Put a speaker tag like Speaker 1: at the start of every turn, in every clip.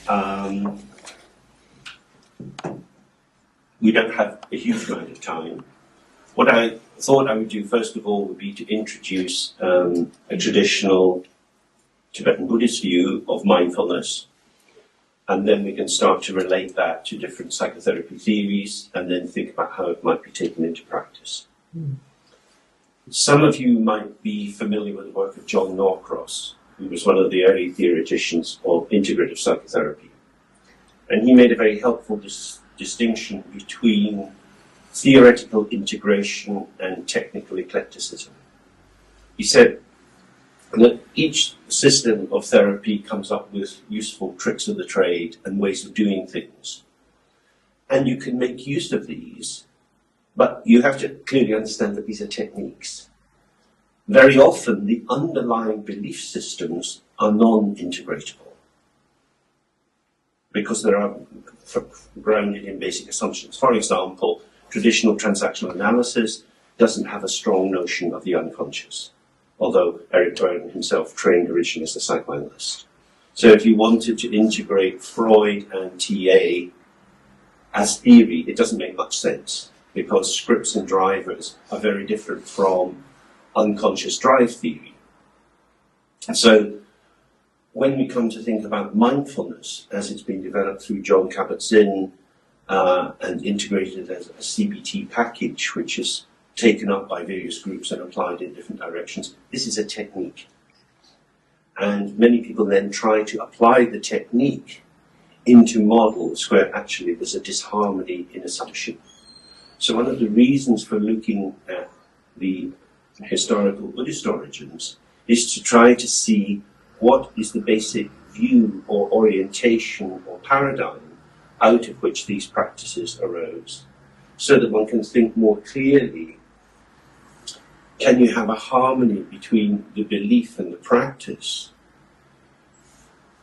Speaker 1: Um, we don't have a huge amount of time. What I thought I would do first of all would be to introduce a traditional Tibetan Buddhist view of mindfulness, and then we can start to relate that to different psychotherapy theories and then think about how it might be taken into practice. Some of you might be familiar with the work of John Norcross, who was one of the early theoreticians of integrative psychotherapy. And he made a very helpful distinction between theoretical integration and technical eclecticism. He said that each system of therapy comes up with useful tricks of the trade and ways of doing things. And you can make use of these, but you have to clearly understand that these are techniques. Very often, the underlying belief systems are non-integratable because they are grounded in basic assumptions. For example, traditional transactional analysis doesn't have a strong notion of the unconscious, although Eric Berne himself trained originally as a psychoanalyst. So if you wanted to integrate Freud and TA as theory, it doesn't make much sense, because scripts and drivers are very different from unconscious drive theory. So when we come to think about mindfulness as it's been developed through Jon Kabat-Zinn and integrated as a CBT package, which is taken up by various groups and applied in different directions, this is a technique. And many people then try to apply the technique into models where actually there's a disharmony in assumption. So one of the reasons for looking at the historical Buddhist origins is to try to see what is the basic view or orientation or paradigm out of which these practices arose, so that one can think more clearly, can you have a harmony between the belief and the practice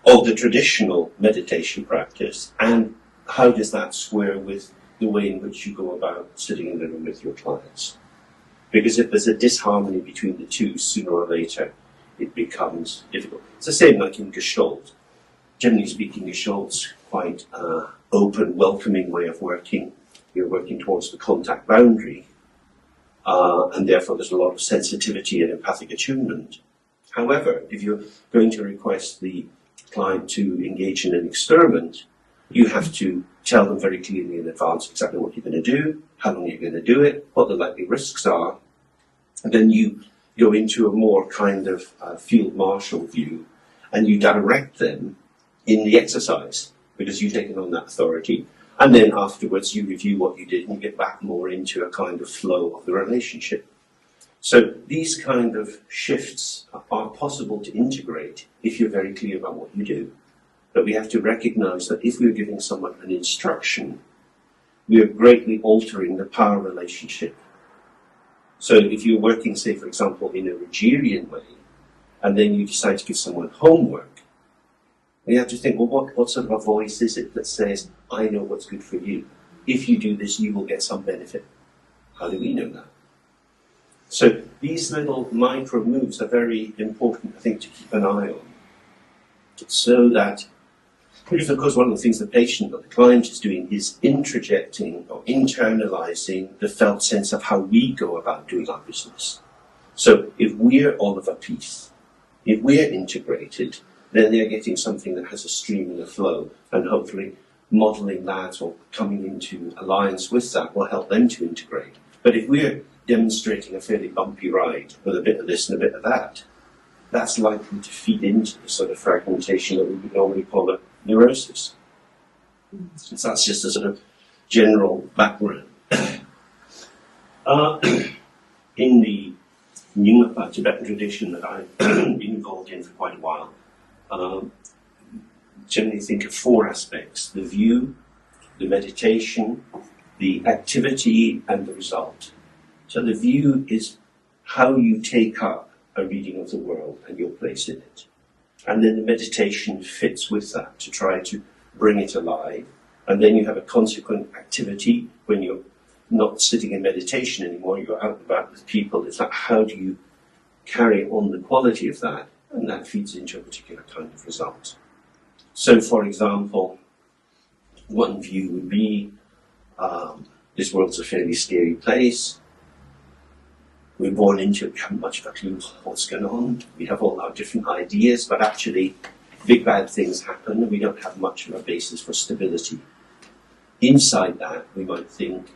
Speaker 1: of the traditional meditation practice, and how does that square with the way in which you go about sitting in the room with your clients? Because if there's a disharmony between the two, sooner or later, it becomes difficult. It's the same like in Gestalt. Generally speaking, Gestalt's quite open, welcoming way of working. You're working towards the contact boundary, and therefore there's a lot of sensitivity and empathic attunement. However, if you're going to request the client to engage in an experiment, you have to tell them very clearly in advance exactly what you're going to do, how long you're going to do it, what the likely risks are, and then you go into a more kind of field marshal view, and you direct them in the exercise, because you've taken on that authority. And then afterwards you review what you did and you get back more into a kind of flow of the relationship. So these kind of shifts are possible to integrate if you're very clear about what you do. But we have to recognize that if we're giving someone an instruction, we are greatly altering the power relationship. So if you're working, say, for example, in a Rogerian way, and then you decide to give someone homework, you have to think, well, what sort of a voice is it that says, I know what's good for you. If you do this, you will get some benefit. How do we know that? So these little micro moves are very important, I think, to keep an eye on. So that, because of course one of the things the patient or the client is doing is introjecting or internalizing the felt sense of how we go about doing our business. So if we're all of a piece, if we're integrated, then they're getting something that has a stream and a flow, and hopefully modeling that or coming into alliance with that will help them to integrate. But if we're demonstrating a fairly bumpy ride with a bit of this and a bit of that, that's likely to feed into the sort of fragmentation that we would normally call a neurosis. So that's just a sort of general background. In the Nyingma Tibetan tradition that I've been involved in for quite a while, generally think of four aspects: the view, the meditation, the activity, and the result. So the view is how you take up a reading of the world and your place in it. And then the meditation fits with that to try to bring it alive. And then you have a consequent activity when you're not sitting in meditation anymore, you're out and about with people. It's like, how do you carry on the quality of that? And that feeds into a particular kind of result. So, for example, one view would be this world's a fairly scary place. We're born into it, we haven't much of a clue what's going on. We have all our different ideas, but actually big bad things happen and we don't have much of a basis for stability. Inside that, we might think,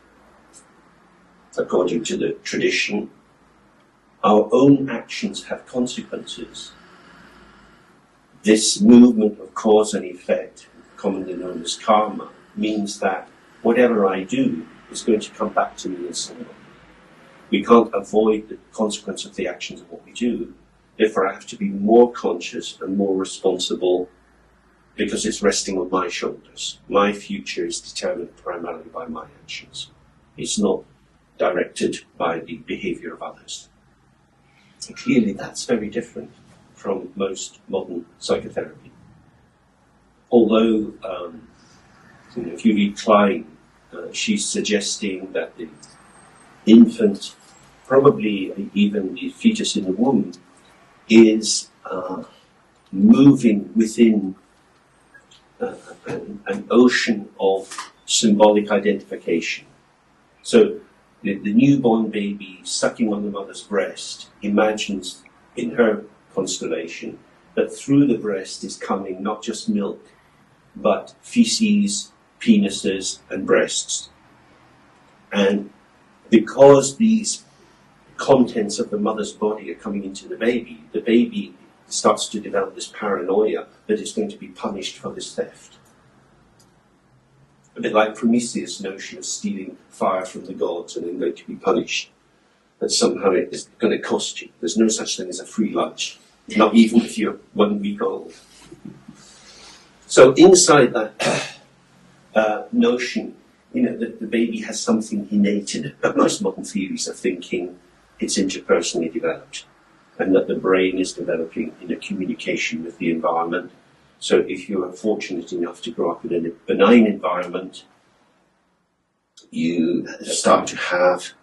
Speaker 1: according to the tradition, our own actions have consequences. This movement of cause and effect, commonly known as karma, means that whatever I do is going to come back to me in some way. We can't avoid the consequence of the actions of what we do. Therefore, I have to be more conscious and more responsible because it's resting on my shoulders. My future is determined primarily by my actions. It's not directed by the behavior of others. And clearly, that's very different from most modern psychotherapy. Although, if you read Klein, she's suggesting that the infant, probably even the fetus in the womb, is moving within an ocean of symbolic identification. So the newborn baby sucking on the mother's breast imagines in her constellation that through the breast is coming not just milk, but feces, penises, and breasts. And because these contents of the mother's body are coming into the baby starts to develop this paranoia that it's going to be punished for this theft. A bit like Prometheus' notion of stealing fire from the gods and then going to be punished. That somehow it is going to cost you. There's no such thing as a free lunch, not even if you're 1 week old. So inside that notion, that the baby has something innate in it. But most modern theories are thinking it's interpersonally developed and that the brain is developing in a communication with the environment. So if you are fortunate enough to grow up in a benign environment, you start to have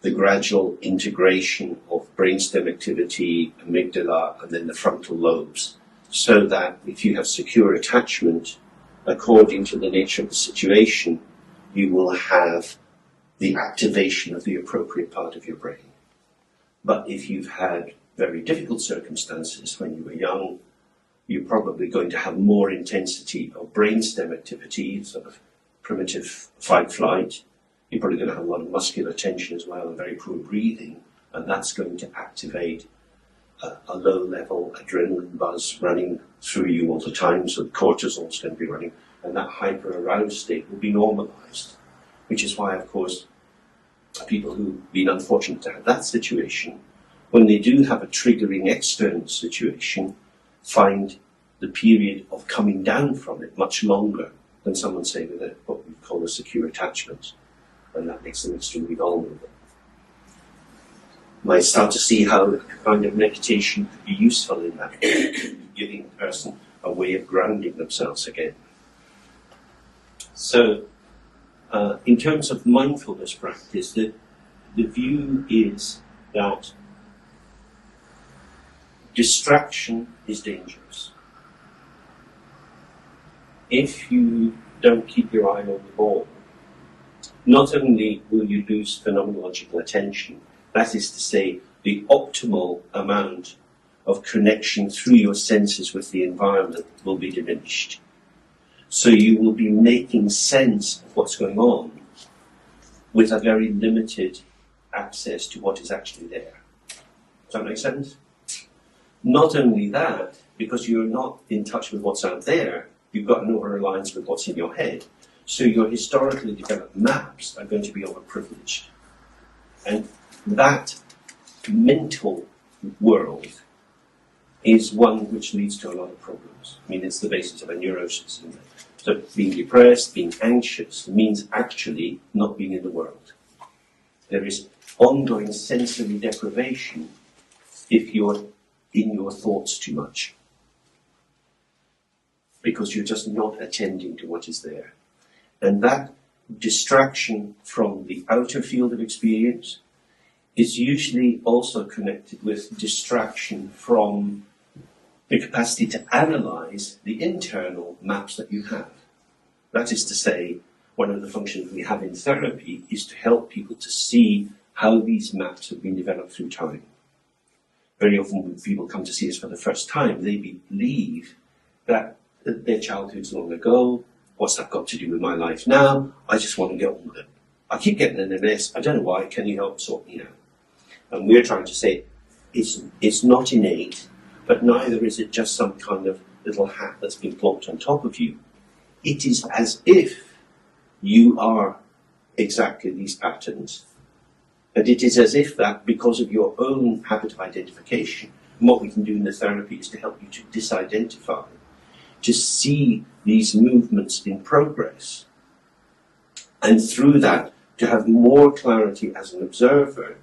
Speaker 1: the gradual integration of brainstem activity, amygdala, and then the frontal lobes. So that if you have secure attachment, according to the nature of the situation, you will have the activation of the appropriate part of your brain. But if you've had very difficult circumstances when you were young, you're probably going to have more intensity of brainstem activity, sort of primitive fight-flight. You're probably going to have a lot of muscular tension as well and very poor breathing, and that's going to activate a low-level adrenaline buzz running through you all the time, so the cortisol is going to be running, and that hyper-aroused state will be normalized, which is why, of course, people who've been unfortunate to have that situation, when they do have a triggering external situation, find the period of coming down from it much longer than someone, say, with what we call a secure attachment, and that makes them extremely vulnerable. Might start to see how a kind of meditation could be useful in that, giving the person a way of grounding themselves again. So, in terms of mindfulness practice, the view is that distraction is dangerous. If you don't keep your eye on the ball, not only will you lose phenomenological attention, that is to say, the optimal amount of connection through your senses with the environment will be diminished. So you will be making sense of what's going on with a very limited access to what is actually there. Does that make sense? Not only that, because you're not in touch with what's out there, you've got an over-reliance with what's in your head. So your historically developed maps are going to be overprivileged. And that mental world is one which leads to a lot of problems. I mean, it's the basis of a neurosis. Isn't it? So being depressed, being anxious means actually not being in the world. There is ongoing sensory deprivation if you're in your thoughts too much, because you're just not attending to what is there. And that distraction from the outer field of experience is usually also connected with distraction from the capacity to analyze the internal maps that you have. That is to say, one of the functions we have in therapy is to help people to see how these maps have been developed through time. Very often when people come to see us for the first time, they believe that their childhood's long ago. What's that got to do with my life now? I just want to get on with it. I keep getting in a mess. I don't know why. Can you help sort me out? And we're trying to say it's not innate, but neither is it just some kind of little hat that's been plopped on top of you. It is as if you are exactly these patterns. And it is as if that, because of your own habit of identification, and what we can do in the therapy is to help you to disidentify, to see these movements in progress, and through that to have more clarity as an observer,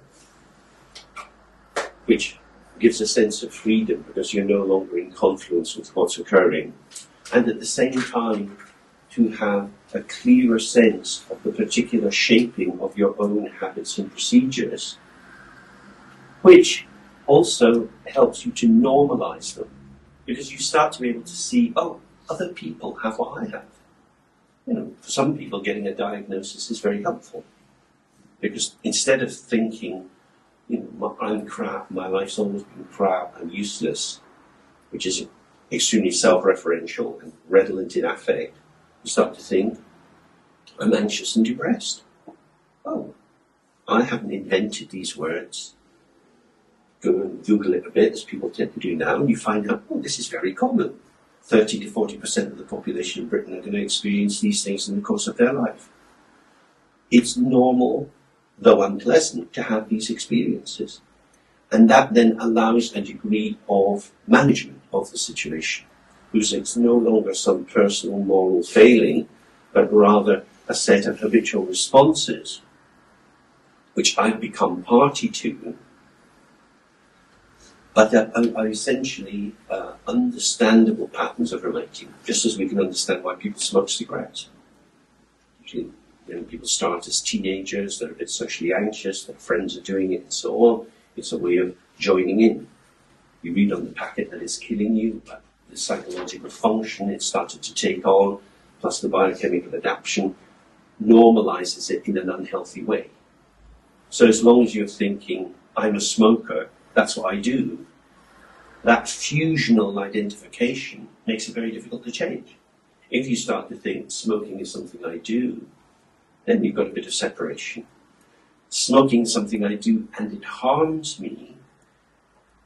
Speaker 1: which gives a sense of freedom because you're no longer in confluence with what's occurring, and at the same time to have a clearer sense of the particular shaping of your own habits and procedures, which also helps you to normalize them, because you start to be able to see, oh, other people have what I have. You know, for some people, getting a diagnosis is very helpful, because instead of thinking, you know, I'm crap, my life's always been crap, I'm useless, which is extremely self-referential and redolent in affect, you start to think, I'm anxious and depressed. Oh, I haven't invented these words. Go and Google it a bit, as people tend to do now, and you find out, oh, this is very common. 30 to 40% of the population in Britain are going to experience these things in the course of their life. It's normal, though unpleasant, to have these experiences. And that then allows a degree of management of the situation, because it's no longer some personal moral failing, but rather a set of habitual responses, which I've become party to, but are essentially understandable patterns of relating, just as we can understand why people smoke cigarettes. Usually, you know, people start as teenagers, they're a bit socially anxious, their friends are doing it, and so on. It's a way of joining in. You read on the packet that it's killing you, but the psychological function it started to take on, plus the biochemical adaptation, normalizes it in an unhealthy way. So as long as you're thinking, I'm a smoker, that's what I do, that fusional identification makes it very difficult to change. If you start to think smoking is something I do, then you've got a bit of separation. Smoking is something I do and it harms me.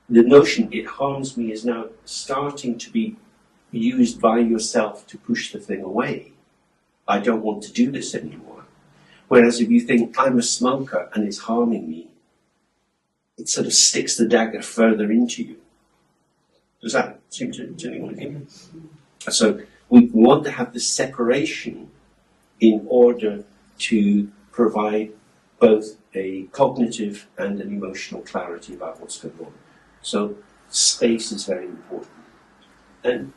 Speaker 1: The notion it harms me is now starting to be used by yourself to push the thing away. I don't want to do this anymore. Whereas if you think I'm a smoker and it's harming me, it sort of sticks the dagger further into you. Does that seem to anyone here? So we want to have the separation in order to provide both a cognitive and an emotional clarity about what's going on. So space is very important. And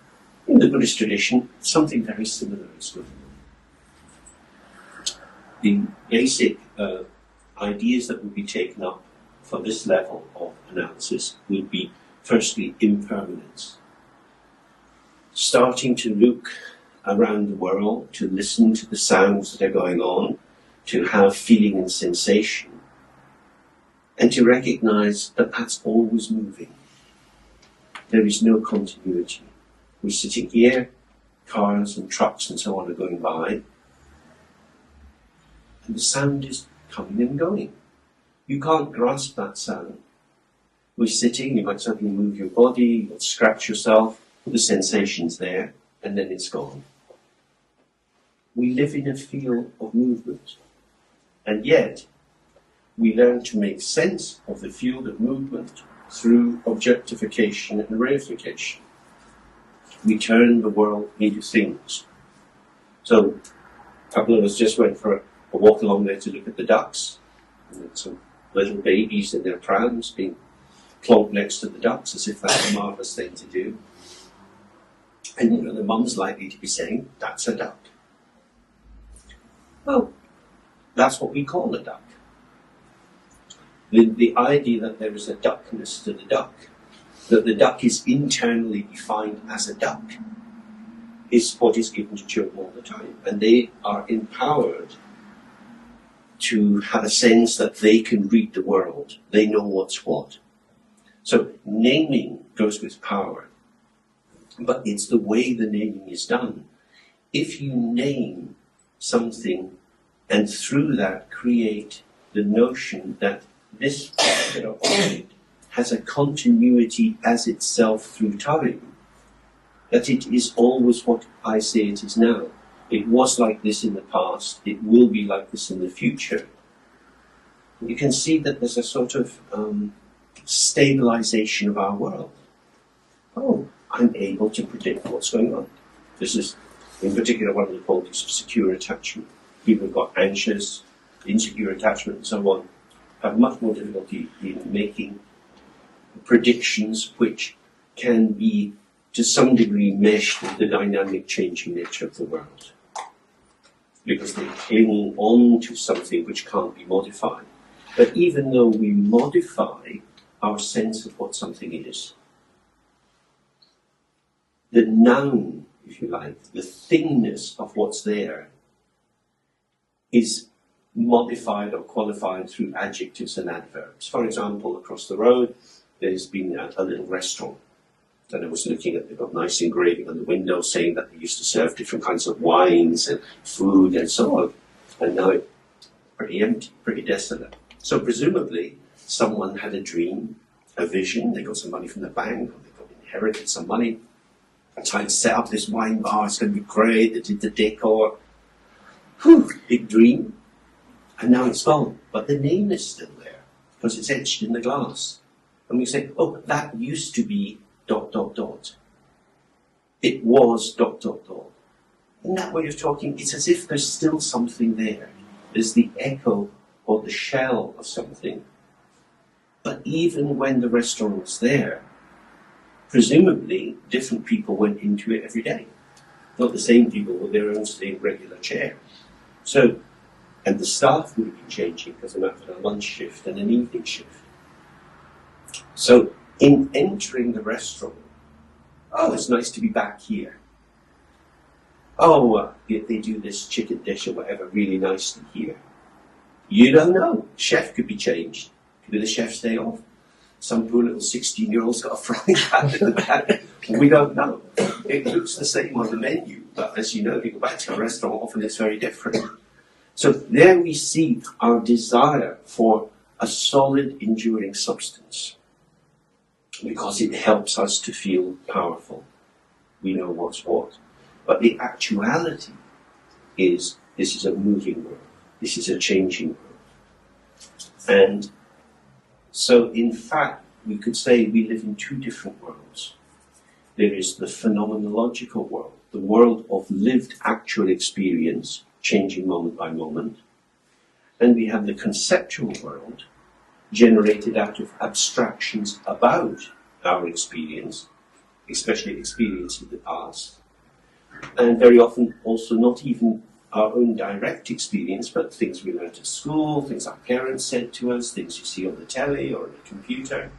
Speaker 1: in the Buddhist tradition, something very similar is good. The basic ideas that would be taken up for this level of analysis would be, firstly, impermanence. Starting to look around the world, to listen to the sounds that are going on, to have feeling and sensation, and to recognize that that's always moving. There is no continuity. We're sitting here, cars and trucks and so on are going by, and the sound is coming and going. You can't grasp that sound. We're sitting, you might suddenly move your body, you'll scratch yourself, the sensation's there, and then it's gone. We live in a field of movement, and yet we learn to make sense of the field of movement through objectification and reification. We turn the world into things. So, a couple of us just went for a walk along there to look at the ducks. And some little babies in their prams being plonked next to the ducks as if that's a marvellous thing to do. And you know, the mum's likely to be saying, that's a duck. Well, that's what we call a duck. The idea that there is a duckness to the duck that the duck is internally defined as a duck, is what is given to children all the time. And they are empowered to have a sense that they can read the world. They know what's what. So naming goes with power. But it's the way the naming is done. If you name something and through that create the notion that this particular object has a continuity as itself through time, that it is always what I say it is now. It was like this in the past, it will be like this in the future. You can see that there's a sort of stabilization of our world. Oh, I'm able to predict what's going on. This is, in particular, one of the qualities of secure attachment. People who've got anxious, insecure attachment, and so on, have much more difficulty in making predictions which can be, to some degree, meshed with the dynamic, changing nature of the world. Because they cling on to something which can't be modified. But even though we modify our sense of what something is, the noun, if you like, the thingness of what's there, is modified or qualified through adjectives and adverbs. For example, across the road, there's been a little restaurant. And I was looking at, they've got nice engraving on the window saying that they used to serve different kinds of wines and food and so on. And now it's pretty empty, pretty desolate. So presumably, someone had a dream, a vision, they got some money from the bank, or they got inherited some money, tried to set up this wine bar, it's going to be great, they did the decor. Whew, big dream. And now it's gone. But the name is still there, because it's etched in the glass. And we say, oh, that used to be ... It was ... In that way of talking, it's as if there's still something there. There's the echo or the shell of something. But even when the restaurant was there, presumably different people went into it every day. Not the same people with their own same regular chair. So, and the staff would have been changing because they might have had a lunch shift and an evening shift. So, in entering the restaurant, oh, it's nice to be back here. Oh, they do this chicken dish or whatever really nicely here. You don't know. Chef could be changed. Could be the chef's day off. Some poor little 16-year-old's got a frying pan in the back. We don't know. It looks the same on the menu, but as you know, if you go back to a restaurant, often it's very different. So there we see our desire for a solid, enduring substance, because it helps us to feel powerful. We know what's what. But the actuality is, this is a moving world. This is a changing world. And so, in fact, we could say we live in two different worlds. There is the phenomenological world, the world of lived actual experience, changing moment by moment. And we have the conceptual world, generated out of abstractions about our experience, especially experience of the past, and very often also not even our own direct experience, but things we learned at school, things our parents said to us, things you see on the telly or on the computer.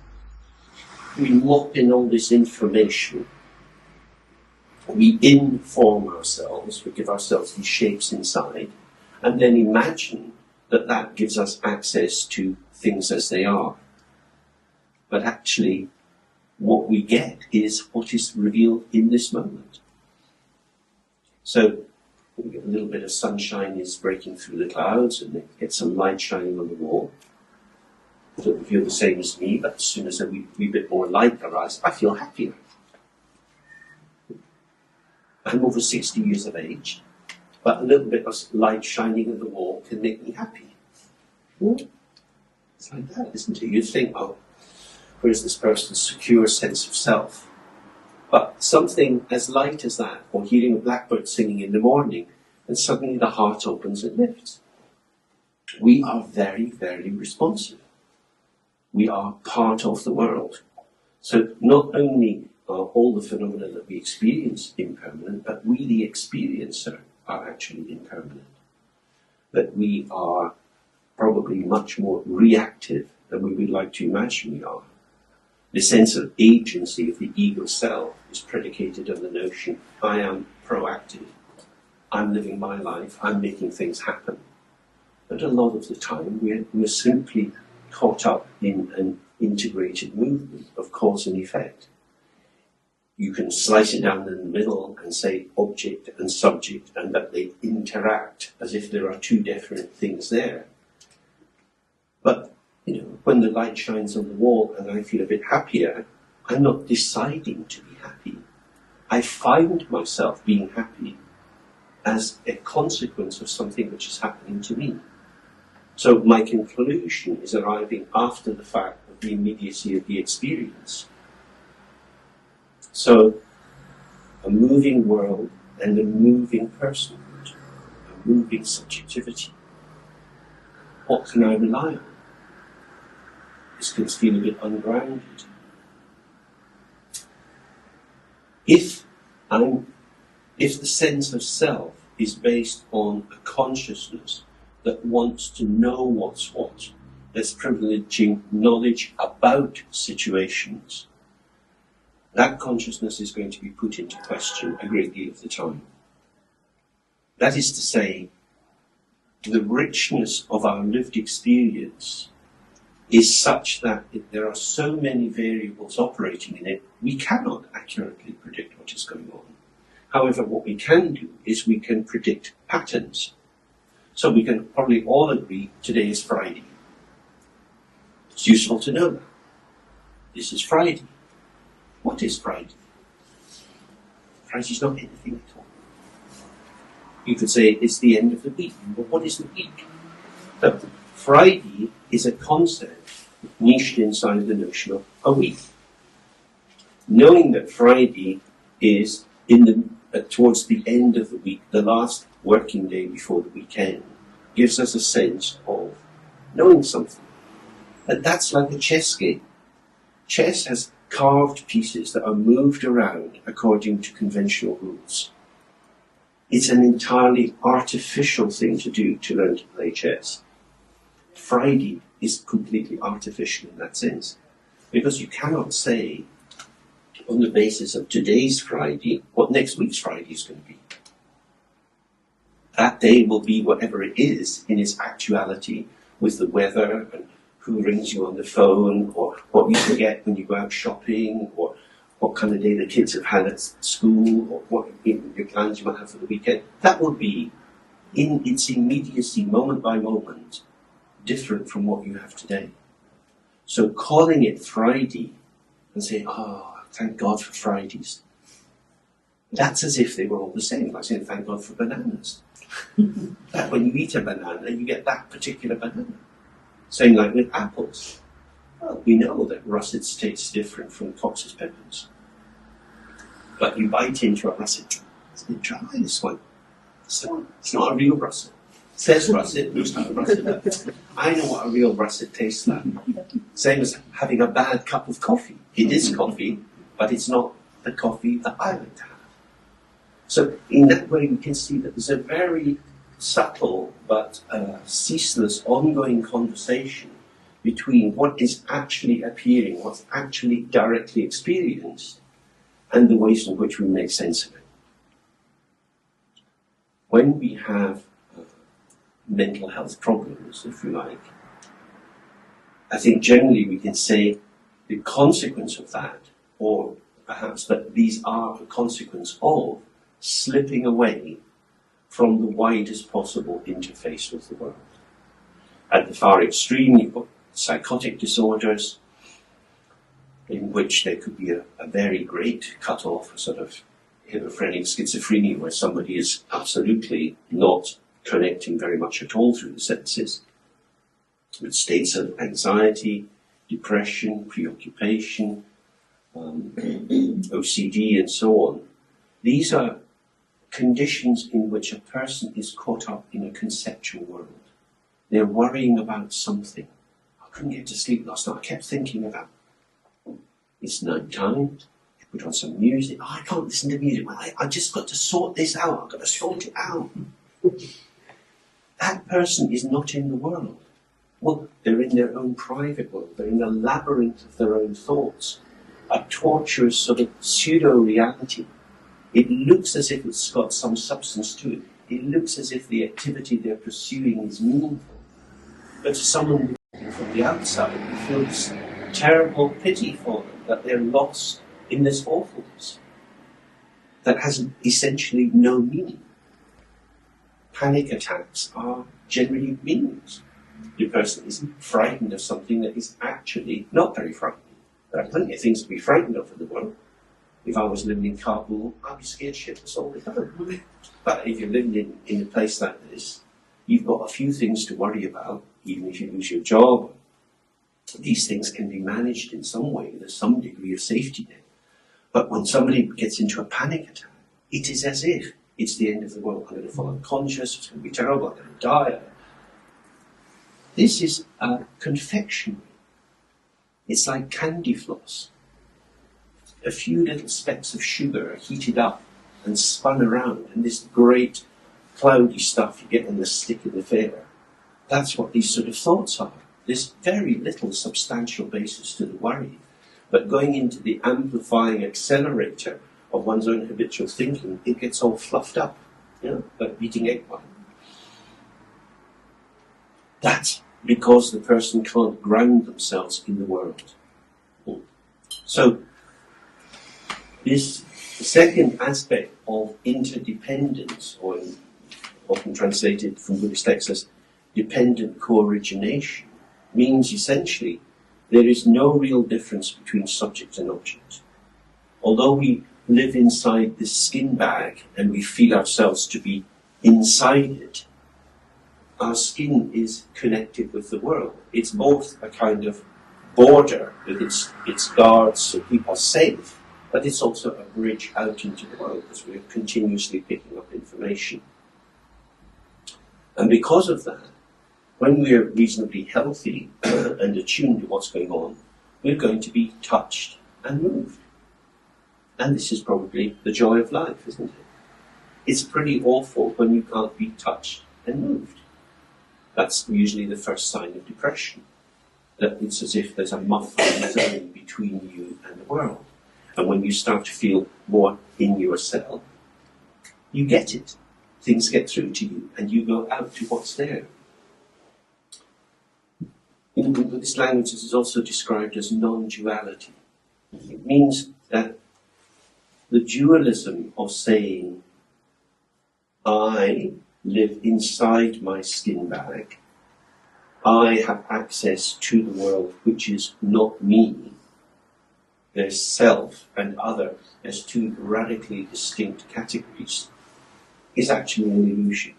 Speaker 1: We lock in all this information. We inform ourselves, we give ourselves these shapes inside, and then imagine that that gives us access to things as they are. But actually, what we get is what is revealed in this moment. So, we get a little bit of sunshine is breaking through the clouds, and they get some light shining on the wall. I don't feel the same as me, but as soon as a wee bit more light arrives, I feel happier. I'm over 60 years of age, but a little bit of light shining on the wall can make me happy. It's like that, isn't it? You think, oh, where's this person's secure sense of self? But something as light as that, or hearing a blackbird singing in the morning, and suddenly the heart opens and lifts. We are very, very responsive. We are part of the world. So not only are all the phenomena that we experience impermanent, but we, the experiencer, are actually impermanent. That we are probably much more reactive than we would like to imagine we are. The sense of agency of the ego self is predicated on the notion, I am proactive, I'm living my life, I'm making things happen. But a lot of the time we're simply caught up in an integrated movement of cause and effect. You can slice it down in the middle and say object and subject, and that they interact as if there are two different things there. But, when the light shines on the wall and I feel a bit happier, I'm not deciding to be happy. I find myself being happy as a consequence of something which is happening to me. So my conclusion is arriving after the fact of the immediacy of the experience. So, a moving world and a moving personhood, a moving subjectivity. What can I rely on? This can feel a bit ungrounded. If the sense of self is based on a consciousness that wants to know what's what, that's privileging knowledge about situations, that consciousness is going to be put into question a great deal of the time. That is to say, the richness of our lived experience is such that there are so many variables operating in it, we cannot accurately predict what is going on. However, what we can do is we can predict patterns. So we can probably all agree today is Friday. It's useful to know that. This is Friday. What is Friday? Friday's not anything at all. You could say it's the end of the week. But what is the week? So, Friday is a concept niched inside the notion of a week. Knowing that Friday is towards the end of the week, the last working day before the weekend, gives us a sense of knowing something. And that's like a chess game. Chess has carved pieces that are moved around according to conventional rules. It's an entirely artificial thing to do to learn to play chess. Friday is completely artificial in that sense, because you cannot say on the basis of today's Friday what next week's Friday is going to be. That day will be whatever it is in its actuality, with the weather and who rings you on the phone, or what you forget when you go out shopping, or what kind of day the kids have had at school, or what your plans you might have for the weekend. That will be, in its immediacy, moment by moment, different from what you have today. So calling it Friday and saying, thank God for Fridays, that's as if they were all the same, like saying thank God for bananas. That when you eat a banana, you get that particular banana. Same like with apples. Well, we know that russets taste different from Cox's peppers. But you bite into a russet, it's a bit dry, this one. It's not a real russet. It says russet, looks like a russet. I know what a real russet tastes like. Same as having a bad cup of coffee. It is coffee, but it's not the coffee that I like to have. So in that way we can see that there's a very subtle but ceaseless ongoing conversation between what is actually appearing, what's actually directly experienced, and the ways in which we make sense of it. When we have mental health problems, if you like, I think generally we can say the consequence of that, or perhaps that these are a consequence of slipping away from the widest possible interface with the world. At the far extreme, you've got psychotic disorders, in which there could be a very great cut-off, a sort of schizophrenic schizophrenia, where somebody is absolutely not connecting very much at all through the senses, with states of anxiety, depression, preoccupation, OCD, and so on. These are conditions in which a person is caught up in a conceptual world. They're worrying about something. I couldn't get to sleep last night. I kept thinking about it's night time. You put on some music. I can't listen to music. I just got to sort this out. I've got to sort it out. That person is not in the world. Well, they're in their own private world. They're in a labyrinth of their own thoughts. a tortuous sort of pseudo-reality. It looks as if it's got some substance to it. It looks as if the activity they're pursuing is meaningful. But to someone looking from the outside, you feel this terrible pity for them, that they're lost in this awfulness that has essentially no meaning. Panic attacks are generally meaningless. The person is frightened of something that is actually not very frightening. There are plenty of things to be frightened of in the world. If I was living in Kabul, I'd be scared shitless all the time. But if you're living in a place like this, you've got a few things to worry about, even if you lose your job. These things can be managed in some way. There's some degree of safety there. But when somebody gets into a panic attack, it is as if it's the end of the world. I'm going to fall unconscious, it's going to be terrible, I'm going to die. This is a confectionery. It's like candy floss. A few little specks of sugar are heated up and spun around, and this great cloudy stuff you get on the stick in the fair. That's what these sort of thoughts are. There's very little substantial basis to the worry. But going into the amplifying accelerator of one's own habitual thinking, it gets all fluffed up, like eating egg white. That's because the person can't ground themselves in the world. So, this second aspect of interdependence, or often translated from Buddhist texts as dependent co-origination, means essentially there is no real difference between subject and object. Although we live inside this skin bag and we feel ourselves to be inside it, our skin is connected with the world. It's both a kind of border with its guards so people are safe, but it's also a bridge out into the world because we're continuously picking up information. And because of that, when we're reasonably healthy and attuned to what's going on, we're going to be touched and moved. And this is probably the joy of life, isn't it? It's pretty awful when you can't be touched and moved. That's usually the first sign of depression, that it's as if there's a muffling zone between you and the world. And when you start to feel more in yourself, you get it. Things get through to you, and you go out to what's there. In Buddhist language, this is also described as non-duality. It means that the dualism of saying, I live inside my skin bag, I have access to the world which is not me, there's self and other as two radically distinct categories, is actually an illusion.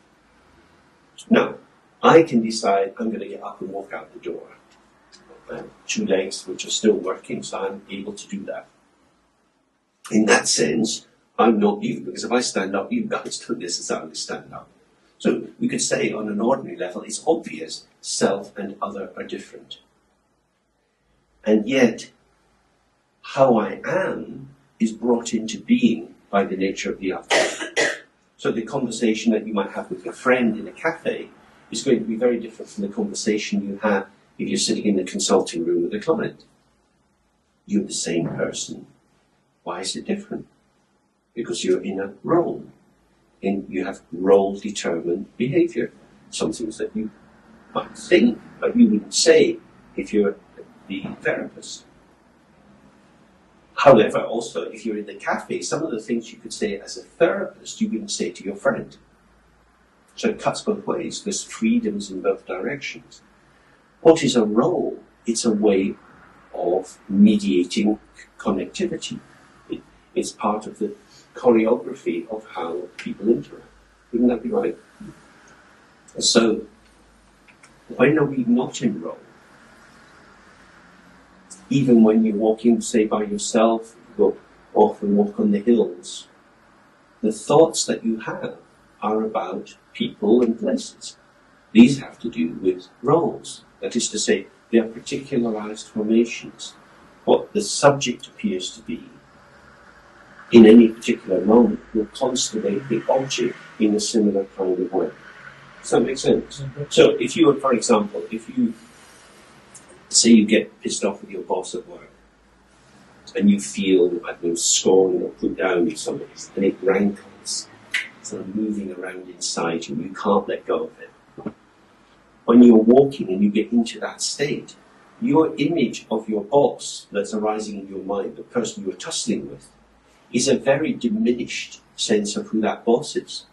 Speaker 1: Now, I can decide I'm going to get up and walk out the door. I have two legs which are still working, so I'm able to do that. In that sense, I'm not you, because if I stand up, you guys don't necessarily stand up. So we could say on an ordinary level, it's obvious self and other are different. And yet, how I am is brought into being by the nature of the other. So the conversation that you might have with your friend in a cafe is going to be very different from the conversation you have if you're sitting in the consulting room with a client. You're the same person. Why is it different? Because you're in a role. And you have role-determined behavior. Some things that you might think, but you wouldn't say if you're the therapist. However, also, if you're in the cafe, some of the things you could say as a therapist, you wouldn't say to your friend. So it cuts both ways. There's freedoms in both directions. What is a role? It's a way of mediating connectivity. It's part of the choreography of how people interact. Wouldn't that be right? So, when are we not in role? Even when you're walking, say, by yourself, you go off and walk on the hills, the thoughts that you have are about people and places. These have to do with roles. That is to say, they are particularized formations. What the subject appears to be in any particular moment will constellate the object in a similar kind of way. Does that make sense? Mm-hmm. So if you were, for example, if you say you get pissed off with your boss at work, and you feel, I don't know, scorn or put down with somebody, and it rankles, sort of moving around inside you, and you can't let go of it. When you're walking and you get into that state, your image of your boss that's arising in your mind, the person you're tussling with, is a very diminished sense of who that boss is,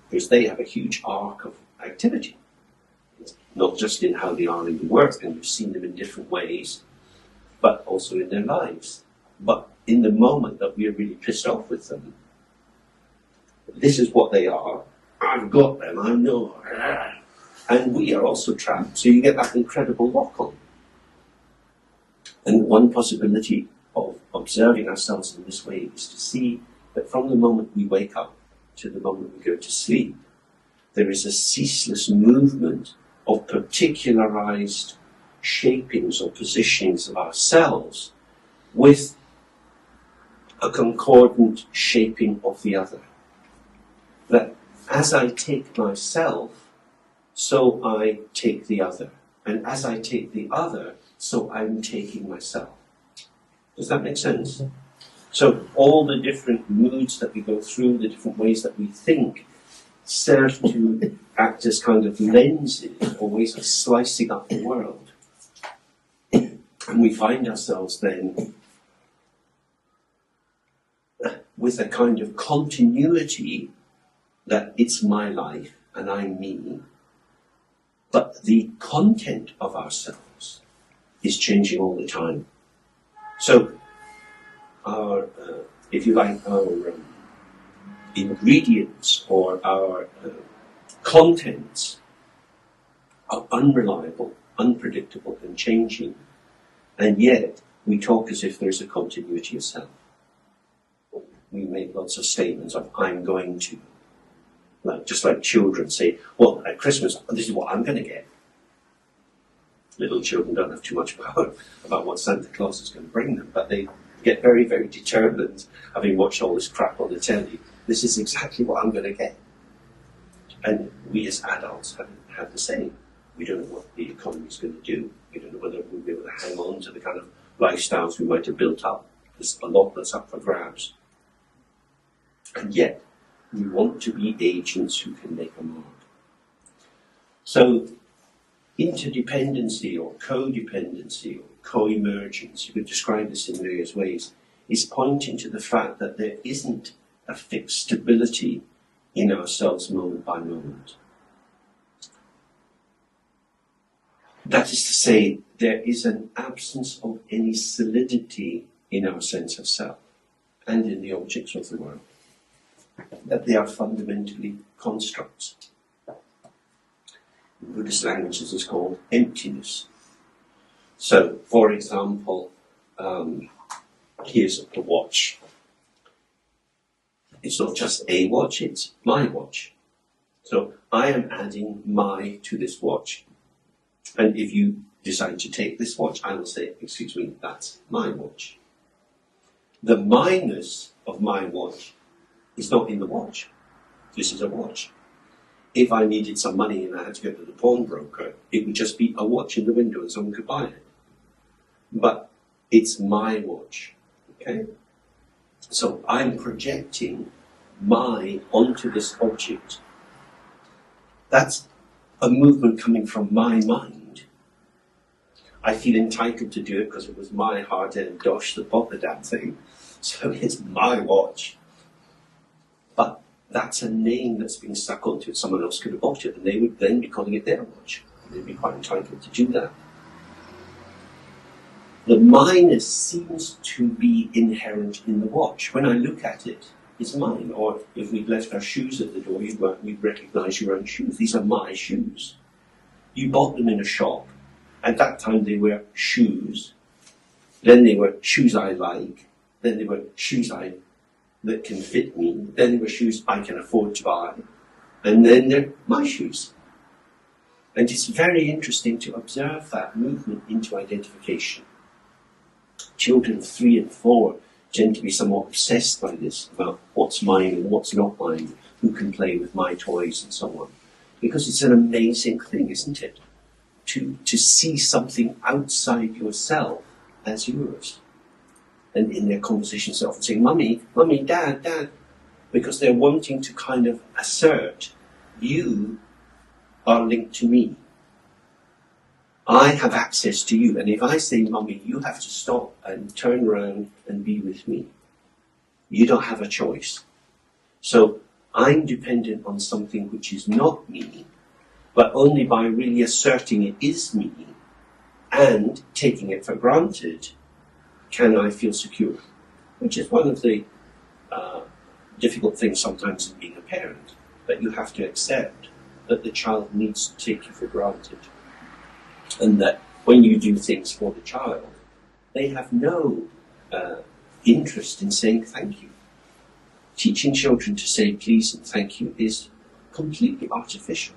Speaker 1: because they have a huge arc of activity. It's not just in how they are in the work, and you've seen them in different ways, but also in their lives. But in the moment that we're really pissed off with them, this is what they are. I've got them, I know. And we are also trapped, so you get that incredible lock-on. And one possibility of observing ourselves in this way is to see that from the moment we wake up to the moment we go to sleep, there is a ceaseless movement of particularized shapings or positionings of ourselves with a concordant shaping of the other. That as I take myself, so I take the other. And as I take the other, so I'm taking myself. Does that make sense? So all the different moods that we go through, the different ways that we think, serve to act as kind of lenses or ways of slicing up the world. And we find ourselves then with a kind of continuity that it's my life and I'm me, but the content of ourselves is changing all the time. So our, if you like, our ingredients or our contents are unreliable, unpredictable and changing, and yet we talk as if there's a continuity of self. We make lots of statements of, I'm going to. Just like children say, well, at Christmas, this is what I'm going to get. Little children don't have too much power about what Santa Claus is going to bring them, but they get very, very determined, having watched all this crap on the telly. This is exactly what I'm going to get. And we as adults have the same. We don't know what the economy is going to do. We don't know whether we'll be able to hang on to the kind of lifestyles we might have built up. There's a lot that's up for grabs. And yet, we want to be agents who can make a mark. So, interdependency or codependency or co-emergence, you could describe this in various ways, is pointing to the fact that there isn't a fixed stability in ourselves moment by moment. That is to say, there is an absence of any solidity in our sense of self and in the objects of the world. That they are fundamentally constructs. In Buddhist language this is called emptiness. So, for example, here's a watch. It's not just a watch, it's my watch. So I am adding my to this watch. And if you decide to take this watch, I will say, excuse me, that's my watch. The minus of my watch is not in the watch. This is a watch. If I needed some money and I had to go to the pawnbroker, it would just be a watch in the window and someone could buy it. But it's my watch. Okay? So I'm projecting my onto this object. That's a movement coming from my mind. I feel entitled to do it because it was my hard-earned dosh that bought the damn thing. So it's my watch. But that's a name that's been stuck onto it. Someone else could have bought it, and they would then be calling it their watch. They'd be quite entitled to do that. The minus seems to be inherent in the watch. When I look at it, it's mine. Or if we'd left our shoes at the door, you'd recognise your own shoes. These are my shoes. You bought them in a shop. At that time, they were shoes. Then they were shoes I like. Then they were shoes that can fit me. Then they were shoes I can afford to buy. And then they're my shoes. And it's very interesting to observe that movement into identification. Children of 3 and 4 tend to be somewhat obsessed by this, about what's mine and what's not mine, who can play with my toys and so on. Because it's an amazing thing, isn't it? To see something outside yourself as yours. and in their conversations, they're often saying, "Mummy, Mummy, Dad, Dad," because they're wanting to kind of assert, you are linked to me. I have access to you, and if I say, "Mummy, you have to stop and turn around and be with me. You don't have a choice." So I'm dependent on something which is not me, but only by really asserting it is me and taking it for granted can I feel secure, which is one of the difficult things sometimes in being a parent, that you have to accept that the child needs to take you for granted, and that when you do things for the child, they have no interest in saying thank you. Teaching children to say please and thank you is completely artificial,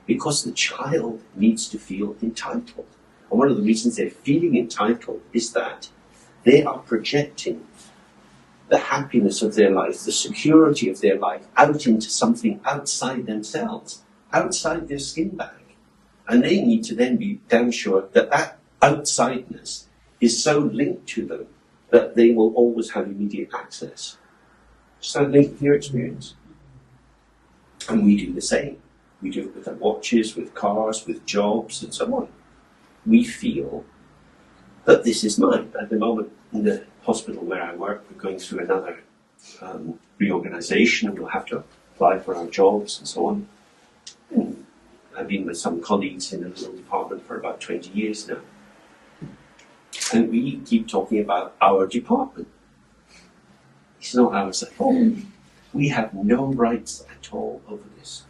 Speaker 1: because the child needs to feel entitled. And one of the reasons they're feeling entitled is that they are projecting the happiness of their life, the security of their life, out into something outside themselves, outside their skin bag. And they need to then be damn sure that that outsideness is so linked to them that they will always have immediate access. Does that link with your experience? And we do the same. We do it with our watches, with cars, with jobs, and so on. We feel that this is mine. At the moment, in the hospital where I work, we're going through another reorganisation, and we'll have to apply for our jobs and so on. And I've been with some colleagues in a little department for about 20 years now. And we keep talking about our department. It's not ours at all. We have no rights at all over this.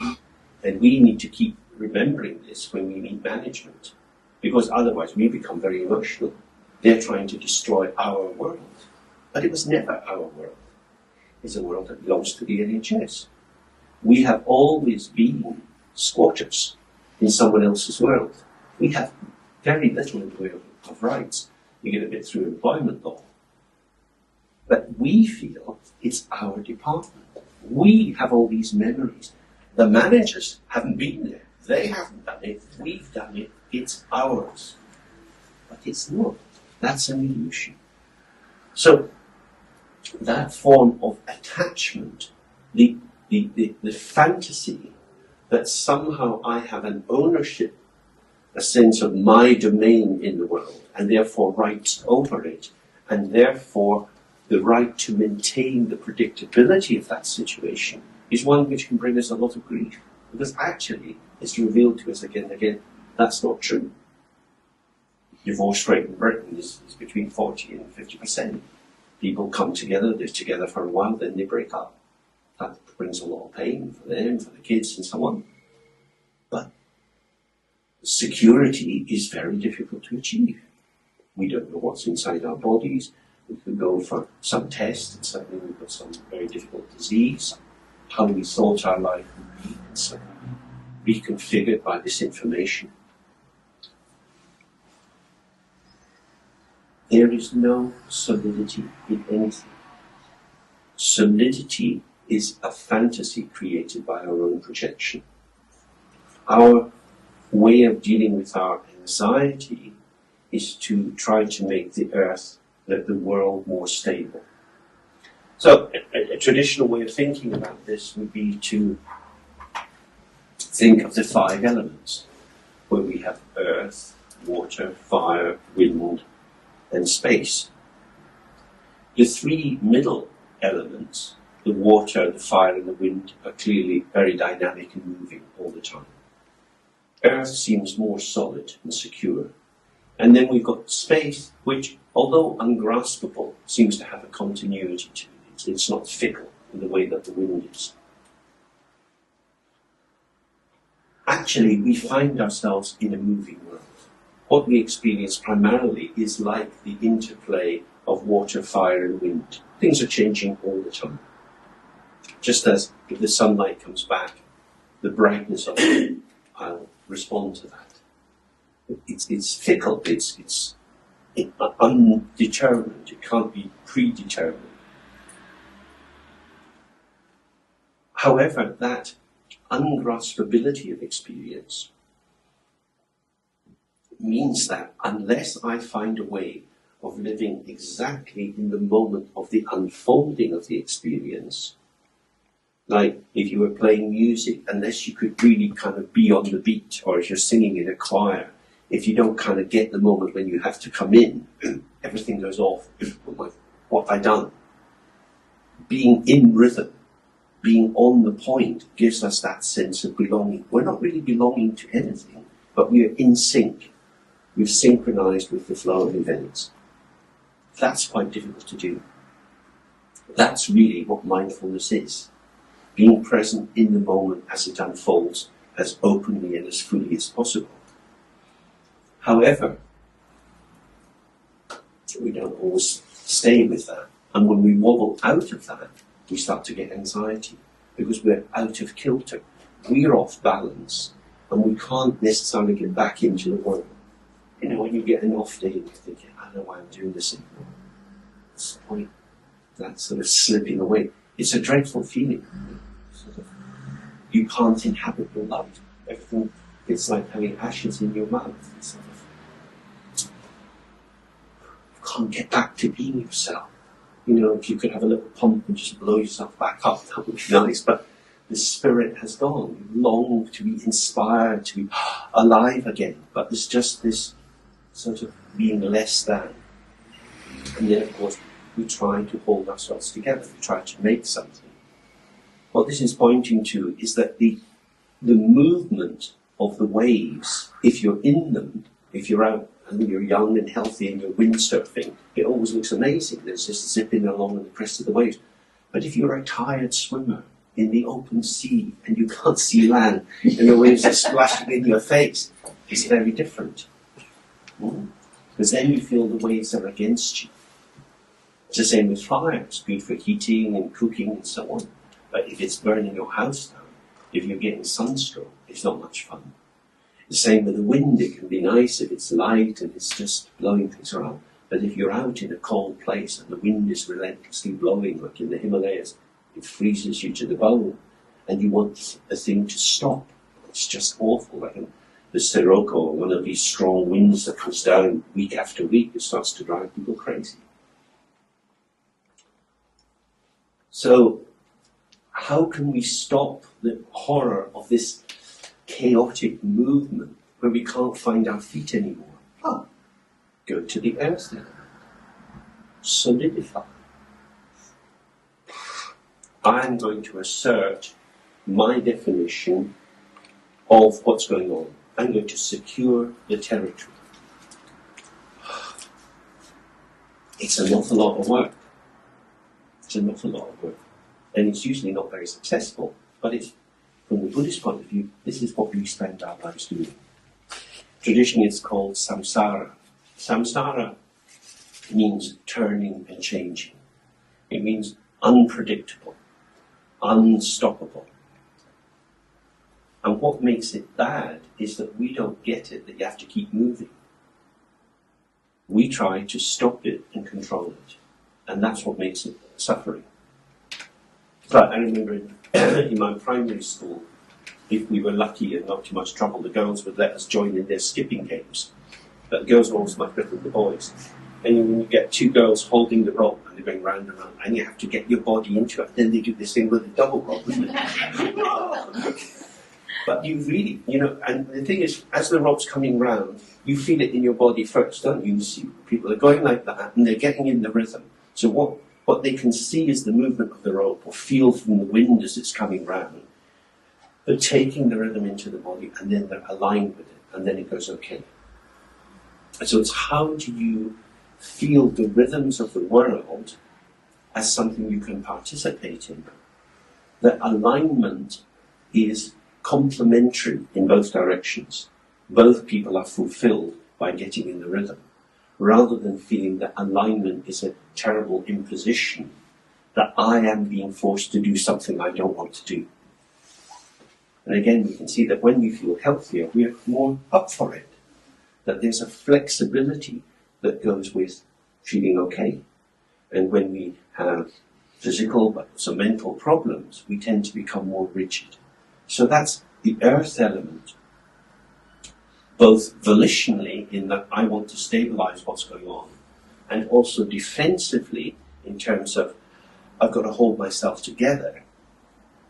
Speaker 1: And we need to keep remembering this when we meet management, because otherwise we become very emotional. They're trying to destroy our world. But it was never our world. It's a world that belongs to the NHS. We have always been squatters in someone else's world. We have very little in the way of rights. You get a bit through employment law. But we feel it's our department. We have all these memories. The managers haven't been there. They haven't done it. We've done it. It's ours. But it's not. That's an illusion. So that form of attachment, the fantasy that somehow I have an ownership, a sense of my domain in the world, and therefore rights over it, and therefore the right to maintain the predictability of that situation, is one which can bring us a lot of grief. Because actually, it's revealed to us again and again, that's not true. Divorce rate in Britain is between 40 and 50%. People come together, they're together for a while, then they break up. That brings a lot of pain for them, for the kids, and so on. But security is very difficult to achieve. We don't know what's inside our bodies. We could go for some test, and suddenly we've got some very difficult disease. How we thought our life would be suddenly reconfigured by this information. There is no solidity in anything. Solidity is a fantasy created by our own projection. Our way of dealing with our anxiety is to try to make the earth, the world, more stable. So a traditional way of thinking about this would be to think of the 5 elements, where we have earth, water, fire, wind, and space. The 3 middle elements, the water, the fire, and the wind, are clearly very dynamic and moving all the time. Earth seems more solid and secure. And then we've got space, which, although ungraspable, seems to have a continuity to it. It's not fickle in the way that the wind is. Actually, we find ourselves in a moving world. What we experience primarily is like the interplay of water, fire, and wind. Things are changing all the time. Just as if the sunlight comes back, the brightness of it, I'll respond to that. It's fickle, it's undetermined, it can't be predetermined. However, that ungraspability of experience means that unless I find a way of living exactly in the moment of the unfolding of the experience. Like if you were playing music, unless you could really kind of be on the beat, or if you're singing in a choir, if you don't kind of get the moment when you have to come in, everything goes off. What have I done? Being in rhythm, being on the point, gives us that sense of belonging. We're not really belonging to anything, but we are in sync. We've synchronized with the flow of events. That's quite difficult to do. That's really what mindfulness is. Being present in the moment as it unfolds, as openly and as fully as possible. However, we don't always stay with that. And when we wobble out of that, we start to get anxiety because we're out of kilter. We're off balance and we can't necessarily get back into the world. You know, when you get an off day and you're thinking, I don't know why I'm doing this anymore. What's the point? That sort of slipping away. It's a dreadful feeling. You can't inhabit your life. Everything, it's like having ashes in your mouth. It's sort of, you can't get back to being yourself. You know, if you could have a little pump and just blow yourself back up, that would be nice. But the spirit has gone. You long to be inspired, to be alive again. But there's just this sort of being less than. And then, of course, we try to hold ourselves together. We try to make something. What this is pointing to is that the movement of the waves, if you're in them, if you're out and you're young and healthy and you're windsurfing, it always looks amazing. There's just zipping along on the crest of the waves. But if you're a tired swimmer in the open sea and you can't see land and the waves are splashing in your face, it's very different. Because then you feel the waves are against you. It's the same with fire. It's good for heating and cooking and so on. But if it's burning your house down, if you're getting sunstroke, it's not much fun. The same with the wind. It can be nice if it's light and it's just blowing things around. But if you're out in a cold place and the wind is relentlessly blowing, like in the Himalayas, it freezes you to the bone and you want the thing to stop. It's just awful. Like the Sirocco, one of these strong winds that comes down week after week, it starts to drive people crazy. So, how can we stop the horror of this chaotic movement where we can't find our feet anymore? Go to the earth then. Solidify. I'm going to assert my definition of what's going on. I'm going to secure the territory. It's an awful lot of work. It's an awful lot of work. And it's usually not very successful, but it's, from the Buddhist point of view, this is what we spend our lives doing. Traditionally it's called samsara. Samsara means turning and changing. It means unpredictable, unstoppable. And what makes it bad is that we don't get it, that you have to keep moving. We try to stop it and control it. And that's what makes it suffering. So I remember in my primary school, if we were lucky and not too much trouble, the girls would let us join in their skipping games. But the girls were always much better than the boys. And when you get two girls holding the rope and they're going round and round, and you have to get your body into it, then they do this thing with a double rope, isn't it? But you really, you know, and the thing is, as the rope's coming round, you feel it in your body first, don't you? You see people are going like that and they're getting in the rhythm. So what they can see is the movement of the rope or feel from the wind as it's coming round. They're taking the rhythm into the body and then they're aligned with it and then it goes okay. And so it's how do you feel the rhythms of the world as something you can participate in. That alignment is complementary in both directions. Both people are fulfilled by getting in the rhythm, rather than feeling that alignment is a terrible imposition, that I am being forced to do something I don't want to do. And again, we can see that when we feel healthier, we are more up for it. That there's a flexibility that goes with feeling okay. And when we have physical but also mental problems, we tend to become more rigid. So that's the earth element, both volitionally in that I want to stabilize what's going on, and also defensively in terms of I've got to hold myself together,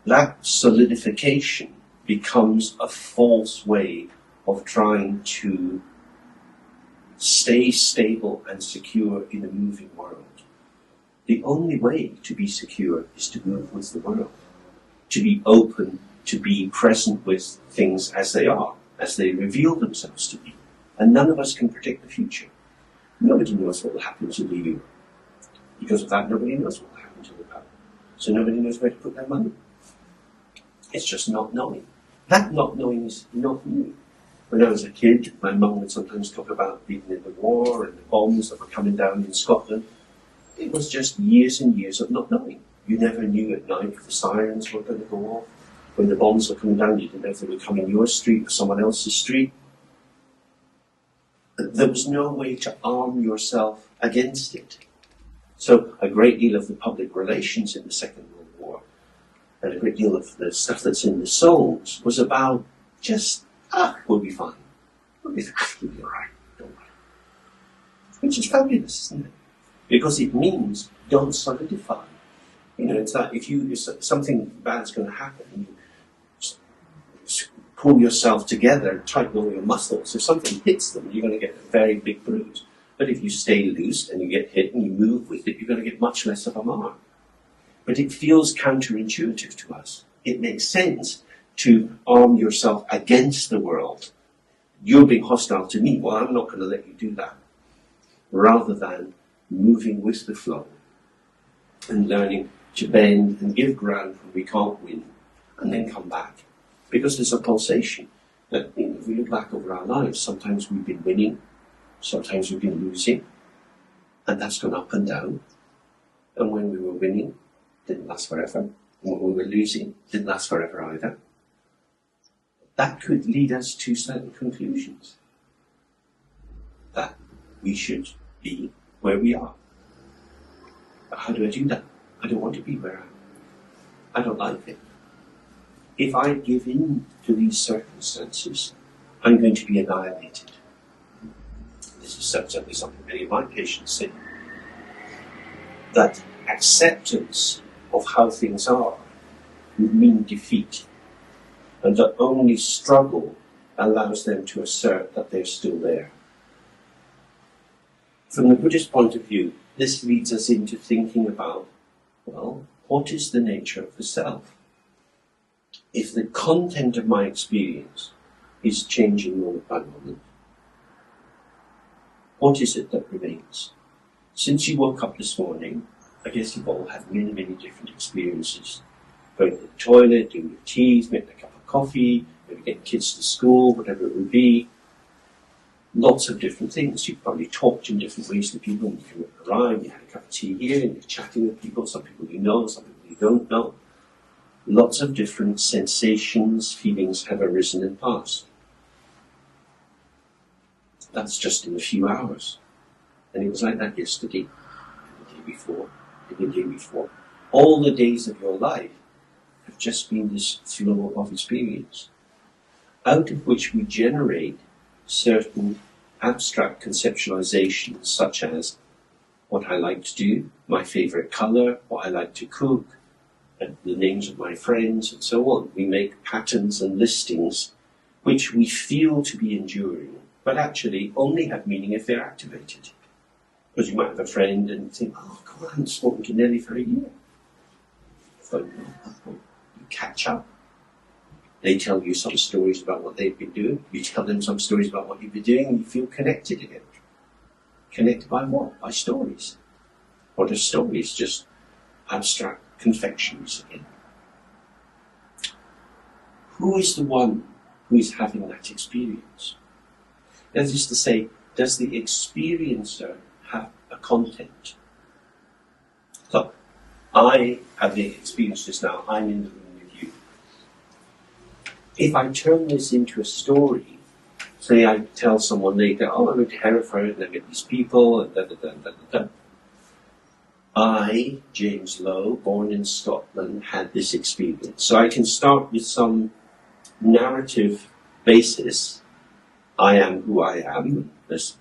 Speaker 1: that solidification becomes a false way of trying to stay stable and secure in a moving world. The only way to be secure is to move with the world, to be open, to be present with things as they are, as they reveal themselves to be. And none of us can predict the future. Nobody knows what will happen to the euro. Because of that, nobody knows what will happen to the pound. So nobody knows where to put their money. It's just not knowing. That not knowing is not new. When I was a kid, my mum would sometimes talk about being in the war and the bombs that were coming down in Scotland. It was just years and years of not knowing. You never knew at night if the sirens were going to go off. When the bombs were coming down, you didn't know if they were coming your street or someone else's street. There was no way to arm yourself against it. So a great deal of the public relations in the Second World War and a great deal of the stuff that's in the songs was about just, we'll be fine. We'll be all right, don't worry. Which is fabulous, isn't it? Because it means don't solidify. You know, it's like if something bad's going to happen, you pull yourself together, tighten all your muscles. If something hits them, you're going to get a very big bruise. But if you stay loose and you get hit and you move with it, you're going to get much less of a mark. But it feels counterintuitive to us. It makes sense to arm yourself against the world. You're being hostile to me, well, I'm not going to let you do that. Rather than moving with the flow and learning to bend and give ground when we can't win and then come back. Because there's a pulsation that, you know, if we look back over our lives, sometimes we've been winning, sometimes we've been losing, and that's gone up and down. And when we were winning, it didn't last forever. And when we were losing, it didn't last forever either. That could lead us to certain conclusions. That we should be where we are. But how do I do that? I don't want to be where I am. I don't like it. If I give in to these circumstances, I'm going to be annihilated. This is certainly something many of my patients say. That acceptance of how things are would mean defeat. And that only struggle allows them to assert that they're still there. From the Buddhist point of view, this leads us into thinking about, well, what is the nature of the self? If the content of my experience is changing moment by moment, what is it that remains? Since you woke up this morning, I guess you've all had many, many different experiences. Going to the toilet, doing your teeth, making a cup of coffee, maybe getting kids to school, whatever it would be. Lots of different things. You've probably talked in different ways to people. You can arrive, you had a cup of tea here, and you're chatting with people. Some people you know, some people you don't know. Lots of different sensations, feelings have arisen and passed. That's just in a few hours. And it was like that yesterday, the day before, and the day before. All the days of your life have just been this flow of experience, out of which we generate certain abstract conceptualizations, such as what I like to do, my favorite color, what I like to cook, and the names of my friends, and so on. We make patterns and listings which we feel to be enduring, but actually only have meaning if they're activated. Because you might have a friend and think, oh God, I haven't spoken to Nelly for a year. So you catch up. They tell you some stories about what they've been doing. You tell them some stories about what you've been doing, and you feel connected again. Connected by what? By stories. What are stories? Just abstract confections again. Who is the one who is having that experience? That is to say, does the experiencer have a content? So, I have the experience just now, I'm in the room with you. If I turn this into a story, say I tell someone later, oh, I went to Hereford and I met these people, and da-da-da-da-da-da. I, James Lowe, born in Scotland, had this experience. So I can start with some narrative basis. I am who I am. There's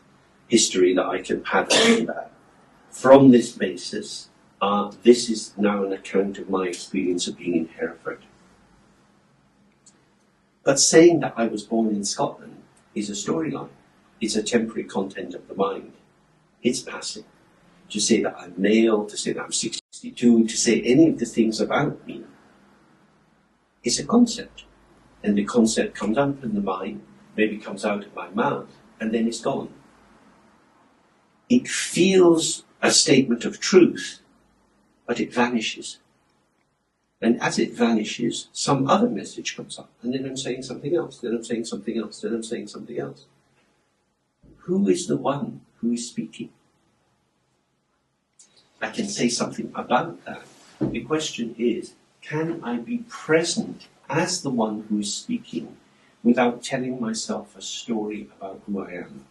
Speaker 1: history that I can pad around that. from this basis, this is now an account of my experience of being in Hereford. But saying that I was born in Scotland is a storyline. It's a temporary content of the mind. It's passing. To say that I'm male, to say that I'm 62, to say any of the things about me, it's a concept. And the concept comes up in the mind, maybe comes out of my mouth, and then it's gone. It feels a statement of truth, but it vanishes. And as it vanishes, some other message comes up, and then I'm saying something else, then I'm saying something else, then I'm saying something else. Who is the one who is speaking? I can say something about that. The question is, can I be present as the one who is speaking without telling myself a story about who I am?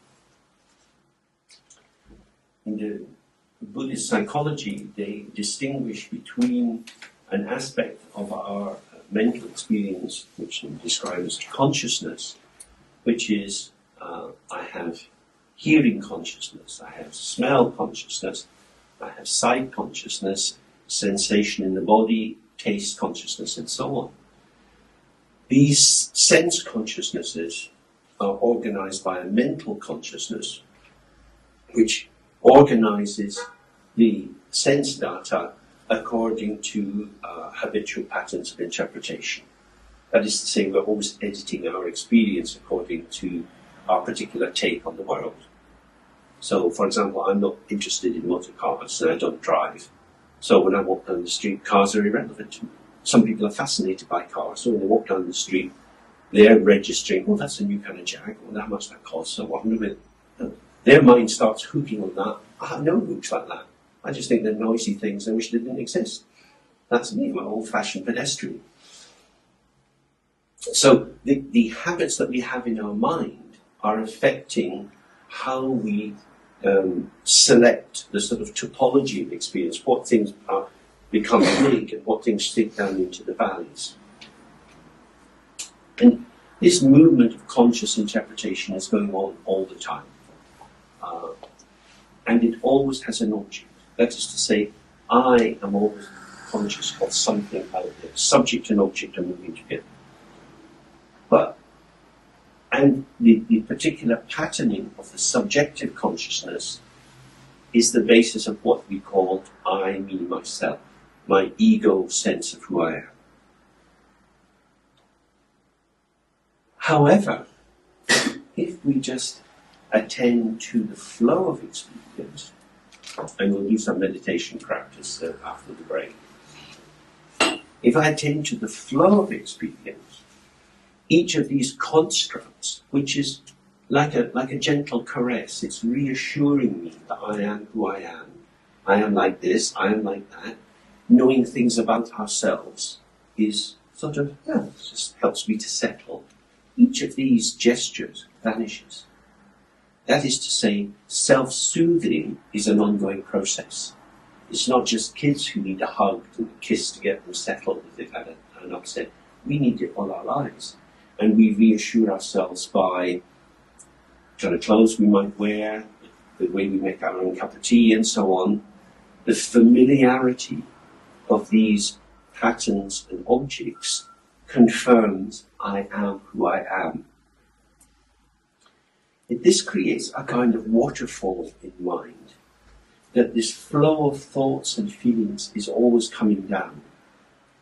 Speaker 1: In the Buddhist psychology, they distinguish between an aspect of our mental experience, which they describe as consciousness, which is I have hearing consciousness, I have smell consciousness, I have sight consciousness, sensation in the body, taste consciousness, and so on. These sense consciousnesses are organized by a mental consciousness, which organizes the sense data according to habitual patterns of interpretation. That is to say, we're always editing our experience according to our particular take on the world. So, for example, I'm not interested in motor cars and I don't drive. So when I walk down the street, cars are irrelevant to me. Some people are fascinated by cars, so when they walk down the street, they're registering, oh, that's a new kind of Jag, well, how much that costs, so what I'm doing. Their mind starts hooking on that. I have no hooks like that. I just think they're noisy things I wish they didn't exist. That's me, I'm an old-fashioned pedestrian. So the habits that we have in our mind are affecting how we select the sort of topology of experience, what things become big and what things sink down into the valleys. And this movement of conscious interpretation is going on all the time. And it always has an object. That is to say, I am always conscious of something out there. Subject and object are moving together. And the particular patterning of the subjective consciousness is the basis of what we call I, me, myself, my ego sense of who I am. However, if we just attend to the flow of experience, and we'll do some meditation practice after the break. If I attend to the flow of experience, each of these constructs, which is like a gentle caress, it's reassuring me that I am who I am. I am like this, I am like that. Knowing things about ourselves is sort of, just helps me to settle. Each of these gestures vanishes. That is to say, self-soothing is an ongoing process. It's not just kids who need a hug and a kiss to get them settled if they've had an upset. We need it all our lives. And we reassure ourselves by the kind of clothes we might wear, the way we make our own cup of tea and so on. The familiarity of these patterns and objects confirms I am who I am. This creates a kind of waterfall in mind, that this flow of thoughts and feelings is always coming down.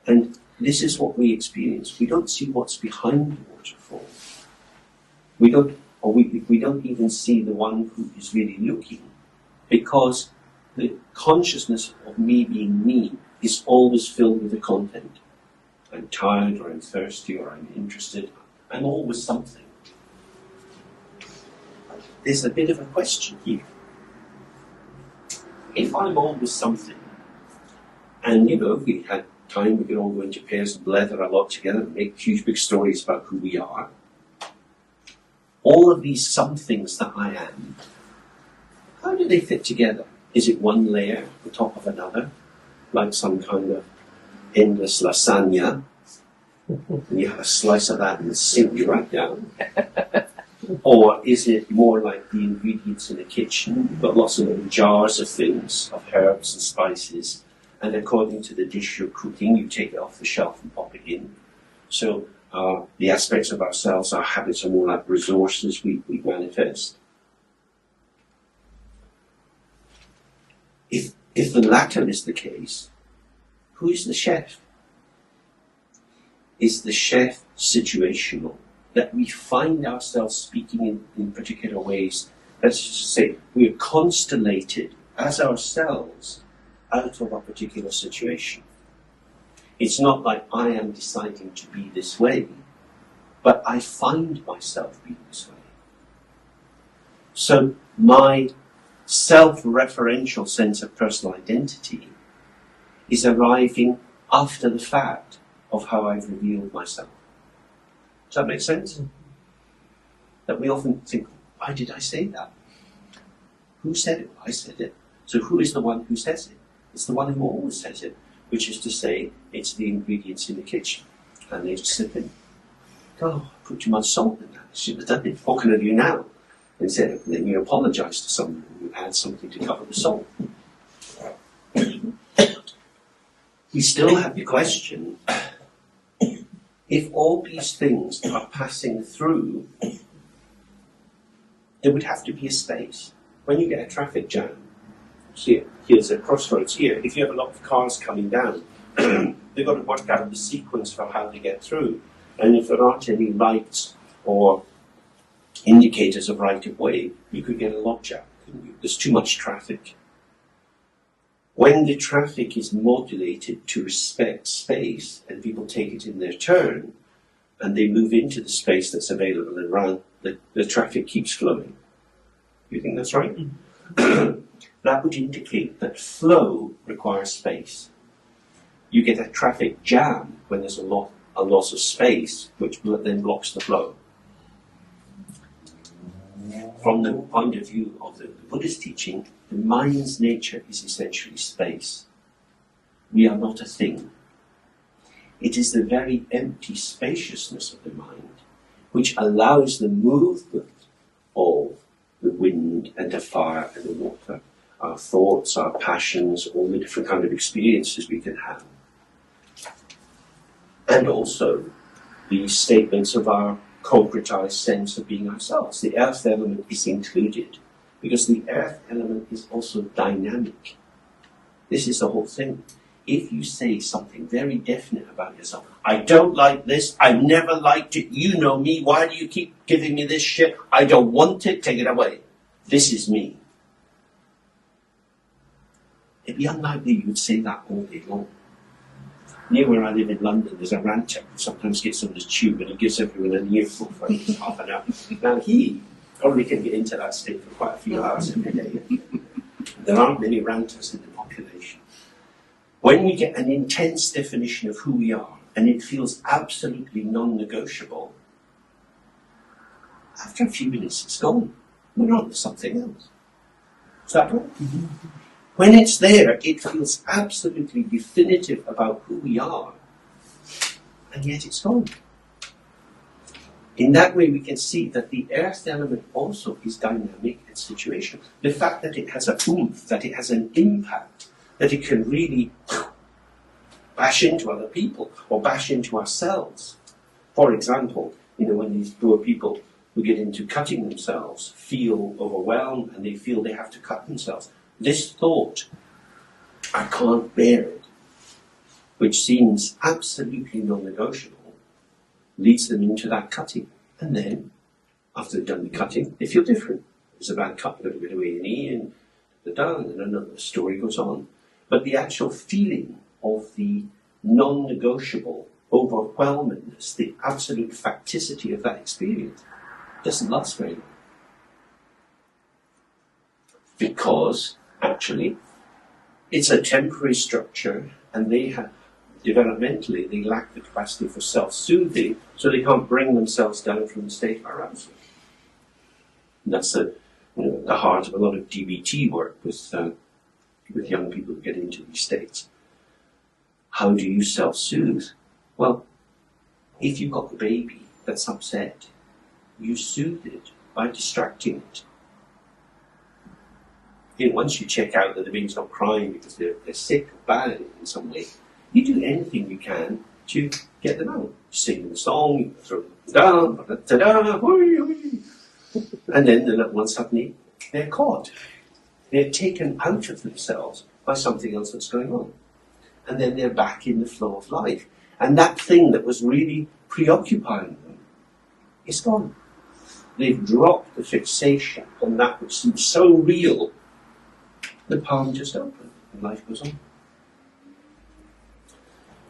Speaker 1: And this is what we experience. We don't see what's behind the waterfall. We don't even see the one who is really looking, because the consciousness of me being me is always filled with the content. I'm tired, or I'm thirsty, or I'm interested. I'm always something. There's a bit of a question here. If I'm always something, and if we had time, we could all go into pairs and blether a lot together and make huge big stories about who we are. All of these somethings that I am, how do they fit together? Is it one layer on top of another, like some kind of endless lasagna? And you have a slice of that and sink right down. Or is it more like the ingredients in a kitchen? You've got lots of little jars of things, of herbs and spices, and according to the dish you're cooking, you take it off the shelf and pop it in. So the aspects of ourselves, our habits, are more like resources we manifest. If the latter is the case, who is the chef? Is the chef situational? That we find ourselves speaking in particular ways, let's just say we are constellated as ourselves out of a particular situation. It's not like I am deciding to be this way, but I find myself being this way. So my self-referential sense of personal identity is arriving after the fact of how I've revealed myself. Does that make sense? That we often think, why did I say that? Who said it? I said it. So who is the one who says it? It's the one who always says it, which is to say, it's the ingredients in the kitchen. And they just slip in. Oh, put too much salt in that. I should have done it. What can I do now? Instead of then you apologise to someone who adds something to cover the salt. We still have the question, if all these things are passing through, there would have to be a space. When you get a traffic jam, see, here's a crossroads here, if you have a lot of cars coming down, they've got to work out the sequence for how to get through. And if there aren't any lights or indicators of right of way, you could get a logjam, couldn't you? There's too much traffic. When the traffic is modulated to respect space and people take it in their turn and they move into the space that's available and around, the traffic keeps flowing. You think that's right? That would indicate that flow requires space. You get a traffic jam when there's a loss of space, which then blocks the flow. From the point of view of the Buddhist teaching, the mind's nature is essentially space. We are not a thing. It is the very empty spaciousness of the mind which allows the movement of the wind and the fire and the water, our thoughts, our passions, all the different kind of experiences we can have. And also the statements of our concretized sense of being ourselves. The earth element is included because the earth element is also dynamic. This is the whole thing. If you say something very definite about yourself, I don't like this, I've never liked it, you know me, why do you keep giving me this shit? I don't want it, take it away. This is me. It'd be unlikely you would say that all day long. Near where I live in London, there's a ranter who sometimes gets on the tube and he gives everyone an earful for half an hour. Now he probably can get into that state for quite a few hours every day. There aren't many ranters in the population. When we get an intense definition of who we are, and it feels absolutely non-negotiable, after a few minutes it's gone. We're on to something else. Is that right? Mm-hmm. When it's there, it feels absolutely definitive about who we are, and yet it's gone. In that way, we can see that the earth element also is dynamic and situational. The fact that it has a oomph, that it has an impact, that it can really bash into other people or bash into ourselves. For example, when these poor people who get into cutting themselves feel overwhelmed and they feel they have to cut themselves, this thought, I can't bear it, which seems absolutely non-negotiable, leads them into that cutting. And then, after they've done the cutting, they feel different. It's a bad cut, a little bit of A&E, and they're done, and another story goes on. But the actual feeling of the non-negotiable overwhelmingness, the absolute facticity of that experience, doesn't last very long. Because, actually, it's a temporary structure, and they have, developmentally, they lack the capacity for self-soothing, so they can't bring themselves down from the state of arousal. And that's the heart of a lot of DBT work with young people who get into these states. How do you self-soothe? Well, if you've got the baby that's upset, you soothe it by distracting it. Once you check out that the baby's not crying because they're sick or bad in some way, you do anything you can to get them out. You sing them a song, you throw them down, da-da, and then one suddenly they're caught. They're taken out of themselves by something else that's going on. And then they're back in the flow of life. And that thing that was really preoccupying them is gone. They've dropped the fixation on that which seems so real. The palm just opened and life goes on.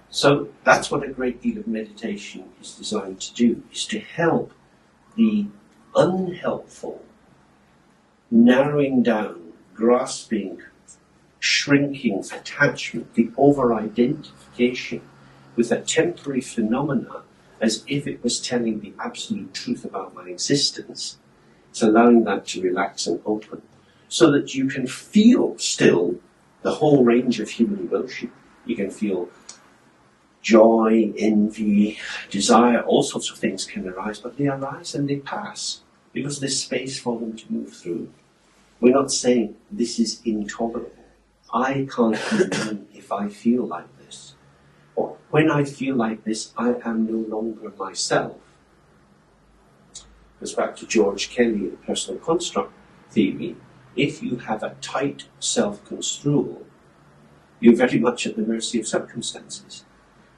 Speaker 1: So that's what a great deal of meditation is designed to do, is to help the unhelpful narrowing down, grasping, shrinking attachment, the over-identification with a temporary phenomena as if it was telling the absolute truth about my existence. It's allowing that to relax and open so that you can feel still the whole range of human emotion. You can feel joy, envy, desire, all sorts of things can arise, but they arise and they pass because there's space for them to move through. We're not saying this is intolerable. I can't be if I feel like this. Or when I feel like this, I am no longer myself. Goes back to George Kelly and personal construct theory. If you have a tight self-construal, you're very much at the mercy of circumstances.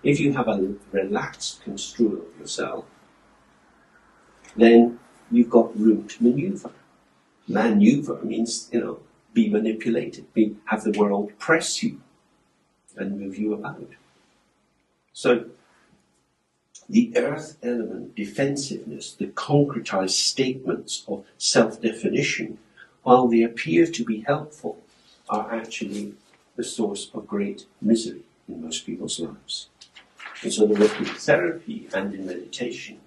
Speaker 1: If you have a relaxed construal of yourself, then you've got room to maneuver. Maneuver means, be manipulated, have the world press you and move you about. So, the earth element, defensiveness, the concretized statements of self-definition, while they appear to be helpful, are actually the source of great misery in most people's lives. And so the work in therapy and in meditation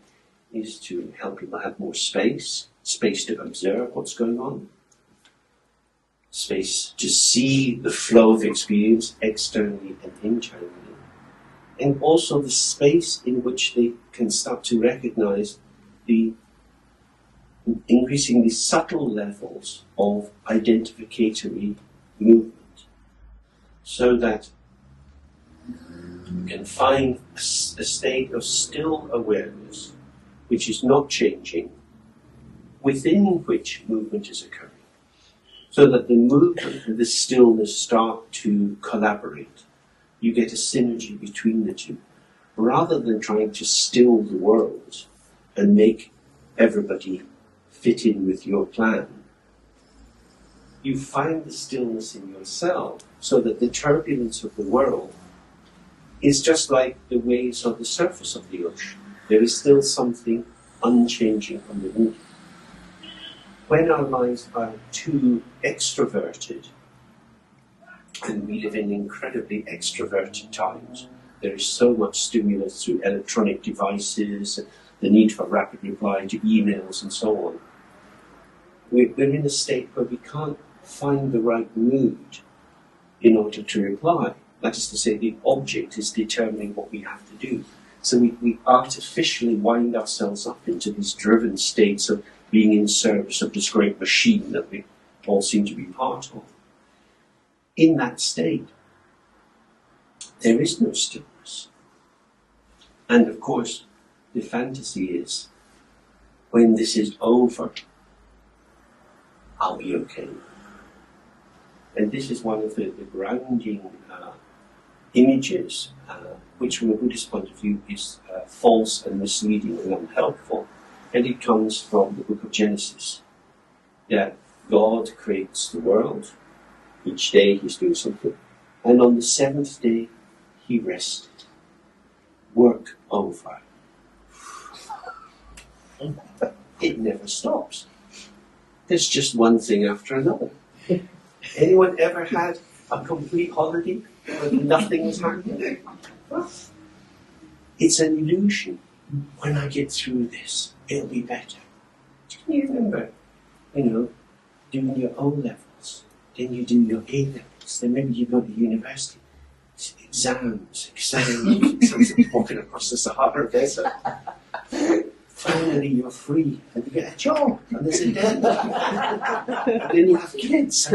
Speaker 1: is to help people have more space to observe what's going on, space to see the flow of experience externally and internally, and also the space in which they can start to recognize the increasingly subtle levels of identificatory movement, so that you can find a state of still awareness which is not changing, within which movement is occurring, so that the movement and the stillness start to collaborate. You get a synergy between the two, rather than trying to still the world and make everybody fit in with your plan. You find the stillness in yourself, so that the turbulence of the world is just like the waves on the surface of the ocean. There is still something unchanging underneath. When our lives are too extroverted, and we live in incredibly extroverted times, there is so much stimulus through electronic devices, the need for rapid reply to emails and so on. We're in a state where we can't find the right mood in order to reply. That is to say, the object is determining what we have to do. So we artificially wind ourselves up into these driven states of being in service of this great machine that we all seem to be part of. In that state, there is no stillness. And of course, the fantasy is, when this is over, I'll be okay. And this is one of the grounding images, which from a Buddhist point of view is false and misleading and unhelpful. And it comes from the book of Genesis, that God creates the world. Each day he's doing something. And on the seventh day, he rested. Work over. It never stops. There's just one thing after another. Anyone ever had a complete holiday where nothing was happening? It's an illusion. When I get through this, it'll be better. Can you remember, doing your O levels, then you do your A levels, then maybe you go to university. Exams, walking across the Sahara Desert. finally you're free and you get a job and there's a debt. And then you have kids.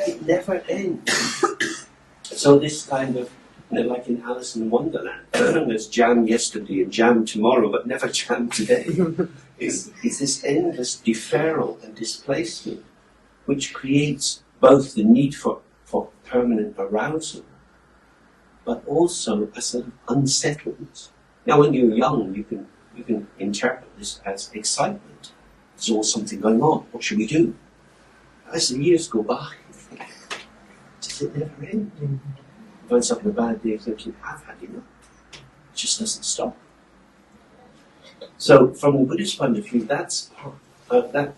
Speaker 1: It never ends. So this kind of, like in Alice in Wonderland, there's jam yesterday and jam tomorrow, but never jam today. It's this endless deferral and displacement which creates both the need for permanent arousal, but also a sort of unsettlement. Now, when you're young, you can interpret this as excitement. There's always something going on. What should we do? As the years go by, does it never end? You find something a bad day, thinking, I've had enough. It just doesn't stop. So, from the Buddhist point of view, that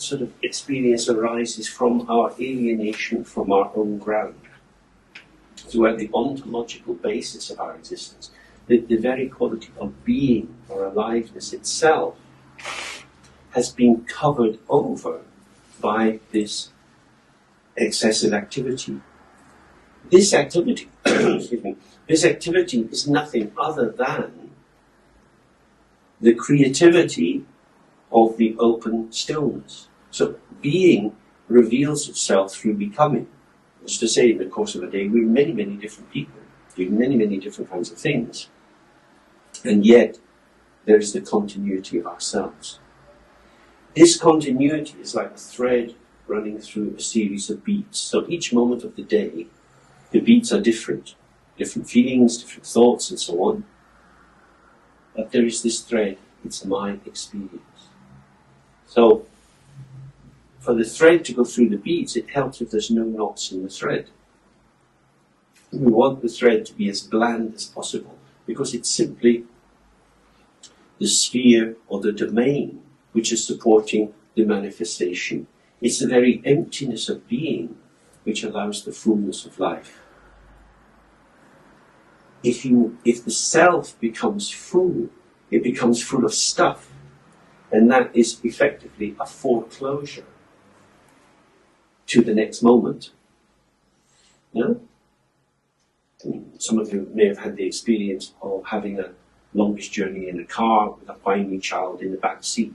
Speaker 1: sort of experience arises from our alienation from our own ground. So, at the ontological basis of our existence, the very quality of being or aliveness itself has been covered over by this excessive activity. This activity, excuse me, this activity is nothing other than the creativity of the open stillness. So being reveals itself through becoming. As to say, in the course of a day, we're many, many different people, doing many, many different kinds of things. And yet, there is the continuity of ourselves. This continuity is like a thread running through a series of beats. So each moment of the day, the beats are different. Different feelings, different thoughts, and so on. But there is this thread, it's my experience. So, for the thread to go through the beads, it helps if there's no knots in the thread. We want the thread to be as bland as possible, because it's simply the sphere or the domain which is supporting the manifestation. It's the very emptiness of being which allows the fullness of life. If the self becomes full, it becomes full of stuff, and that is effectively a foreclosure to the next moment. No? Some of you may have had the experience of having a longest journey in a car with a whiny child in the back seat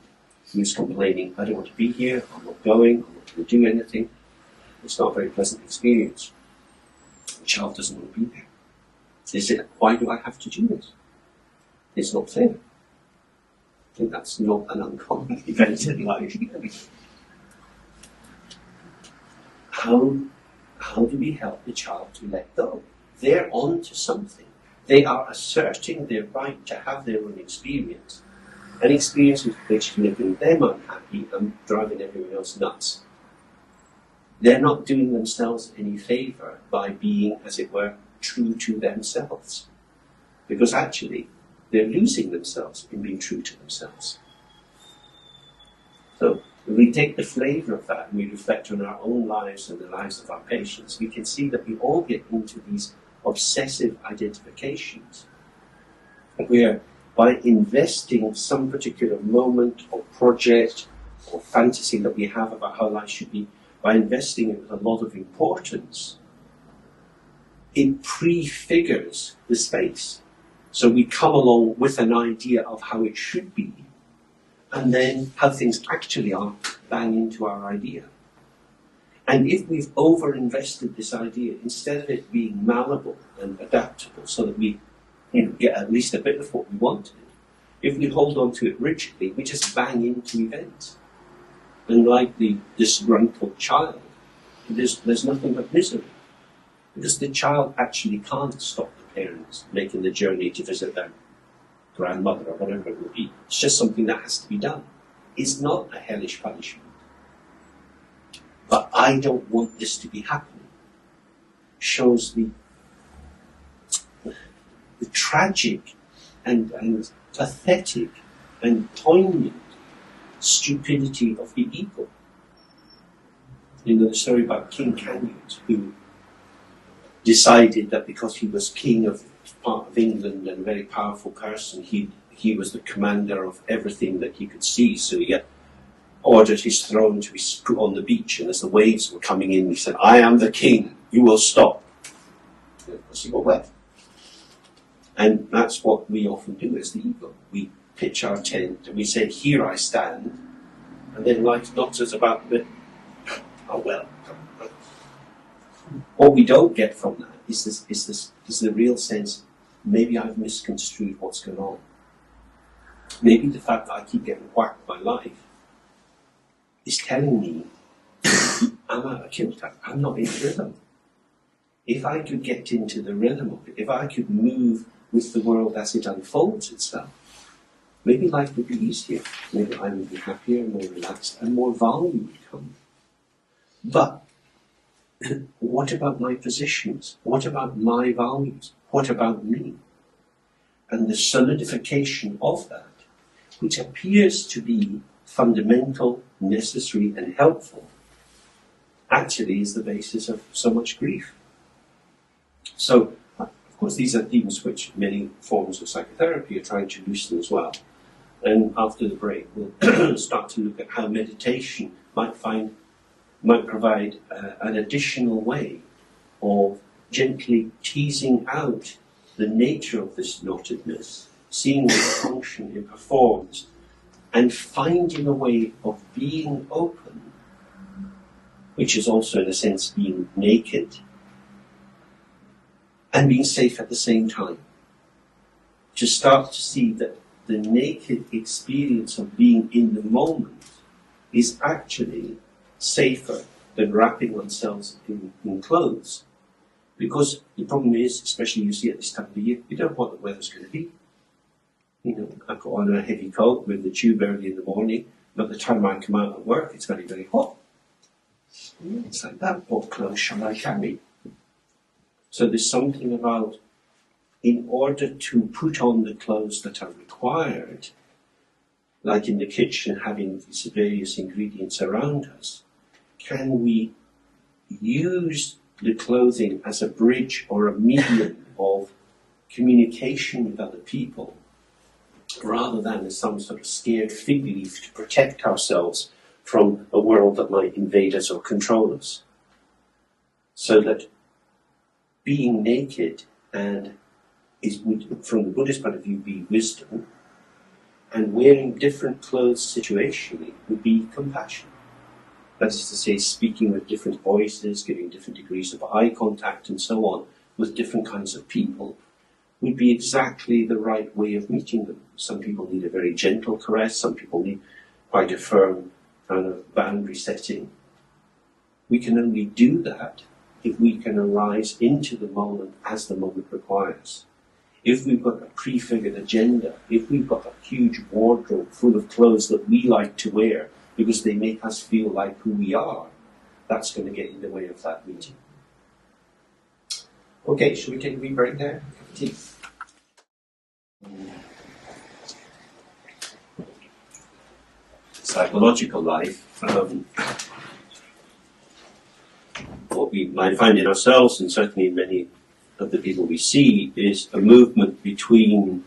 Speaker 1: who's complaining, I don't want to be here, I'm not going, I'm not going to do anything. It's not a very pleasant experience. The child doesn't want to be there. They say, why do I have to do this? It's not fair. I think that's not an uncommon event in life. How do we help the child to let go? They're on to something. They are asserting their right to have their own experience. An experience which is making them unhappy and driving everyone else nuts. They're not doing themselves any favour by being, as it were, true to themselves. Because actually, they're losing themselves in being true to themselves. So, if we take the flavour of that and we reflect on our own lives and the lives of our patients, we can see that we all get into these obsessive identifications, where by investing some particular moment or project or fantasy that we have about how life should be, by investing it with a lot of importance, it prefigures the space. So we come along with an idea of how it should be, and then how things actually are bang into our idea. And if we've over-invested this idea, instead of it being malleable and adaptable so that we get at least a bit of what we wanted, if we hold on to it rigidly, we just bang into events. And like the disgruntled child, there's nothing but misery. Because the child actually can't stop the parents making the journey to visit their grandmother or whatever it will be. It's just something that has to be done. It's not a hellish punishment. But I don't want this to be happening. Shows the tragic and pathetic and poignant stupidity of the ego. You know the story about King Canute, who decided that because he was king of part of England and a very powerful person, he was the commander of everything that he could see. So he ordered his throne to be put on the beach, and as the waves were coming in, he said, I am the king, you will stop. And of course he got wet. And that's what we often do as the ego. We pitch our tent and we say, here I stand, and then life knocks us about a bit. Oh well. What we don't get from that is the real sense, maybe I've misconstrued what's going on. Maybe the fact that I keep getting whacked by life is telling me I'm out of kilter. I'm not in rhythm. If I could get into the rhythm of it, if I could move with the world as it unfolds itself, maybe life would be easier. Maybe I would be happier, more relaxed, and more value would come. But what about my positions? What about my values? What about me? And the solidification of that, which appears to be fundamental, necessary, and helpful, actually is the basis of so much grief. So, of course, these are themes which many forms of psychotherapy are trying to loosen as well. And after the break, we'll start to look at how meditation might provide an additional way of gently teasing out the nature of this knottedness, seeing what function it performs, and finding a way of being open, which is also, in a sense, being naked, and being safe at the same time. To start to see that the naked experience of being in the moment is actually safer than wrapping oneself in clothes. Because the problem is, especially you see at this time of the year, you don't know what the weather's going to be. You know, I put on a heavy coat with the tube early in the morning, but by the time I come out at work, it's very, very hot. It's like that. What clothes shall I carry? So there's something about, in order to put on the clothes that are required, like in the kitchen, having these various ingredients around us, can we use the clothing as a bridge or a medium of communication with other people, rather than as some sort of scared fig leaf to protect ourselves from a world that might invade us or control us? So that being naked and would, from the Buddhist point of view, be wisdom, and wearing different clothes situationally would be compassion. That is to say, speaking with different voices, giving different degrees of eye contact and so on, with different kinds of people, would be exactly the right way of meeting them. Some people need a very gentle caress, some people need quite a firm kind of boundary setting. We can only do that if we can arise into the moment as the moment requires. If we've got a prefigured agenda, if we've got a huge wardrobe full of clothes that we like to wear because they make us feel like who we are, that's going to get in the way of that meeting. Okay, shall we take a wee break there? Tea. Psychological life. What we might find in ourselves, and certainly in many of the people we see, is a movement between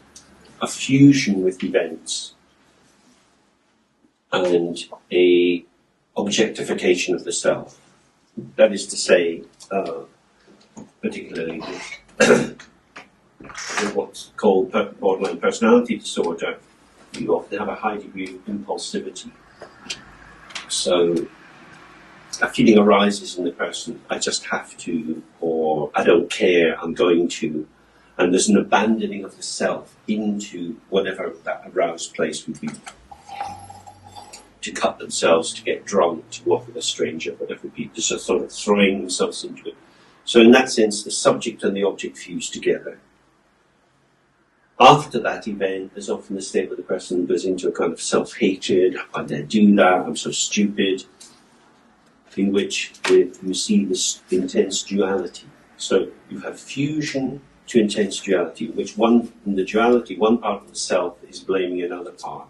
Speaker 1: a fusion with events and a objectification of the self. That is to say, particularly with what's called borderline personality disorder, you often have a high degree of impulsivity. So a feeling arises in the person, I just have to, or I don't care, I'm going to, and there's an abandoning of the self into whatever that aroused place would be. To cut themselves, to get drunk, to walk with a stranger, whatever it be, just sort of throwing themselves into it. So in that sense, the subject and the object fuse together. After that event, there's often the state where the person goes into a kind of self-hatred, I dare do that, I'm so stupid, in which you see this intense duality. So you have fusion to intense duality, in which in the duality, one part of the self is blaming another part,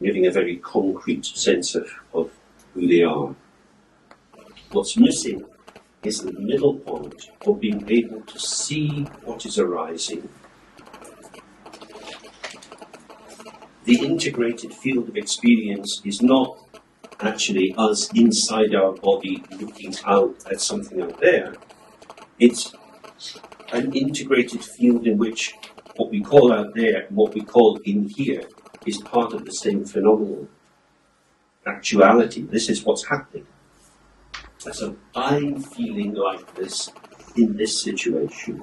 Speaker 1: giving a very concrete sense of who they are. What's missing is the middle point of being able to see what is arising. The integrated field of experience is not actually us inside our body looking out at something out there. It's an integrated field in which what we call out there and what we call in here is part of the same phenomenal actuality. This is what's happening. So I'm feeling like this in this situation.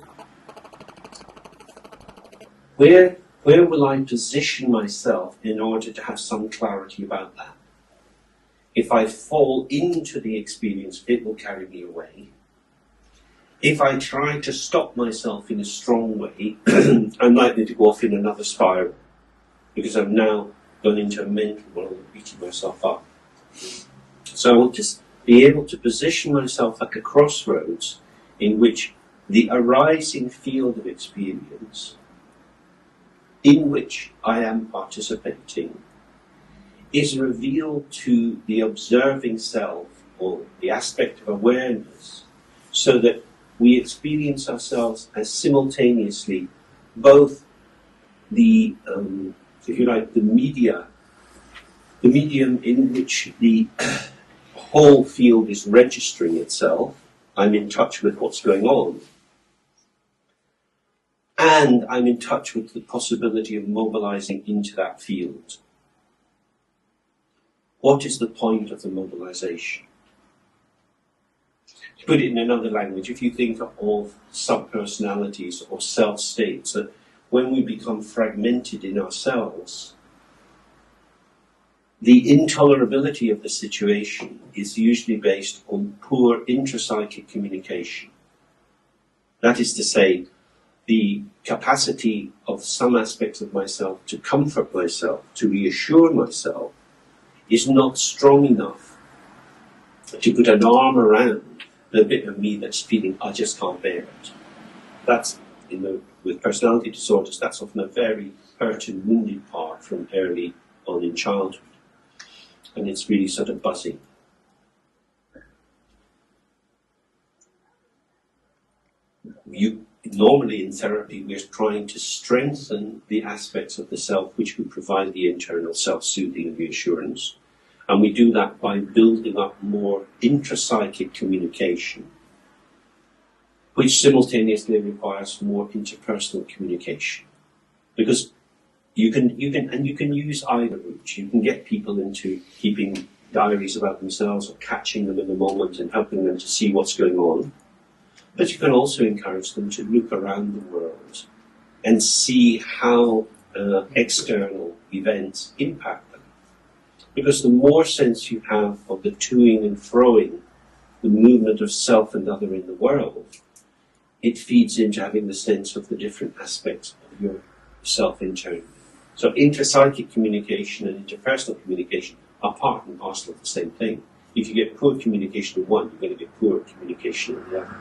Speaker 1: Where will I position myself in order to have some clarity about that? If I fall into the experience, it will carry me away. If I try to stop myself in a strong way, I'm likely to go off in another spiral, because I've now gone into a mental world of beating myself up. So I want to be able to position myself at a crossroads in which the arising field of experience in which I am participating is revealed to the observing self, or the aspect of awareness, so that we experience ourselves as simultaneously both the, if you like, the medium in which the whole field is registering itself. I'm in touch with what's going on, and I'm in touch with the possibility of mobilizing into that field. What is the point of the mobilization? To put it in another language, if you think of subpersonalities or self-states, that when we become fragmented in ourselves, the intolerability of the situation is usually based on poor intrapsychic communication. That is to say, the capacity of some aspects of myself to comfort myself, to reassure myself, is not strong enough to put an arm around the bit of me that's feeling, I just can't bear it. That's, with personality disorders, that's often a very hurt and wounded part from early on in childhood. And it's really sort of buzzing. Normally in therapy, we're trying to strengthen the aspects of the self which would provide the internal self-soothing and reassurance. And we do that by building up more intrapsychic communication, which simultaneously requires more interpersonal communication. Because you can use either route. You can get people into keeping diaries about themselves or catching them in the moment and helping them to see what's going on. But you can also encourage them to look around the world and see how external events impact them. Because the more sense you have of the toing and froing, the movement of self and other in the world, it feeds into having the sense of the different aspects of your self internally. So intrapsychic communication and interpersonal communication are part and parcel of the same thing. If you get poor communication in one, you're going to get poor communication in the other.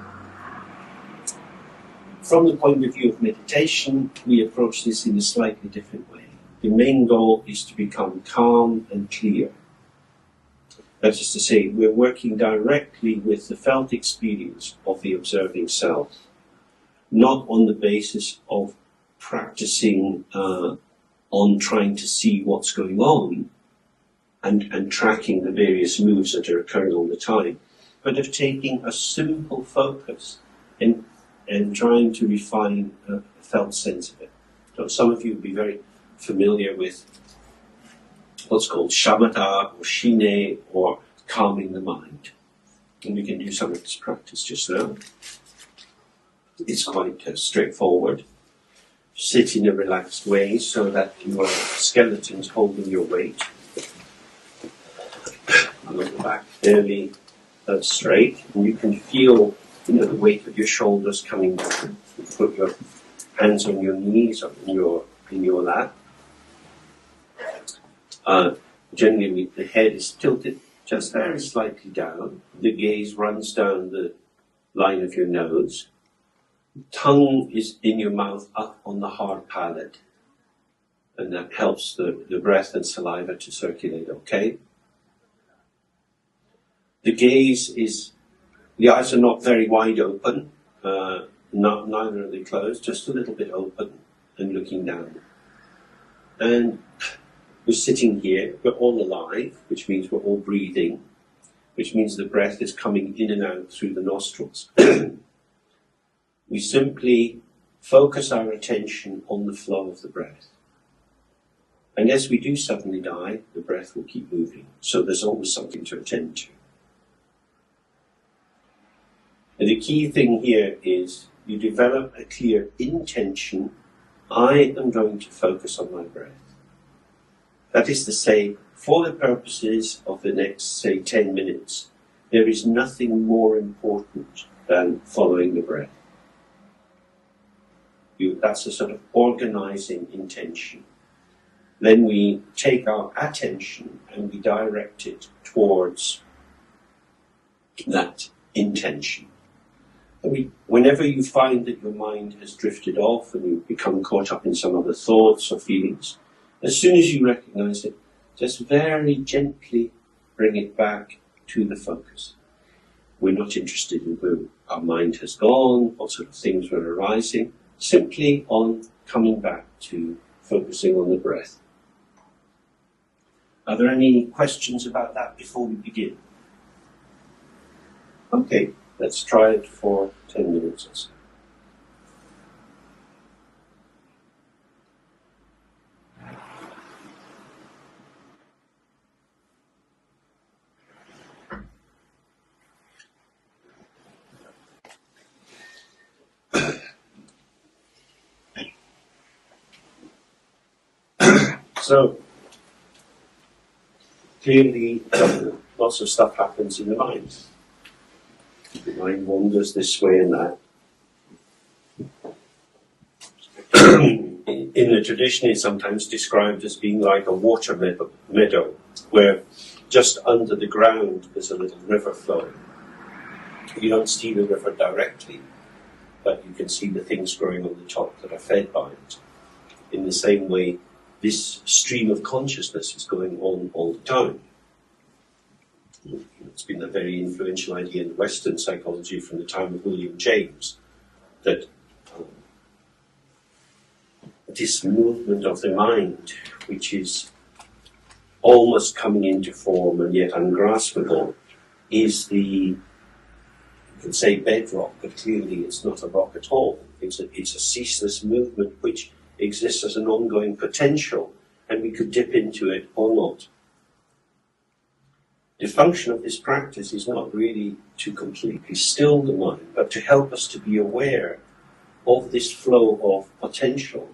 Speaker 1: From the point of view of meditation, we approach this in a slightly different way. The main goal is to become calm and clear. That is to say, we're working directly with the felt experience of the observing self, not on the basis of practicing on trying to see what's going on and tracking the various moves that are occurring all the time, but of taking a simple focus and trying to refine a felt sense of it. So some of you will be very familiar with what's called shamatha or shine, or calming the mind. And we can do some of this practice just now. It's quite straightforward. Sit in a relaxed way so that your skeleton's holding your weight. Lower back fairly straight, and you can feel the weight of your shoulders coming down. You put your hands on your knees or in your lap. Generally, the head is tilted just very slightly down. The gaze runs down the line of your nose. Tongue is in your mouth up on the hard palate. And that helps the breath and saliva to circulate okay. The gaze is, the eyes are not very wide open, neither are they closed, just a little bit open and looking down. And we're sitting here, we're all alive, which means we're all breathing, which means the breath is coming in and out through the nostrils. We simply focus our attention on the flow of the breath. Unless we do suddenly die, the breath will keep moving. So there's always something to attend to. And the key thing here is you develop a clear intention. I am going to focus on my breath. That is to say, for the purposes of the next, say, 10 minutes, there is nothing more important than following the breath. That's a sort of organizing intention. Then we take our attention and we direct it towards that intention. Whenever you find that your mind has drifted off and you become caught up in some other thoughts or feelings, as soon as you recognize it, just very gently bring it back to the focus. We're not interested in where our mind has gone, what sort of things were arising, simply on coming back to focusing on the breath. Are there any questions about that before we begin? Okay, let's try it for 10 minutes or so. So, clearly, lots of stuff happens in the mind. The mind wanders this way and that. In the tradition, it's sometimes described as being like a water meadow, where just under the ground there's a little river flowing. You don't see the river directly, but you can see the things growing on the top that are fed by it. In the same way, this stream of consciousness is going on all the time. It's been a very influential idea in Western psychology from the time of William James, that this movement of the mind, which is almost coming into form and yet ungraspable, is the, you can say, bedrock, but clearly it's not a rock at all. It's a ceaseless movement which exists as an ongoing potential, and we could dip into it or not. The function of this practice is not really to completely still the mind, but to help us to be aware of this flow of potential,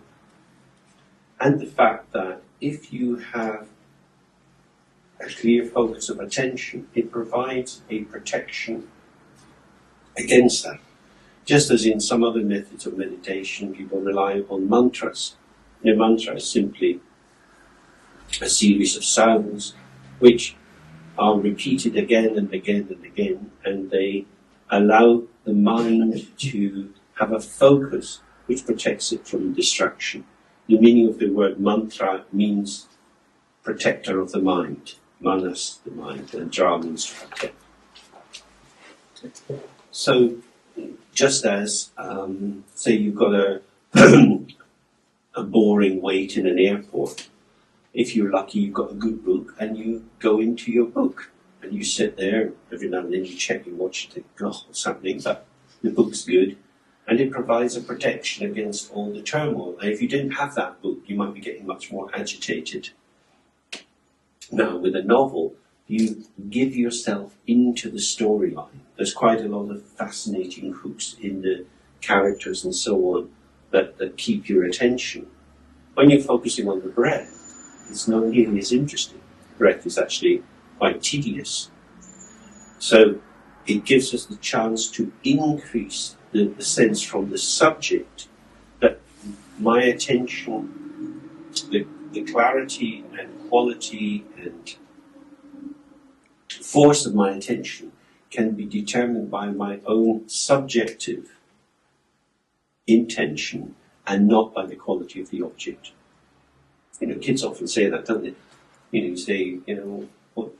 Speaker 1: and the fact that if you have a clear focus of attention, it provides a protection against that. Just as in some other methods of meditation, people rely upon mantras. The mantra is simply a series of sounds which are repeated again and again and again, and they allow the mind to have a focus which protects it from distraction. The meaning of the word mantra means protector of the mind. Manas, the mind, and Dra means protect. So, just as, say you've got a boring wait in an airport, if you're lucky you've got a good book and you go into your book and you sit there, every now and then you check your watch and think, oh, what's happening? But the book's good, and it provides a protection against all the turmoil. And if you didn't have that book, you might be getting much more agitated. Now, with a novel, you give yourself into the storyline. There's quite a lot of fascinating hooks in the characters and so on that keep your attention. When you're focusing on the breath, it's not nearly as interesting. Breath is actually quite tedious. So it gives us the chance to increase the sense from the subject that my attention, the clarity and quality and force of my attention can be determined by my own subjective intention and not by the quality of the object. You know, kids often say that, don't they? You know, you say, you know,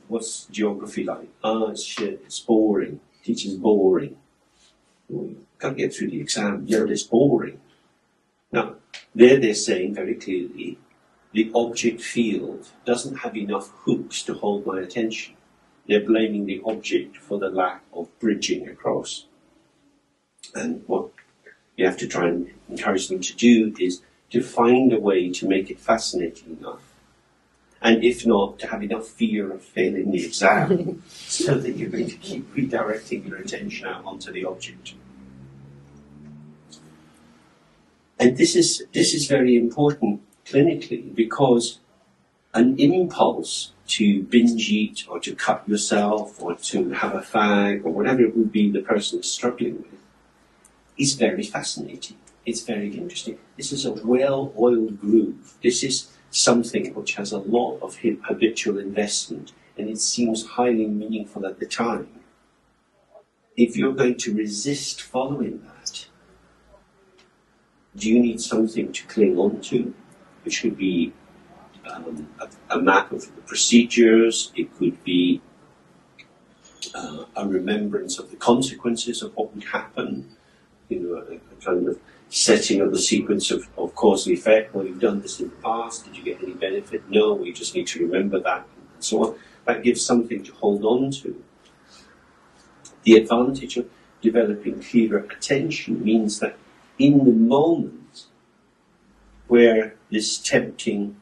Speaker 1: what's geography like? It's shit, it's boring. Teaching's boring. Well, you can't get through the exam. Yeah, it's boring. Now, they're saying very clearly, the object field doesn't have enough hooks to hold my attention. They're blaming the object for the lack of bridging across. And what you have to try and encourage them to do is to find a way to make it fascinating enough. And if not, to have enough fear of failing the exam so that you're going to keep redirecting your attention out onto the object. And this is very important clinically, because an impulse to binge eat or to cut yourself or to have a fag or whatever it would be the person is struggling with is very fascinating. It's very interesting. This is a well-oiled groove. This is something which has a lot of habitual investment, and it seems highly meaningful at the time. If you're going to resist following that, do you need something to cling on to, which could be a map of the procedures, it could be a remembrance of the consequences of what would happen, a kind of setting of the sequence of cause and effect. Well, you've done this in the past, did you get any benefit? No, we just need to remember that, and so on. That gives something to hold on to. The advantage of developing clearer attention means that in the moment where this tempting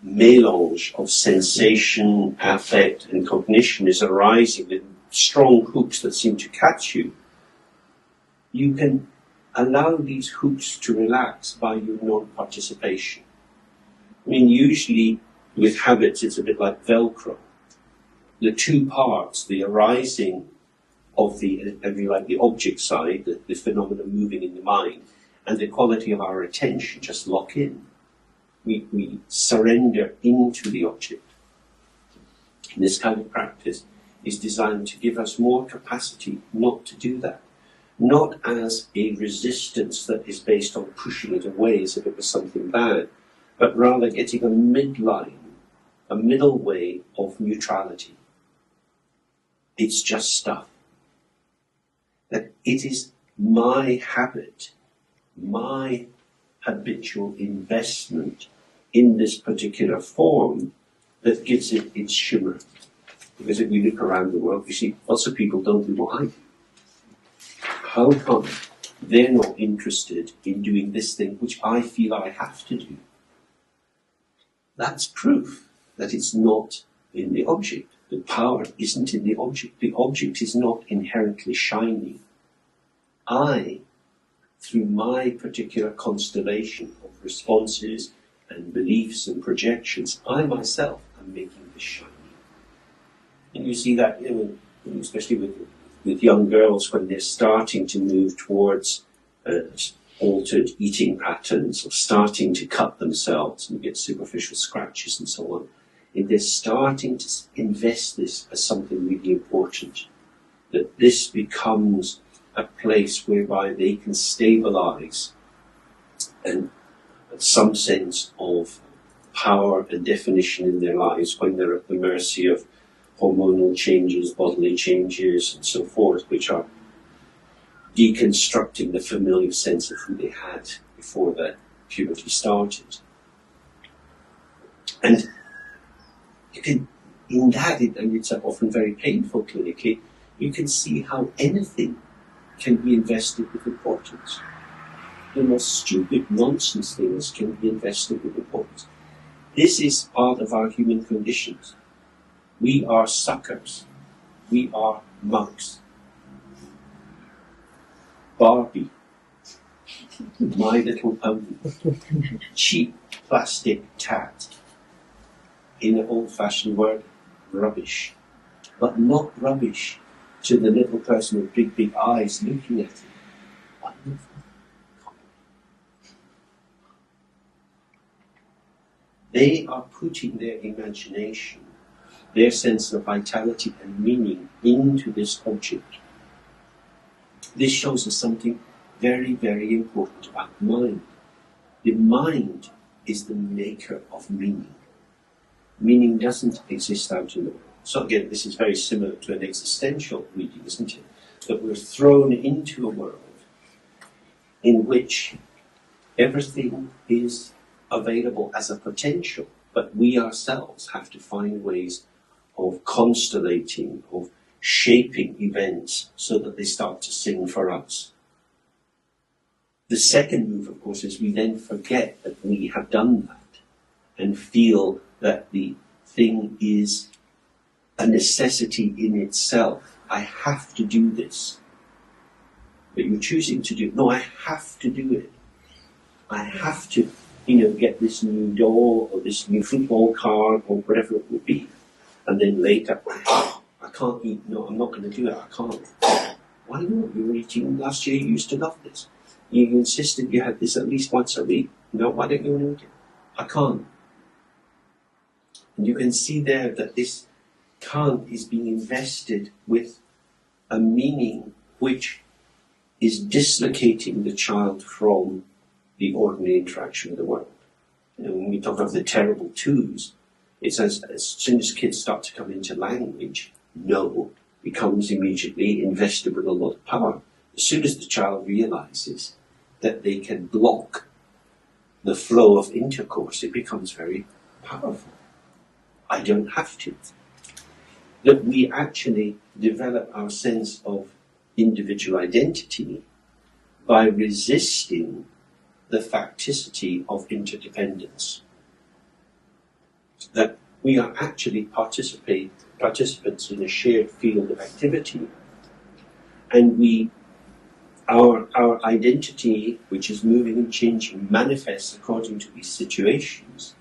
Speaker 1: melange of sensation, affect, and cognition is arising with strong hooks that seem to catch you, you can allow these hooks to relax by your non-participation. I mean, usually with habits it's a bit like Velcro. The two parts, the arising of the object side, the phenomenon moving in the mind, and the quality of our attention just lock in. We surrender into the object. And this kind of practice is designed to give us more capacity not to do that. Not as a resistance that is based on pushing it away as if it was something bad, but rather getting a midline, a middle way of neutrality. It's just stuff. That it is my habit, my habitual investment in this particular form that gives it its shimmer. Because if we look around the world, we see lots of people don't do what I do. How come they're not interested in doing this thing which I feel I have to do? That's proof that it's not in the object. The power isn't in the object. The object is not inherently shiny. I, through my particular constellation of responses and beliefs and projections, I myself am making this shiny. And you see that, especially with young girls when they're starting to move towards altered eating patterns or starting to cut themselves and get superficial scratches and so on. And they're starting to invest this as something really important. That this becomes a place whereby they can stabilize and some sense of power and definition in their lives when they're at the mercy of hormonal changes, bodily changes, and so forth, which are deconstructing the familiar sense of who they had before the puberty started. And you can, in that, and it's often very painful clinically, you can see how anything can be invested with importance. The most stupid nonsense things can be invested with importance. This is part of our human conditions. We are suckers. We are monks. Barbie, My Little Pony, cheap plastic tat, in an old-fashioned word, rubbish. But not rubbish to the little person with big, big eyes looking at it. Wonderful. They are putting their imagination, their sense of vitality and meaning into this object. This shows us something very, very important about the mind. The mind is the maker of meaning. Meaning doesn't exist out in the world. So again, this is very similar to an existential reading, isn't it? That we're thrown into a world in which everything is available as a potential, but we ourselves have to find ways of constellating, of shaping events so that they start to sing for us. The second move, of course, is we then forget that we have done that and feel that the thing is a necessity in itself. I have to do this. But you're choosing to do it. No, I have to do it. I have to, get this new doll or this new football card or whatever it would be. And then later, I can't eat. No, I'm not going to do it. I can't. Why not? You were eating last year. You used to love this. You insisted you had this at least once a week. No, why don't you want to eat it? I can't. And you can see there that this can't is being invested with a meaning which is dislocating the child from the ordinary interaction with the world. When we talk of the terrible twos, it's as soon as kids start to come into language, no becomes immediately invested with a lot of power. As soon as the child realizes that they can block the flow of intercourse, it becomes very powerful. I don't have to. That we actually develop our sense of individual identity by resisting the facticity of interdependence. That we are actually participants in a shared field of activity, and our identity, which is moving and changing, manifests according to these situations.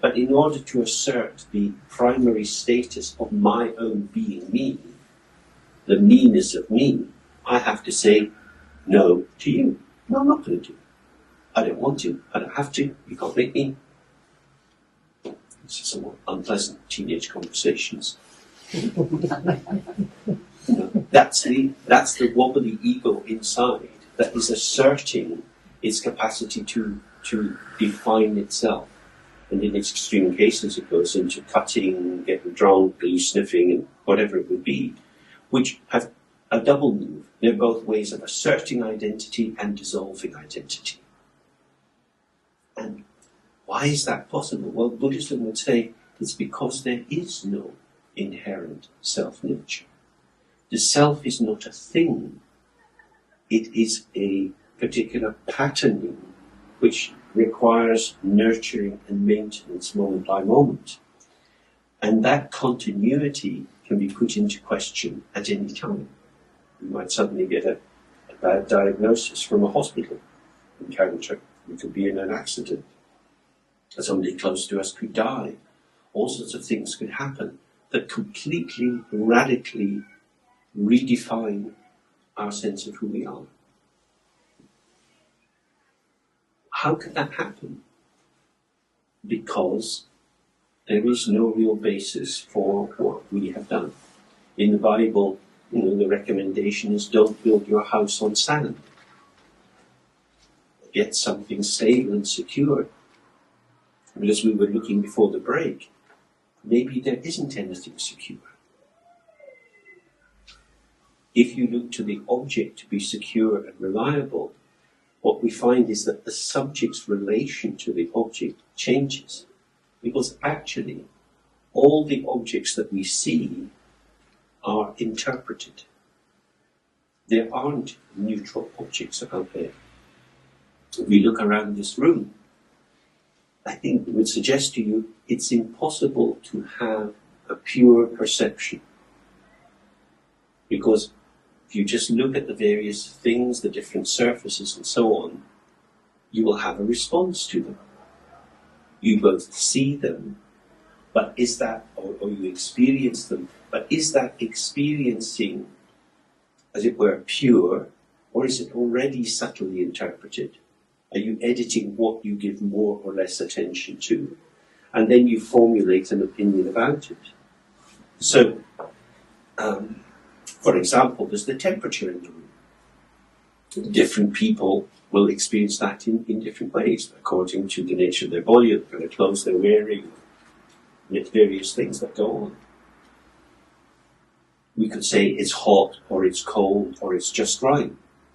Speaker 1: But in order to assert the primary status of my own being me, the meanness of me, I have to say no to you. No, I'm not going to do it. I don't want to. I don't have to. You can't make me. This is some unpleasant teenage conversations. That's the wobbly ego inside that is asserting its capacity to define itself. And in extreme cases, it goes into cutting, getting drunk, glue sniffing, and whatever it would be, which have a double move. They're both ways of asserting identity and dissolving identity. And why is that possible? Well, Buddhism would say it's because there is no inherent self-nature. The self is not a thing. It is a particular patterning which requires nurturing and maintenance moment by moment. And that continuity can be put into question at any time. We might suddenly get a bad diagnosis from a hospital encounter. We could be in an accident. Somebody close to us could die. All sorts of things could happen that completely, radically redefine our sense of who we are. How can that happen? Because there is no real basis for what we have done. In the Bible, the recommendation is don't build your house on sand. Get something stable and secure. But as we were looking before the break, maybe there isn't anything secure. If you look to the object to be secure and reliable, what we find is that the subject's relation to the object changes. Because actually, all the objects that we see are interpreted. There aren't neutral objects out there. If we look around this room, I think it would suggest to you it's impossible to have a pure perception. Because if you just look at the various things, the different surfaces and so on, you will have a response to them. You both see them, but is that, or you experience them, but is that experiencing, as it were, pure, or is it already subtly interpreted? Are you editing what you give more or less attention to? And then you formulate an opinion about it. So, for example, there's the temperature in the room. Different people will experience that in different ways, according to the nature of their body, the kind of clothes they're wearing, various things that go on. We could say it's hot, or it's cold, or it's just right,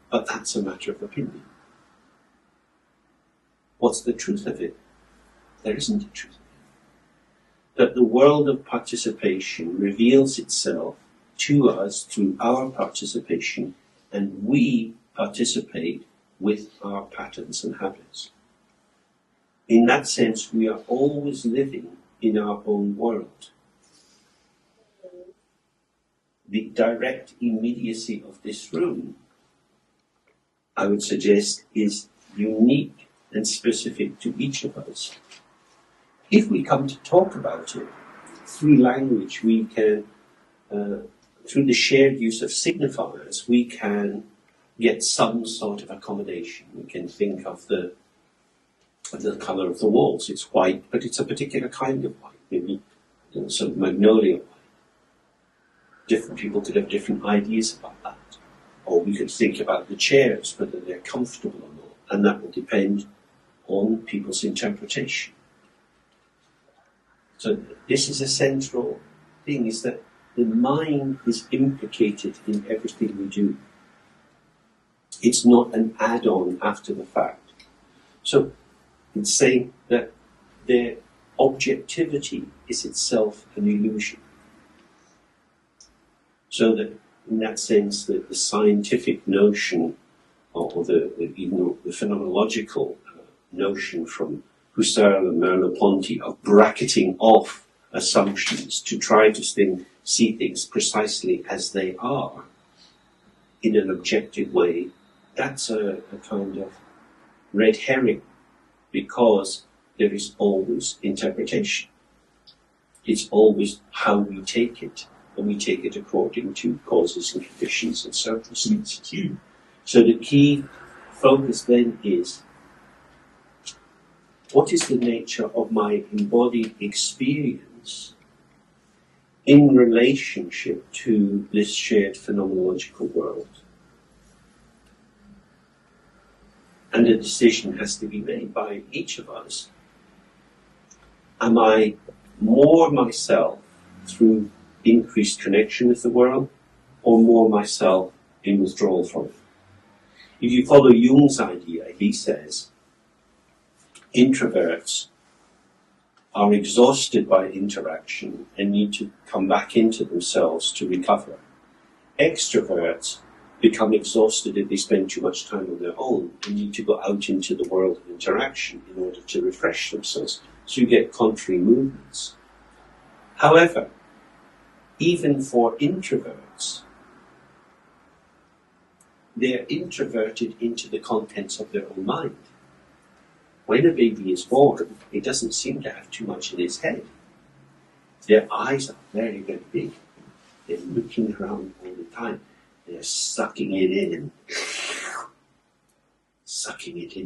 Speaker 1: but that's a matter of opinion. What's the truth of it? There isn't a truth of it. That the world of participation reveals itself to us through our participation, and we participate with our patterns and habits. In that sense, we are always living in our own world. The direct immediacy of this room, I would suggest, is unique and specific to each of us. If we come to talk about it through language, we can, through the shared use of signifiers, we can get some sort of accommodation. We can think of the colour of the walls. It's white, but it's a particular kind of white, maybe some magnolia white. Different people could have different ideas about that. Or we could think about the chairs, whether they're comfortable or not, and that will depend on people's interpretation. So this is a central thing, is that the mind is implicated in everything we do. It's not an add-on after the fact. So it's saying that their objectivity is itself an illusion. So that in that sense, the scientific notion, or the phenomenological notion from Husserl and Merleau-Ponty of bracketing off assumptions to try to see things precisely as they are in an objective way, that's a kind of red herring, because there is always interpretation. It's always how we take it, and we take it according to causes and conditions and circumstances. So the key focus then is, what is the nature of my embodied experience in relationship to this shared phenomenological world? And a decision has to be made by each of us. Am I more myself through increased connection with the world, or more myself in withdrawal from it? If you follow Jung's idea, he says, introverts are exhausted by interaction and need to come back into themselves to recover. Extroverts become exhausted if they spend too much time on their own and need to go out into the world of interaction in order to refresh themselves. So you get contrary movements. However, even for introverts, they're introverted into the contents of their own mind. When a baby is born, it doesn't seem to have too much in its head. Their eyes are very, very big. They're looking around all the time. They're sucking it in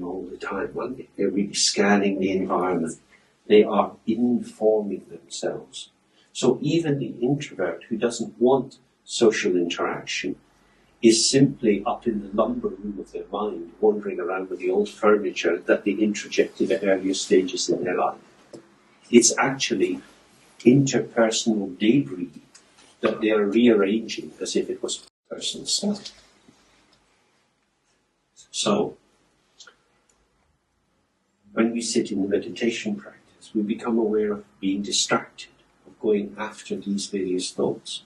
Speaker 1: all the time. They're really scanning the environment. They are informing themselves. So even the introvert who doesn't want social interaction is simply up in the lumber room of their mind, wandering around with the old furniture that they introjected at earlier stages in their life. It's actually interpersonal debris that they are rearranging as if it was personal stuff. So, when we sit in the meditation practice, we become aware of being distracted, of going after these various thoughts.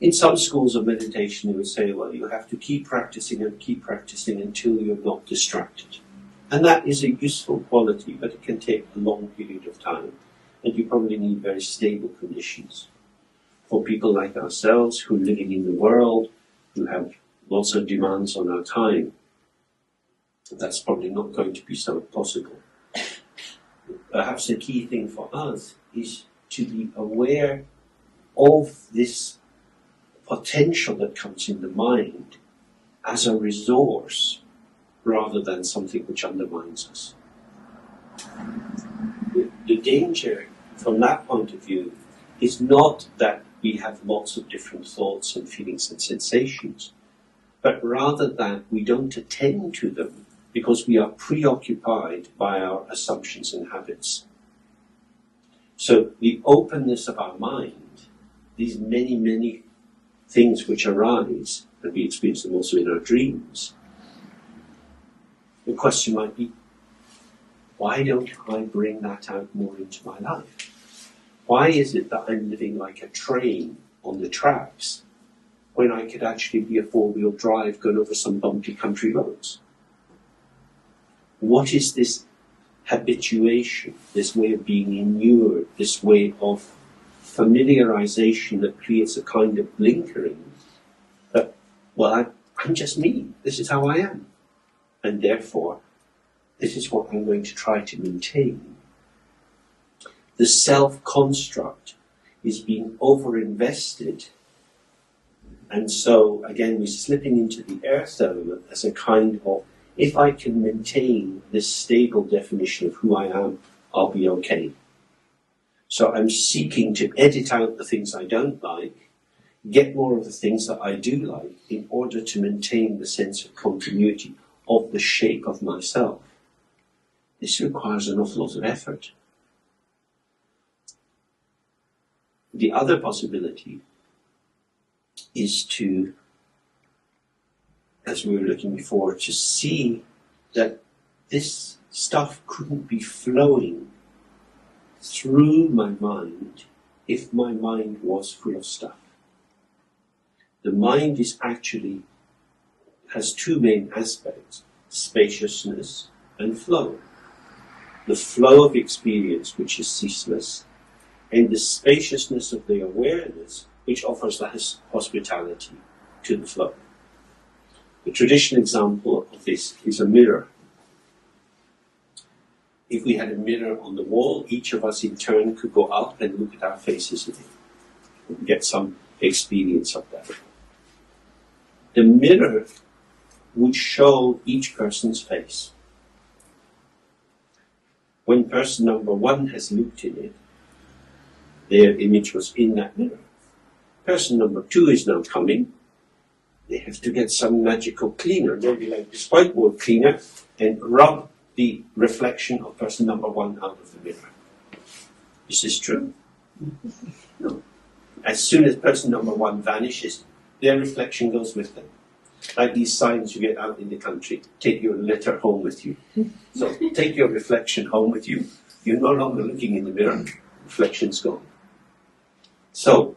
Speaker 1: In some schools of meditation, they would say, well, you have to keep practicing until you're not distracted. And that is a useful quality, but it can take a long period of time. And you probably need very stable conditions. For people like ourselves, who are living in the world, who have lots of demands on our time, that's probably not going to be so possible. Perhaps the key thing for us is to be aware of this potential that comes in the mind as a resource rather than something which undermines us. The danger from that point of view is not that we have lots of different thoughts and feelings and sensations, but rather that we don't attend to them because we are preoccupied by our assumptions and habits. So the openness of our mind, these many, many things which arise, and we experience them also in our dreams, the question might be, why don't I bring that out more into my life? Why is it that I'm living like a train on the tracks when I could actually be a four-wheel drive going over some bumpy country roads? What is this habituation, this way of being inured, this way of familiarization that creates a kind of blinkering that, well, I'm just me, this is how I am, and therefore this is what I'm going to try to maintain. The self-construct is being over-invested, and so again we're slipping into the earth element as a kind of, if I can maintain this stable definition of who I am, I'll be okay. So I'm seeking to edit out the things I don't like, get more of the things that I do like, in order to maintain the sense of continuity of the shape of myself. This requires an awful lot of effort. The other possibility is to, as we were looking before, to see that this stuff couldn't be flowing through my mind if my mind was full of stuff. The mind is actually, has two main aspects, spaciousness and flow. The flow of experience, which is ceaseless, and the spaciousness of the awareness, which offers the hospitality to the flow. The traditional example of this is a mirror. If we had a mirror on the wall, each of us in turn could go up and look at our faces in it and get some experience of that. The mirror would show each person's face. When person number one has looked in it, their image was in that mirror. Person number two is now coming. They have to get some magical cleaner, maybe like this whiteboard cleaner, and rub the reflection of person number one out of the mirror. Is this true? No. As soon as person number one vanishes, their reflection goes with them. Like these signs you get out in the country, take your litter home with you. So take your reflection home with you. You're no longer looking in the mirror, reflection's gone. So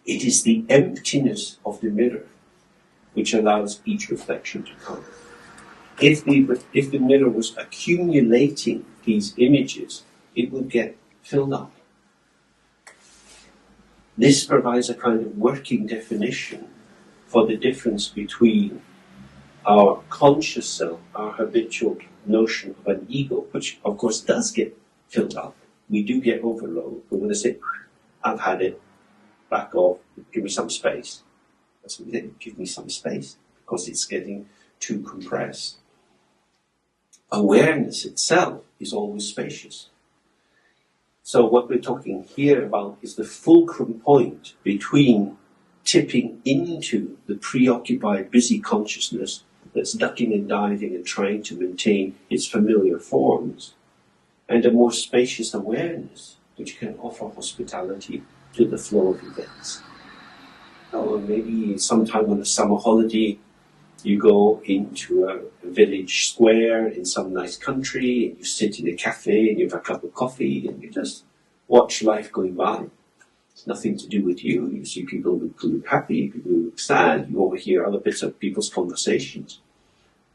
Speaker 1: it is the emptiness of the mirror which allows each reflection to come. If the mirror was accumulating these images, it would get filled up. This provides a kind of working definition for the difference between our conscious self, our habitual notion of an ego, which of course does get filled up. We do get overload. We're going to say, I've had it, back off, give me some space. That's what we think, give me some space, because it's getting too compressed. Awareness itself is always spacious. So what we're talking here about is the fulcrum point between tipping into the preoccupied, busy consciousness that's ducking and diving and trying to maintain its familiar forms, and a more spacious awareness which can offer hospitality to the flow of events. Or maybe sometime on a summer holiday, you go into a village square in some nice country, and you sit in a cafe and you have a cup of coffee and you just watch life going by. It's nothing to do with you. You see people who look happy, people who look sad, you overhear other bits of people's conversations.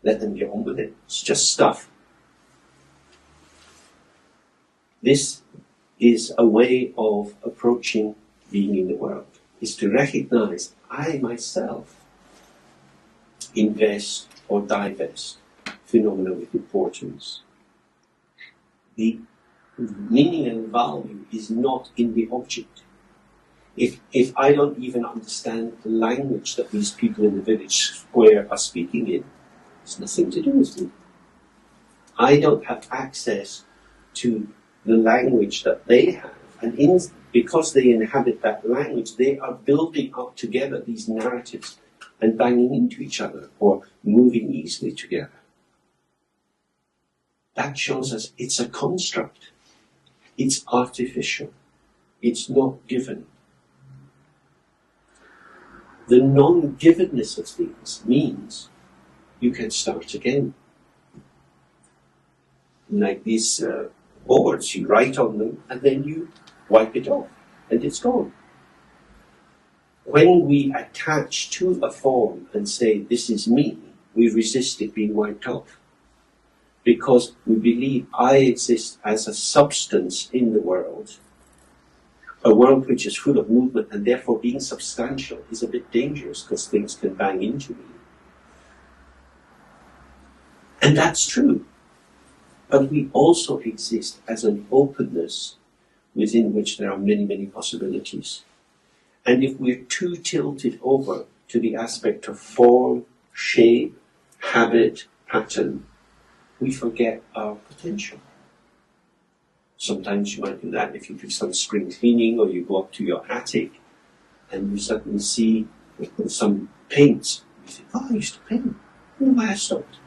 Speaker 1: Let them get on with it. It's just stuff. This is a way of approaching being in the world, is to recognize I myself invest or divest phenomena with importance. The meaning and value is not in the object. If I don't even understand the language that these people in the village square are speaking in, it's nothing to do with me. I don't have access to the language that they have, and because they inhabit that language, they are building up together these narratives and banging into each other or moving easily together. That shows us it's a construct. It's artificial. It's not given. The non-givenness of things means you can start again. Like these boards, you write on them and then you wipe it off and it's gone. when we attach to a form and say, this is me, we resist it being wiped off. Because we believe I exist as a substance in the world, a world which is full of movement, and therefore being substantial is a bit dangerous because things can bang into me. And that's true. But we also exist as an openness within which there are many, many possibilities. And if we're too tilted over to the aspect of form, shape, habit, pattern, we forget our potential. Sometimes you might do that if you do some spring cleaning or you go up to your attic and you suddenly see some paint. You think, oh, I used to paint. Oh, why I stopped?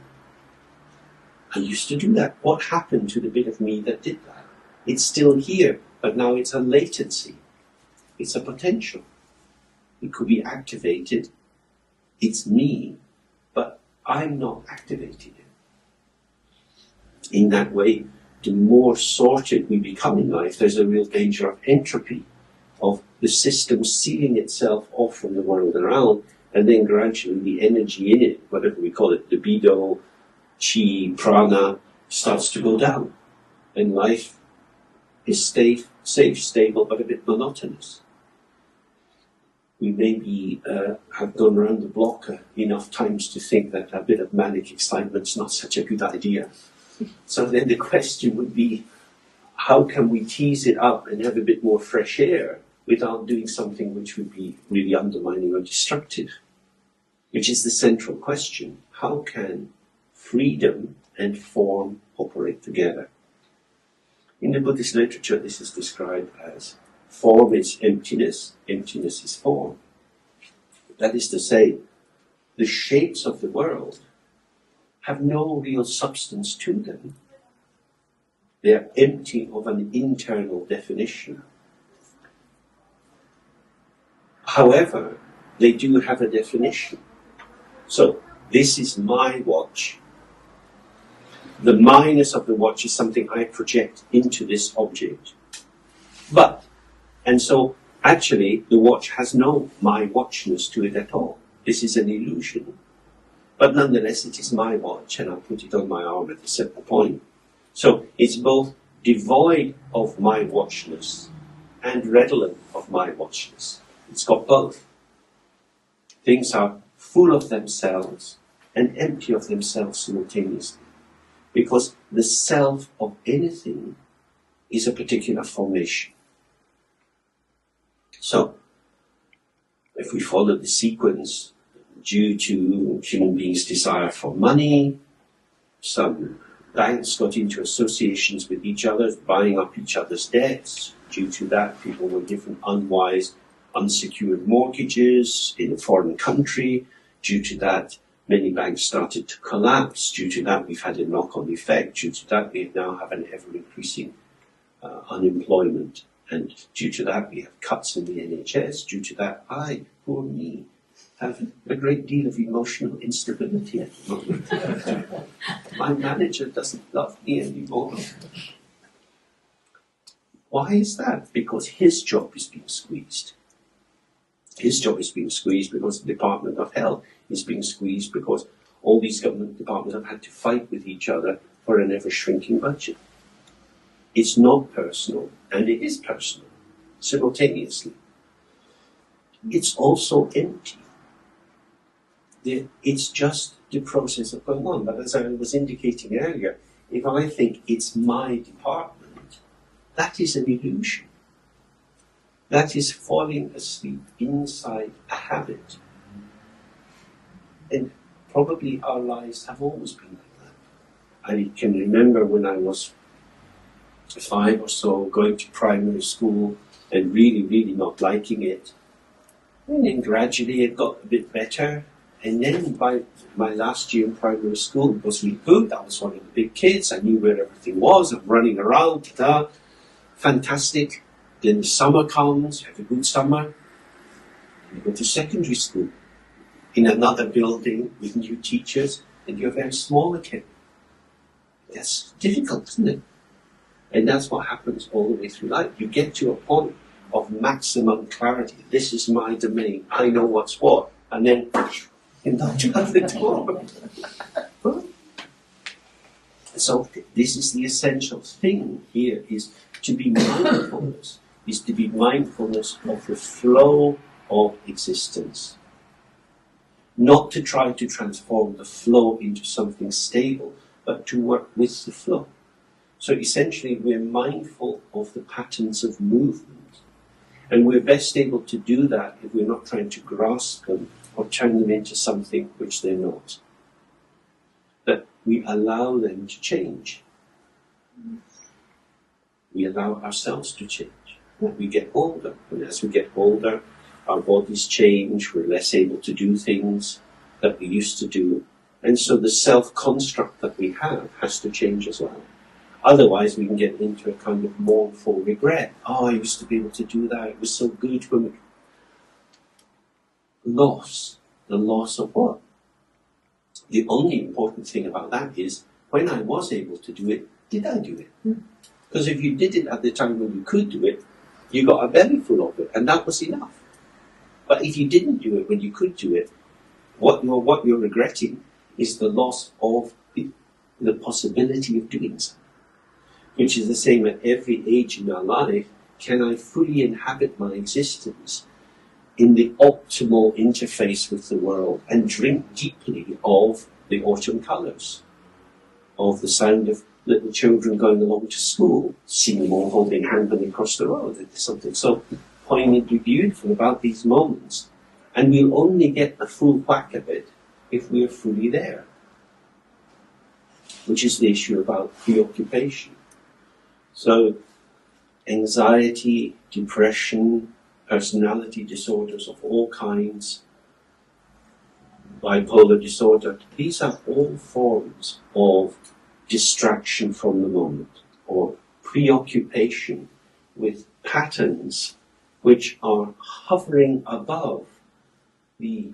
Speaker 1: I used to do that. What happened to the bit of me that did that? It's still here, but now it's a latency. It's a potential. It could be activated. It's me, but I'm not activating it. In that way, the more sorted we become in life, there's a real danger of entropy, of the system sealing itself off from the world around, and then gradually the energy in it, whatever we call it, libido, chi, prana, starts to go down. And life is safe, stable, but a bit monotonous. We maybe have gone around the block enough times to think that a bit of manic excitement's not such a good idea. So then the question would be, how can we tease it up and have a bit more fresh air without doing something which would be really undermining or destructive? Which is the central question. How can freedom and form operate together? In the Buddhist literature, this is described as form is emptiness, emptiness is form. That is to say, the shapes of the world have no real substance to them. They are empty of an internal definition. However, they do have a definition. So, this is my watch. The minus of the watch is something I project into this object. And so, actually, the watch has no my watchness to it at all. This is an illusion. But nonetheless, it is my watch, and I'll put it on my arm at a certain point. So it's both devoid of my watchness and redolent of my watchness. It's got both. Things are full of themselves and empty of themselves simultaneously. Because the self of anything is a particular formation. So, if we follow the sequence, due to human beings' desire for money, some banks got into associations with each other, buying up each other's debts. Due to that, people were given unwise, unsecured mortgages in a foreign country. Due to that, many banks started to collapse. Due to that, we've had a knock-on effect. Due to that, we now have an ever-increasing unemployment. And due to that, we have cuts in the NHS. Due to that, poor me, have a great deal of emotional instability at the moment. My manager doesn't love me anymore. Why is that? Because his job is being squeezed. His job is being squeezed because the Department of Health is being squeezed because all these government departments have had to fight with each other for an ever-shrinking budget. It's not personal, and it is personal, simultaneously. It's also empty. It's just the process of going on. But as I was indicating earlier, if I think it's my department, that is an illusion. That is falling asleep inside a habit. And probably our lives have always been like that. I can remember when I was 5 or so, going to primary school and really, really not liking it. And then gradually it got a bit better. And then by my last year in primary school, it was really good. I was one of the big kids. I knew where everything was. I'm running around. Fantastic. Then the summer comes. You have a good summer. And you go to secondary school in another building with new teachers, and you're very small again. That's difficult, isn't it? And that's what happens all the way through life. You get to a point of maximum clarity. This is my domain. I know what's what. And then you knock out the door. So this is the essential thing here, is to be mindfulness, is to be mindfulness of the flow of existence. Not to try to transform the flow into something stable, but to work with the flow. So essentially we're mindful of the patterns of movement. And we're best able to do that if we're not trying to grasp them or turn them into something which they're not. That we allow them to change. We allow ourselves to change. We get older, and as we get older, our bodies change, we're less able to do things that we used to do. And so the self-construct that we have has to change as well. Otherwise, we can get into a kind of mournful regret. Oh, I used to be able to do that. It was so good when we... Loss. The loss of what? The only important thing about that is, when I was able to do it, did I do it? Because if you did it at the time when you could do it, you got a belly full of it, and that was enough. But if you didn't do it when you could do it, what you're regretting is the loss of the possibility of doing so. Which is the same at every age in our life. Can I fully inhabit my existence in the optimal interface with the world and drink deeply of the autumn colours, of the sound of little children going along to school, seeing them all holding hands when they cross the road? There's something so poignantly beautiful about these moments. And we'll only get the full whack of it if we're fully there. Which is the issue about preoccupation. So, anxiety, depression, personality disorders of all kinds, bipolar disorder, these are all forms of distraction from the moment, or preoccupation with patterns which are hovering above the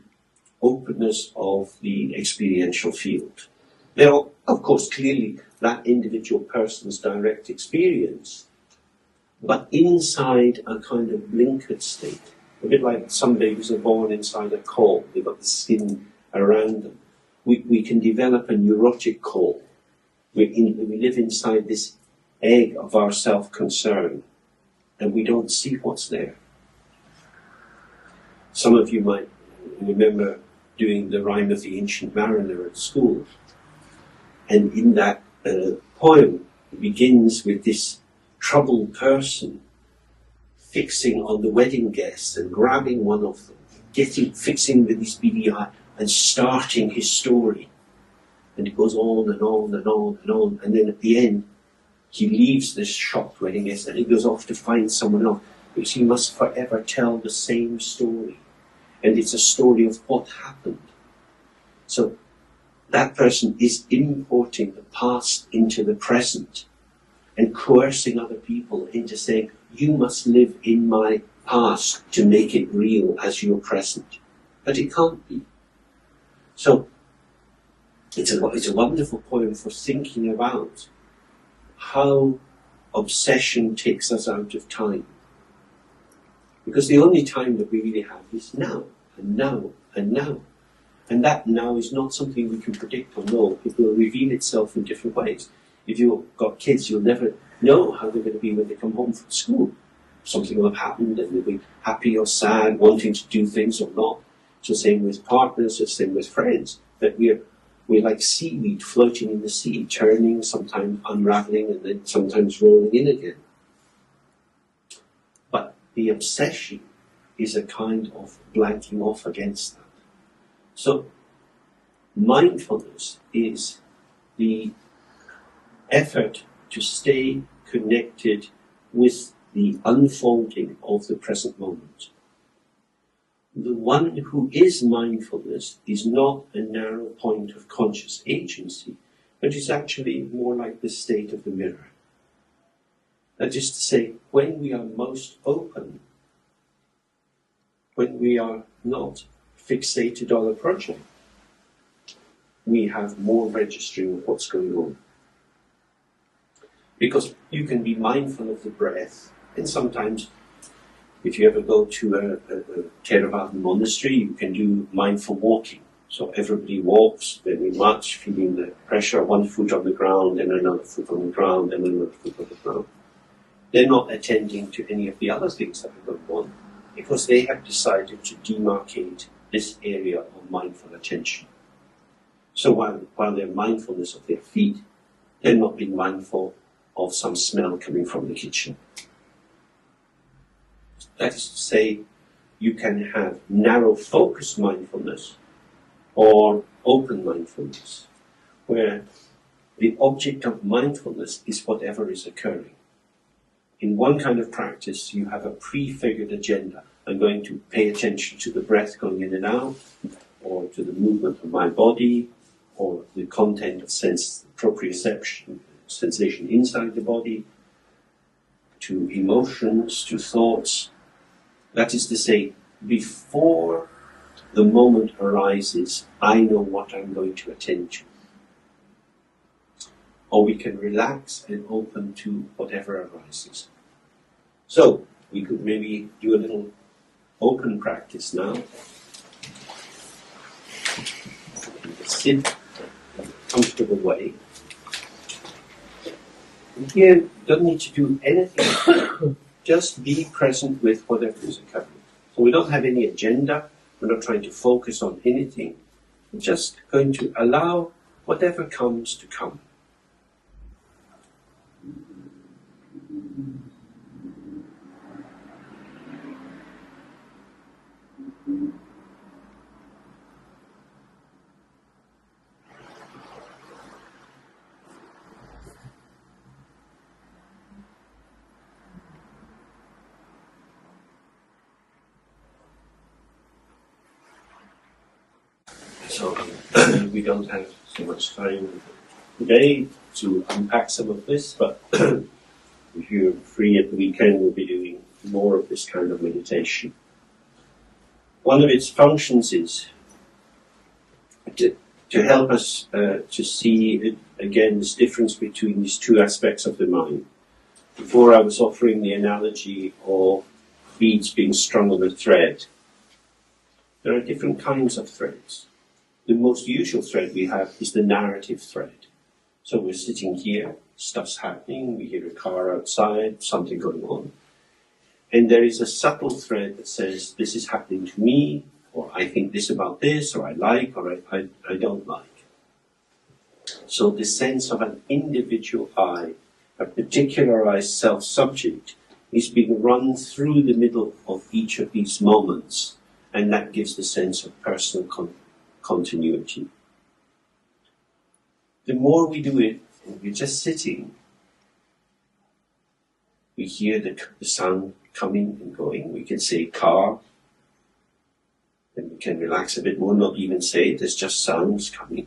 Speaker 1: openness of the experiential field. Now, of course, clearly that individual person's direct experience, but inside a kind of blinkered state. A bit like some babies are born inside a caul, they've got the skin around them. We can develop a neurotic caul. We live inside this egg of our self-concern, and we don't see what's there. Some of you might remember doing the Rime of the Ancient Mariner at school. And in that poem, it begins with this troubled person fixing on the wedding guests and grabbing one of them, fixing with his beady eye and starting his story. And it goes on and on and on and on. And then at the end, he leaves this shocked wedding guest and he goes off to find someone else, because he must forever tell the same story. And it's a story of what happened. So that person is importing the past into the present and coercing other people into saying, you must live in my past to make it real as your present. But it can't be. So it's a wonderful poem for thinking about how obsession takes us out of time. Because the only time that we really have is now, and now, and now. And that now is not something we can predict or know. It will reveal itself in different ways. If you've got kids, you'll never know how they're going to be when they come home from school. Something will have happened and they'll be happy or sad, wanting to do things or not. It's the same with partners, it's the same with friends. That we're like seaweed floating in the sea, turning, sometimes unraveling, and then sometimes rolling in again. But the obsession is a kind of blanking off against that. So, mindfulness is the effort to stay connected with the unfolding of the present moment. The one who is mindfulness is not a narrow point of conscious agency, but is actually more like the state of the mirror. That is to say, when we are most open, when we are not fixated on a project, we have more registering of what's going on. Because you can be mindful of the breath, and sometimes If you ever go to a Theravada monastery, you can do mindful walking. So everybody walks, then we march, feeling the pressure, one foot on the ground, then another foot on the ground, then another foot on the ground. They're not attending to any of the other things that are going on, because they have decided to demarcate this area of mindful attention. So while they're mindfulness of their feet, they're not being mindful of some smell coming from the kitchen. That is to say, you can have narrow focused mindfulness or open mindfulness, where the object of mindfulness is whatever is occurring. In one kind of practice, you have a prefigured agenda. I'm going to pay attention to the breath going in and out, or to the movement of my body, or the content of proprioception, sensation inside the body, to emotions, to thoughts. That is to say, before the moment arises, I know what I'm going to attend to. Or we can relax and open to whatever arises. So, we could maybe do a little open practice now. Sit in a comfortable way. And here, you don't need to do anything. Just be present with whatever is occurring. So we don't have any agenda. We're not trying to focus on anything. We're just going to allow whatever comes to come. So we don't have so much time today to unpack some of this, but if you're free at the weekend, we'll be doing more of this kind of meditation. One of its functions is to help us to see, again, this difference between these two aspects of the mind. Before I was offering the analogy of beads being strung on a thread. There are different kinds of threads. The most usual thread we have is the narrative thread. So we're sitting here, stuff's happening, we hear a car outside, something going on. And there is a subtle thread that says, this is happening to me, or I think this about this, or I like, or I don't like. So the sense of an individual I, a particularized self-subject, is being run through the middle of each of these moments, and that gives the sense of personal continuity. The more we do it, and we're just sitting, we hear the sound coming and going. We can say car, and we can relax a bit more, not even say it, there's just sounds coming.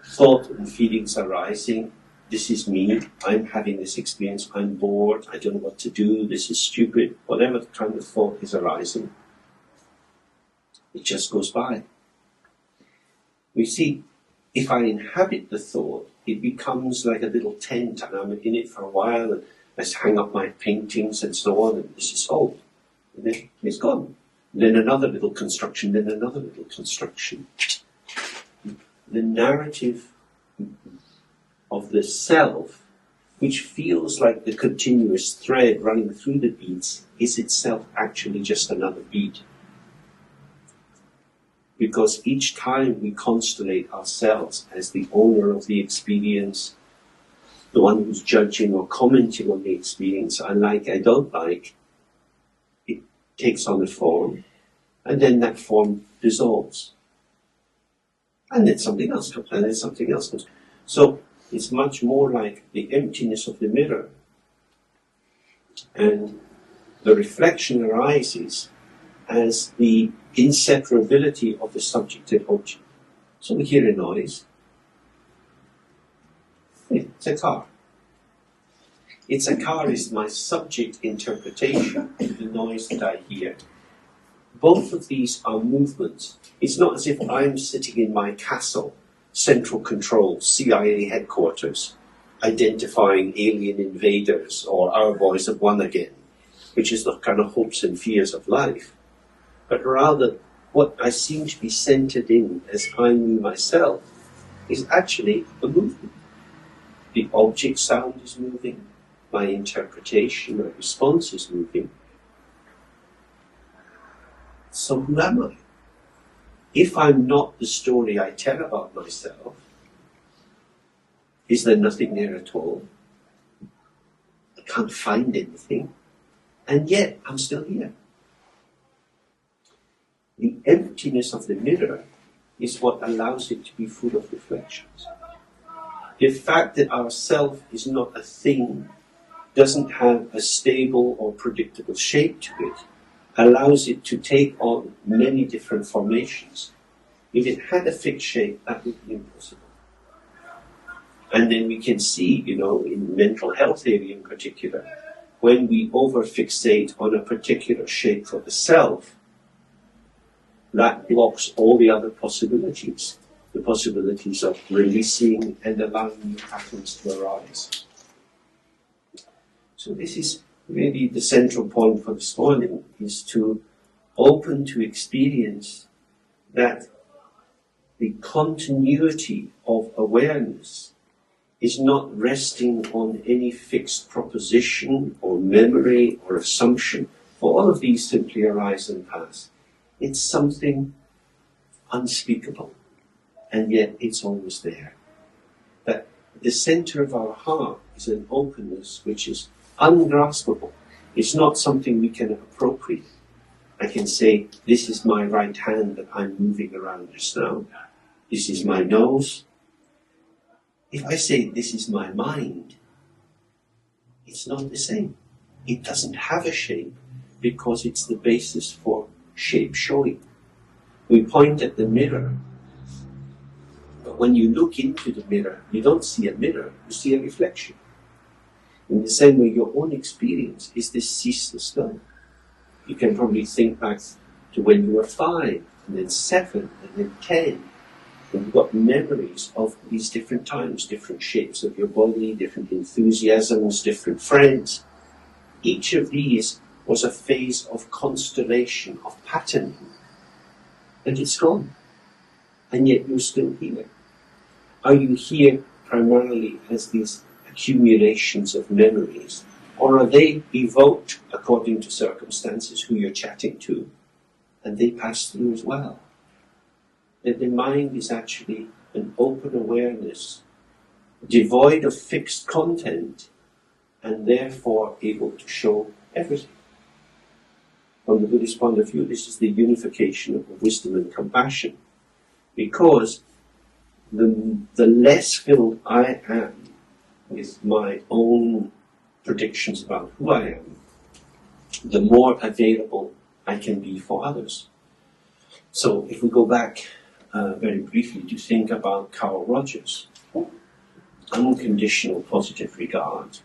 Speaker 1: Thought and feelings arising. This is me, I'm having this experience, I'm bored, I don't know what to do, this is stupid, whatever kind of thought is arising. It just goes by. We see, if I inhabit the thought, it becomes like a little tent, and I'm in it for a while, and I hang up my paintings and so on, and this is all. And then it's gone. And then another little construction, then another little construction. The narrative of the self, which feels like the continuous thread running through the beads, is itself actually just another bead. Because each time we constellate ourselves as the owner of the experience, the one who's judging or commenting on the experience, I like, I don't like, it takes on a form, and then that form dissolves. And then something else comes, and then something else comes. So it's much more like the emptiness of the mirror. And the reflection arises as the inseparability of the subject and object. So we hear a noise. It's a car. It's a car is my subject interpretation of the noise that I hear. Both of these are movements. It's not as if I'm sitting in my castle, central control, CIA headquarters, identifying alien invaders or our voice of one again, which is the kind of hopes and fears of life, but rather what I seem to be centered in as I me myself is actually a movement. The object sound is moving, my interpretation, my response is moving. So who am I? If I'm not the story I tell about myself, is there nothing there at all? I can't find anything, and yet I'm still here. The emptiness of the mirror is what allows it to be full of reflections. The fact that our self is not a thing, doesn't have a stable or predictable shape to it, allows it to take on many different formations. If it had a fixed shape, that would be impossible. And then we can see, in mental health area in particular, when we over-fixate on a particular shape for the self, that blocks all the other possibilities, the possibilities of releasing and allowing new patterns to arise. So this is really the central point for this morning, is to open to experience that the continuity of awareness is not resting on any fixed proposition or memory or assumption, for all of these simply arise and pass. It's something unspeakable, and yet it's always there. That the center of our heart is an openness which is ungraspable. It's not something we can appropriate. I can say, this is my right hand that I'm moving around just now. This is my nose. If I say, this is my mind, it's not the same. It doesn't have a shape because it's the basis for shape showing. We point at the mirror, but when you look into the mirror, you don't see a mirror, you see a reflection. In the same way, your own experience is this ceaseless flow. You can probably think back to when you were 5, and then 7, and then 10, and you've got memories of these different times, different shapes of your body, different enthusiasms, different friends. Each of these was a phase of constellation, of patterning, and it's gone. And yet you're still here. Are you here primarily as these accumulations of memories, or are they evoked according to circumstances, who you're chatting to, and they pass through as well? That the mind is actually an open awareness, devoid of fixed content, and therefore able to show everything. From the Buddhist point of view, this is the unification of wisdom and compassion, because the less filled I am with my own predictions about who I am, the more available I can be for others. So if we go back very briefly to think about Carl Rogers, unconditional positive regard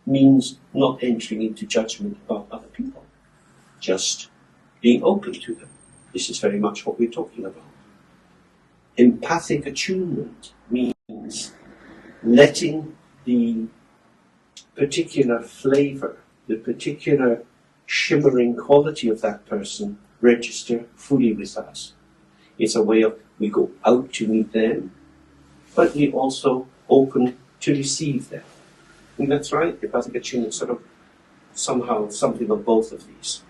Speaker 1: means not entering into judgment about other people, just being open to them. This is very much what we're talking about. Empathic attunement means letting the particular flavor, the particular shimmering quality of that person register fully with us. It's a way of, we go out to meet them, but we also open to receive them. And that's right, empathic attunement is sort of somehow something of both of these.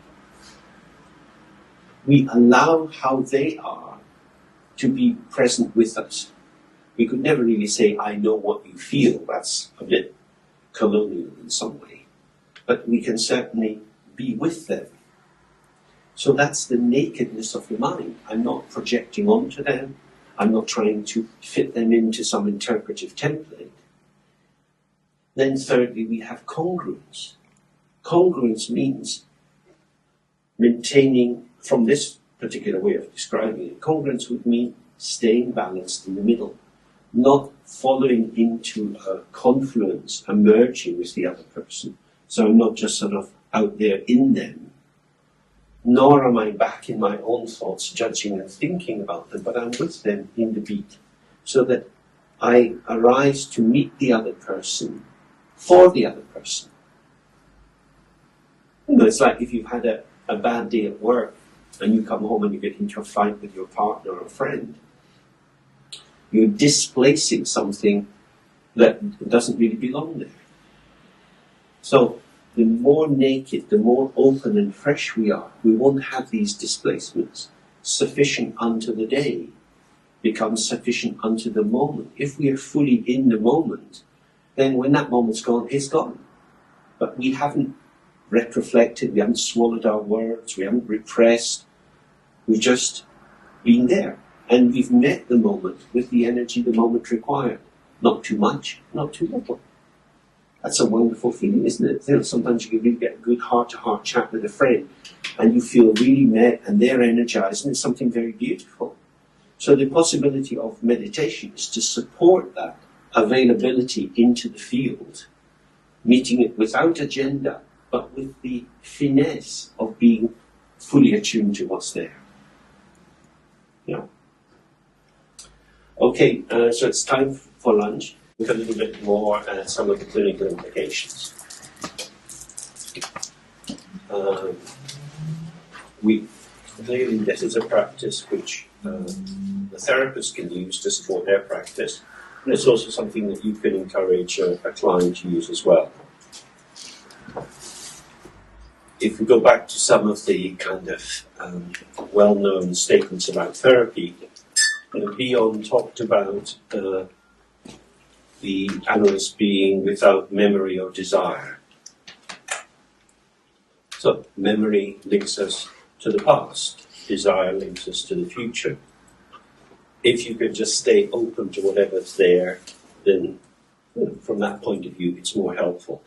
Speaker 1: We allow how they are to be present with us. We could never really say, I know what you feel. That's a bit colonial in some way. But we can certainly be with them. So that's the nakedness of the mind. I'm not projecting onto them. I'm not trying to fit them into some interpretive template. Then thirdly, we have congruence. Congruence means maintaining, from this particular way of describing it, congruence would mean staying balanced in the middle, not following into a confluence, a merging with the other person. So I'm not just sort of out there in them, nor am I back in my own thoughts, judging and thinking about them, but I'm with them in the beat, so that I arise to meet the other person for the other person. You know, it's like if you've had a bad day at work and you come home and you get into a fight with your partner or friend, you're displacing something that doesn't really belong there. So the more naked, the more open and fresh we are, we won't have these displacements. Sufficient unto the day becomes sufficient unto the moment. If we are fully in the moment, then when that moment's gone, it's gone. But we haven't retroflected, we haven't swallowed our words, we haven't repressed, we've just been there. And we've met the moment with the energy the moment required. Not too much, not too little. That's a wonderful feeling, isn't it? You know, sometimes you can really get a good heart-to-heart chat with a friend and you feel really met and they're energized and it's something very beautiful. So the possibility of meditation is to support that availability into the field, meeting it without agenda, but with the finesse of being fully attuned to what's there. Yeah. Okay, so it's time for lunch. Look a little bit more at some of the clinical implications. Clearly this is a practice which the therapist can use to support their practice, and it's also something that you can encourage a client to use as well. If we go back to some of the kind of well-known statements about therapy, Bion talked about the analyst being without memory or desire. So memory links us to the past, desire links us to the future. If you can just stay open to whatever's there, then from that point of view it's more helpful.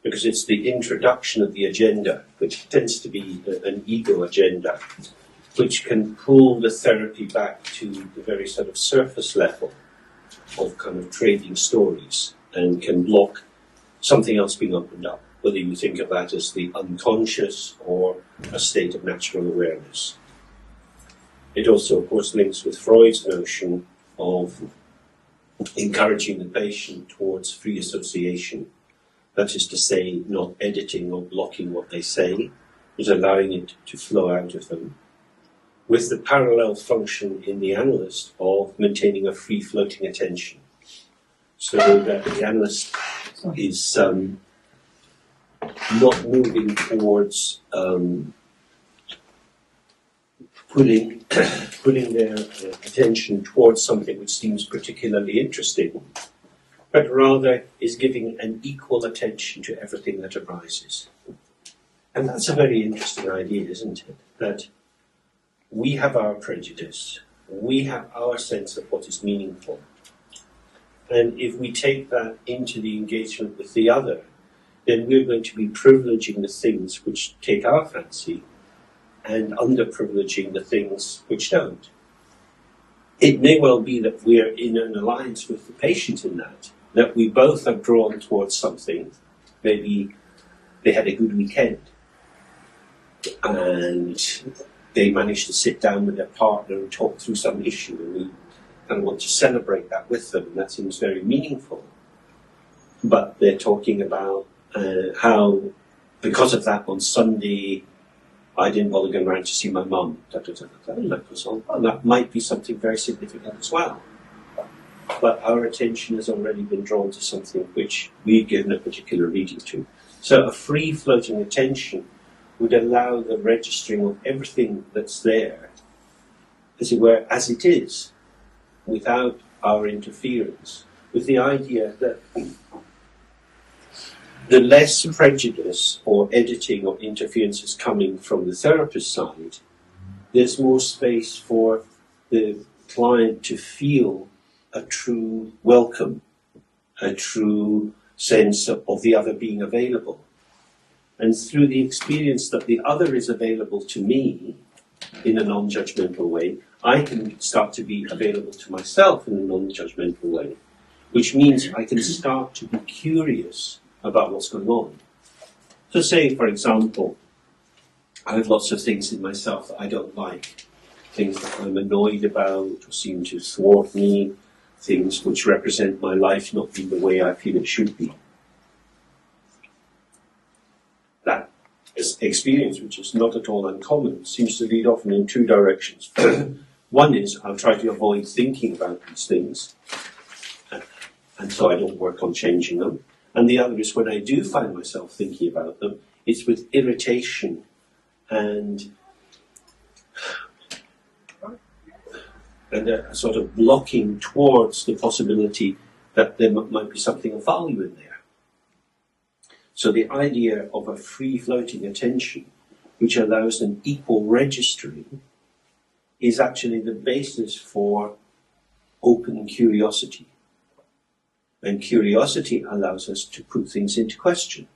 Speaker 1: Because it's the introduction of the agenda, which tends to be an ego agenda, which can pull the therapy back to the very sort of surface level of kind of trading stories and can block something else being opened up, whether you think of that as the unconscious or a state of natural awareness. It also, of course, links with Freud's notion of encouraging the patient towards free association. That is to say, not editing or blocking what they say, but allowing it to flow out of them, with the parallel function in the analyst of maintaining a free-floating attention, so that the analyst is not moving towards pulling their attention towards something which seems particularly interesting, but rather is giving an equal attention to everything that arises. And that's a very interesting idea, isn't it? That we have our prejudice, we have our sense of what is meaningful. And if we take that into the engagement with the other, then we're going to be privileging the things which take our fancy and underprivileging the things which don't. It may well be that we're in an alliance with the patient in that we both are drawn towards something. Maybe they had a good weekend and they managed to sit down with their partner and talk through some issue, and we kind of want to celebrate that with them, and that seems very meaningful. But they're talking about how, because of that, on Sunday, I didn't bother going around to see my mum. That might be something very significant as well. But our attention has already been drawn to something which we've given a particular reading to. So a free-floating attention would allow the registering of everything that's there, as it were, as it is, without our interference, with the idea that the less prejudice or editing or interference is coming from the therapist side, there's more space for the client to feel a true welcome, a true sense of the other being available. And through the experience that the other is available to me in a non-judgmental way, I can start to be available to myself in a non-judgmental way, which means I can start to be curious about what's going on. So say, for example, I have lots of things in myself that I don't like, things that I'm annoyed about or seem to thwart me, things which represent my life not being the way I feel it should be. That experience, which is not at all uncommon, seems to lead often in two directions. One is I'll try to avoid thinking about these things, and so I don't work on changing them. And the other is when I do find myself thinking about them, it's with irritation and a sort of blocking towards the possibility that there might be something of value in there. So the idea of a free-floating attention, which allows an equal registering, is actually the basis for open curiosity. And curiosity allows us to put things into question.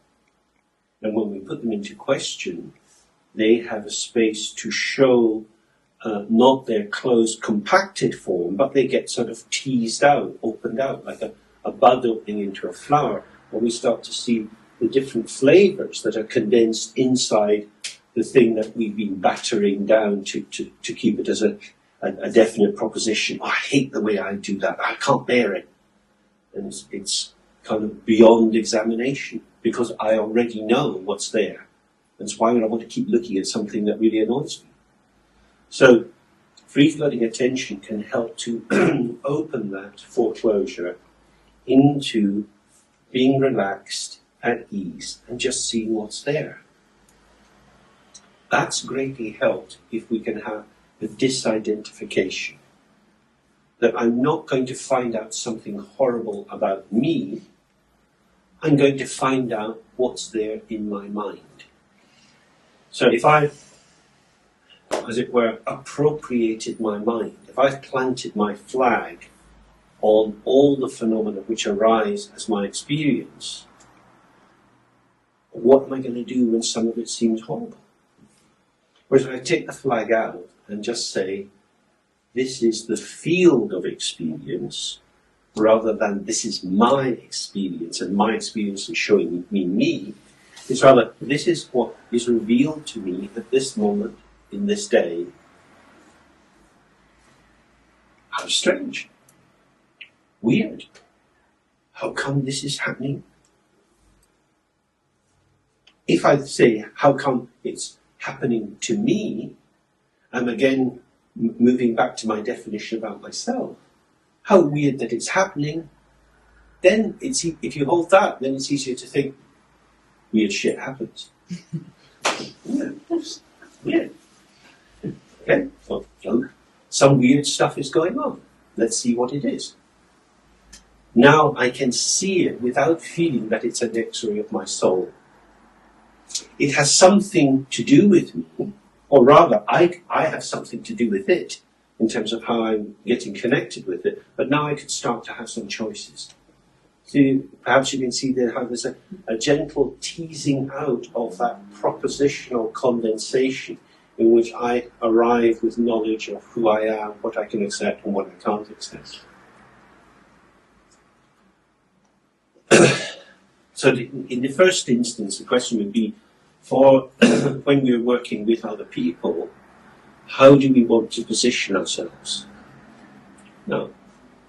Speaker 1: And when we put them into question, they have a space to show not their closed, compacted form, but they get sort of teased out, opened out, like a bud opening into a flower, when we start to see the different flavors that are condensed inside the thing that we've been battering down to keep it as a definite proposition. Oh, I hate the way I do that. I can't bear it. And it's kind of beyond examination, because I already know what's there. And so why would I want to keep looking at something that really annoys me? So free-floating attention can help to open that foreclosure into being relaxed, at ease, and just seeing what's there. That's greatly helped if we can have the disidentification. That I'm not going to find out something horrible about me, I'm going to find out what's there in my mind. So if I, as it were, appropriated my mind, if I've planted my flag on all the phenomena which arise as my experience, what am I going to do when some of it seems horrible? Whereas if I take the flag out and just say, this is the field of experience, rather than this is my experience, and my experience is showing me, it's rather, this is what is revealed to me at this moment, in this day. How strange. Weird. How come this is happening? If I say, how come it's happening to me, I'm again moving back to my definition about myself. How weird that it's happening. Then, if you hold that, then it's easier to think, weird shit happens. Yeah. Weird. Okay, well, some weird stuff is going on. Let's see what it is. Now I can see it without feeling that it's an X-ray of my soul. It has something to do with me, or rather, I have something to do with it in terms of how I'm getting connected with it. But now I could start to have some choices. So perhaps you can see there how there's a gentle teasing out of that propositional condensation in which I arrive with knowledge of who I am, what I can accept and what I can't accept. So in the first instance, the question would be, for when we're working with other people, how do we want to position ourselves? Now,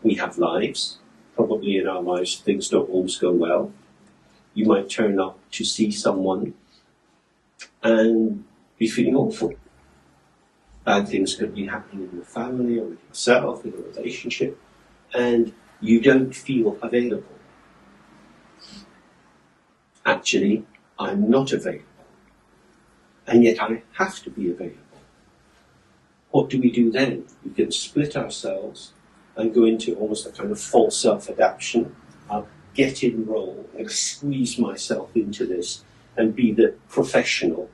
Speaker 1: we have lives. Probably in our lives things don't always go well. You might turn up to see someone and be feeling awful. Bad things could be happening in the family or with yourself, in a relationship, and you don't feel available. Actually, I'm not available. And yet I have to be available. What do we do then? We can split ourselves and go into almost a kind of false self-adaptation. I'll get in role and squeeze myself into this and be the professional.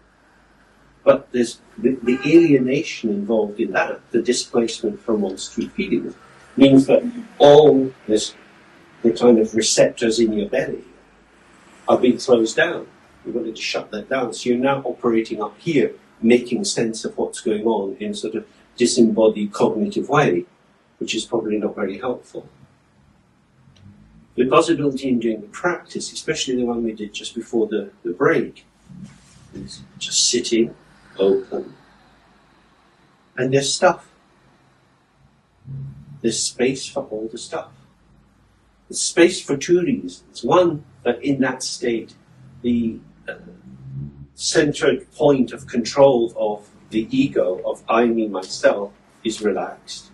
Speaker 1: But there's the alienation involved in that, the displacement from one's true feelings, means that all this, the kind of receptors in your belly are being closed down. You've got to shut that down. So you're now operating up here, making sense of what's going on in sort of disembodied cognitive way, which is probably not very helpful. The possibility in doing the practice, especially the one we did just before the break, is just sitting, open, and there's stuff. there's space for all the stuff. There's space for two reasons. One, that in that state, the centered point of control of the ego, of I, me, myself, is relaxed.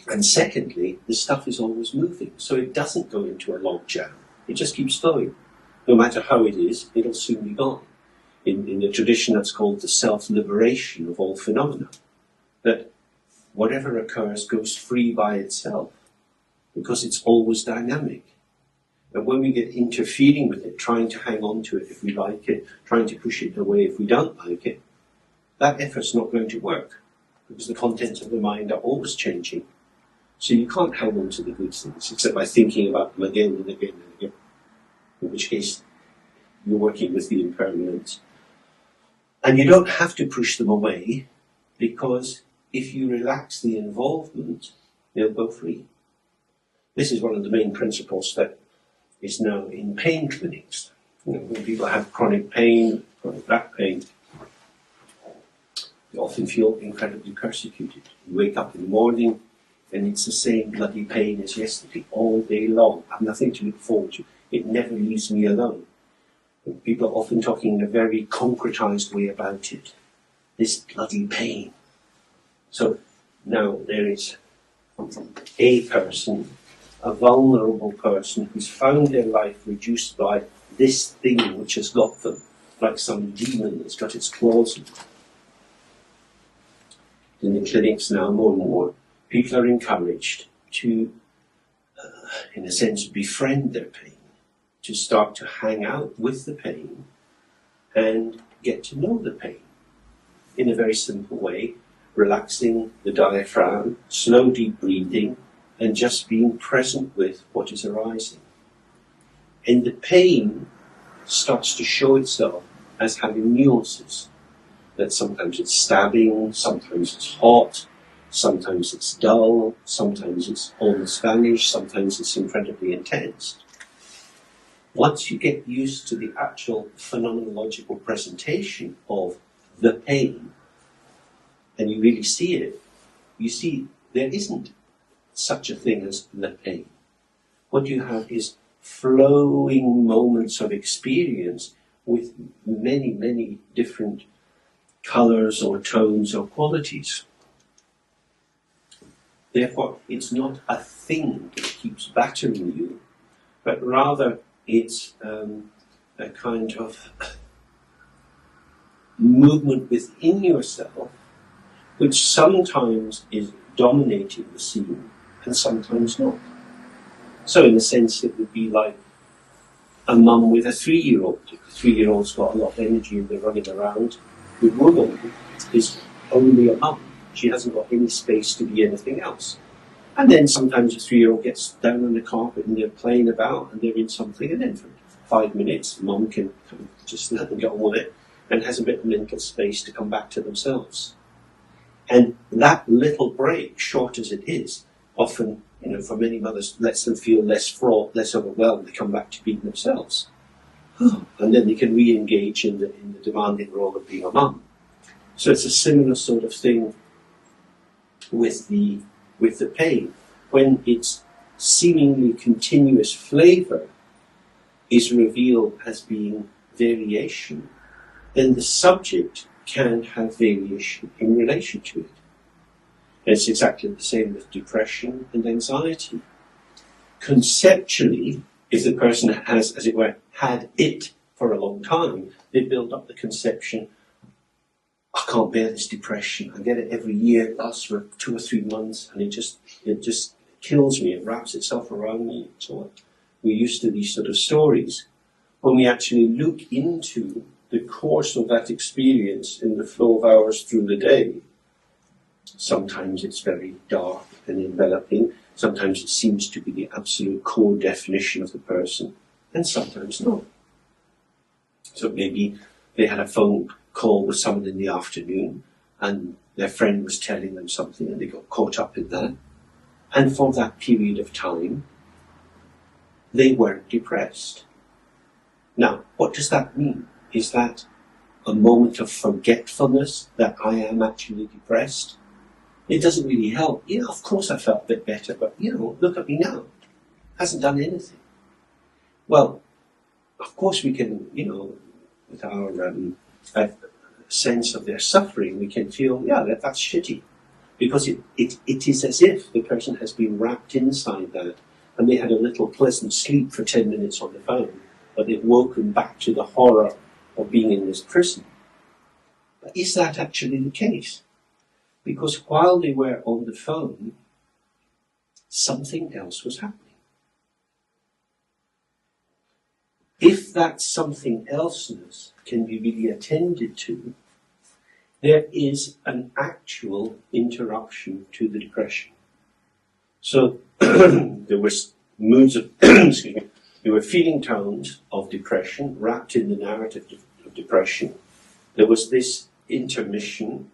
Speaker 1: And secondly, the stuff is always moving, so it doesn't go into a log jam. It just keeps flowing. No matter how it is, it'll soon be gone. In the tradition that's called the self-liberation of all phenomena, that whatever occurs goes free by itself, because it's always dynamic. And when we get interfering with it, trying to hang on to it if we like it, trying to push it away if we don't like it, that effort's not going to work, because the contents of the mind are always changing. So you can't hang on to the good things, except by thinking about them again and again and again, in which case you're working with the impermanent. And you don't have to push them away, because if you relax the involvement, they'll go free. This is one of the main principles that is now in pain clinics. When people have chronic pain, chronic back pain, they often feel incredibly persecuted. You wake up in the morning and it's the same bloody pain as yesterday, all day long. I have nothing to look forward to. It never leaves me alone. And people are often talking in a very concretized way about it. This bloody pain. So now there is a person, a vulnerable person, who's found their life reduced by this thing which has got them, like some demon that's got its claws in them. In the clinics now, more and more, people are encouraged to, in a sense, befriend their pain, to start to hang out with the pain and get to know the pain in a very simple way, relaxing the diaphragm, slow deep breathing, and just being present with what is arising. And the pain starts to show itself as having nuances. That sometimes it's stabbing, sometimes it's hot, sometimes it's dull, sometimes it's almost vanished, sometimes it's incredibly intense. Once you get used to the actual phenomenological presentation of the pain, and you really see it, you see there isn't such a thing as the pain. What you have is flowing moments of experience with many, many different colours or tones or qualities. Therefore, it's not a thing that keeps battering you, but rather it's a kind of movement within yourself, which sometimes is dominating the scene and sometimes not. So in a sense, it would be like a mum with a 3-year-old. If the 3-year-old's got a lot of energy and they're running around, the woman is only a mum. She hasn't got any space to be anything else. And then sometimes a 3-year-old gets down on the carpet and they're playing about and they're in something, and then for 5 minutes, mum can kind of just let them get on with it and has a bit of mental space to come back to themselves. And that little break, short as it is, often, for many mothers, lets them feel less fraught, less overwhelmed. They come back to being themselves. And then they can re-engage in the demanding role of being a mum. So it's a similar sort of thing with the pain. When its seemingly continuous flavour is revealed as being variation, then the subject can have variation in relation to it. And it's exactly the same with depression and anxiety. Conceptually, if the person has, as it were, had it for a long time, they build up the conception, I can't bear this depression. I get it every year, it lasts for 2 or 3 months, and it just kills me, it wraps itself around me, and so on. We're used to these sort of stories. When we actually look into the course of that experience in the flow of hours through the day, sometimes it's very dark and enveloping, sometimes it seems to be the absolute core definition of the person, and sometimes not. So maybe they had a phone call with someone in the afternoon and their friend was telling them something and they got caught up in that. And for that period of time, they weren't depressed. Now, what does that mean? Is that a moment of forgetfulness that I am actually depressed? It doesn't really help. Yeah, of course I felt a bit better, but look at me now. Hasn't done anything. Well, of course we can, with our sense of their suffering, we can feel, that's shitty. Because it is as if the person has been wrapped inside that and they had a little pleasant sleep for 10 minutes on the phone, but they've woken back to the horror of being in this prison. But is that actually the case? Because while they were on the phone, something else was happening. If that something elseness can be really attended to, there is an actual interruption to the depression. So there was moods of, excuse me, there were feeling tones of depression wrapped in the narrative of depression. There was this intermission,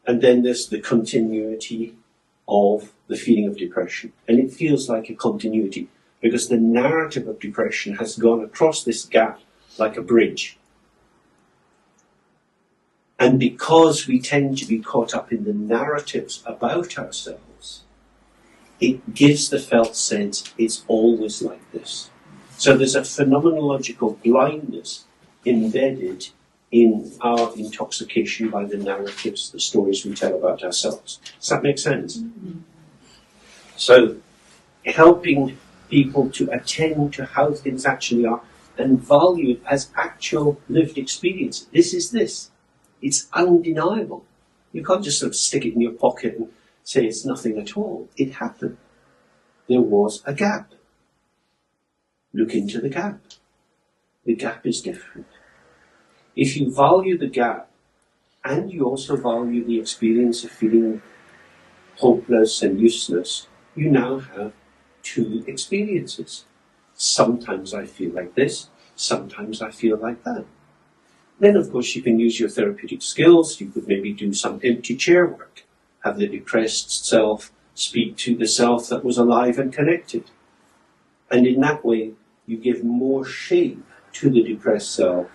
Speaker 1: and then there's the continuity of the feeling of depression. And it feels like a continuity, because the narrative of depression has gone across this gap like a bridge. And because we tend to be caught up in the narratives about ourselves, it gives the felt sense it's always like this. So there's a phenomenological blindness embedded in our intoxication by the narratives, the stories we tell about ourselves. Does that make sense? Mm-hmm. So helping people to attend to how things actually are and value it as actual lived experience. This is this. It's undeniable. You can't just sort of stick it in your pocket and say it's nothing at all. It happened. There was a gap. Look into the gap. The gap is different. If you value the gap, and you also value the experience of feeling hopeless and useless, you now have two experiences. Sometimes I feel like this, sometimes I feel like that. Then, of course, you can use your therapeutic skills. You could maybe do some empty chair work, have the depressed self speak to the self that was alive and connected. And in that way, you give more shape to the depressed self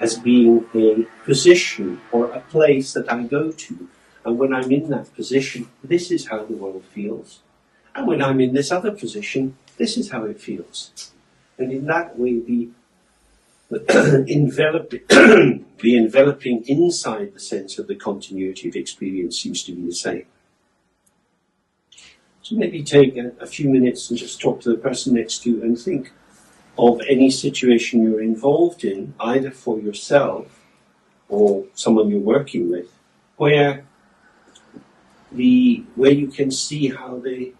Speaker 1: as being a position or a place that I go to. And when I'm in that position, this is how the world feels. And when I'm in this other position, this is how it feels. And in that way, the enveloping inside the sense of the continuity of experience seems to be the same. So maybe take a few minutes and just talk to the person next to you and think of any situation you're involved in, either for yourself or someone you're working with, where you can see how the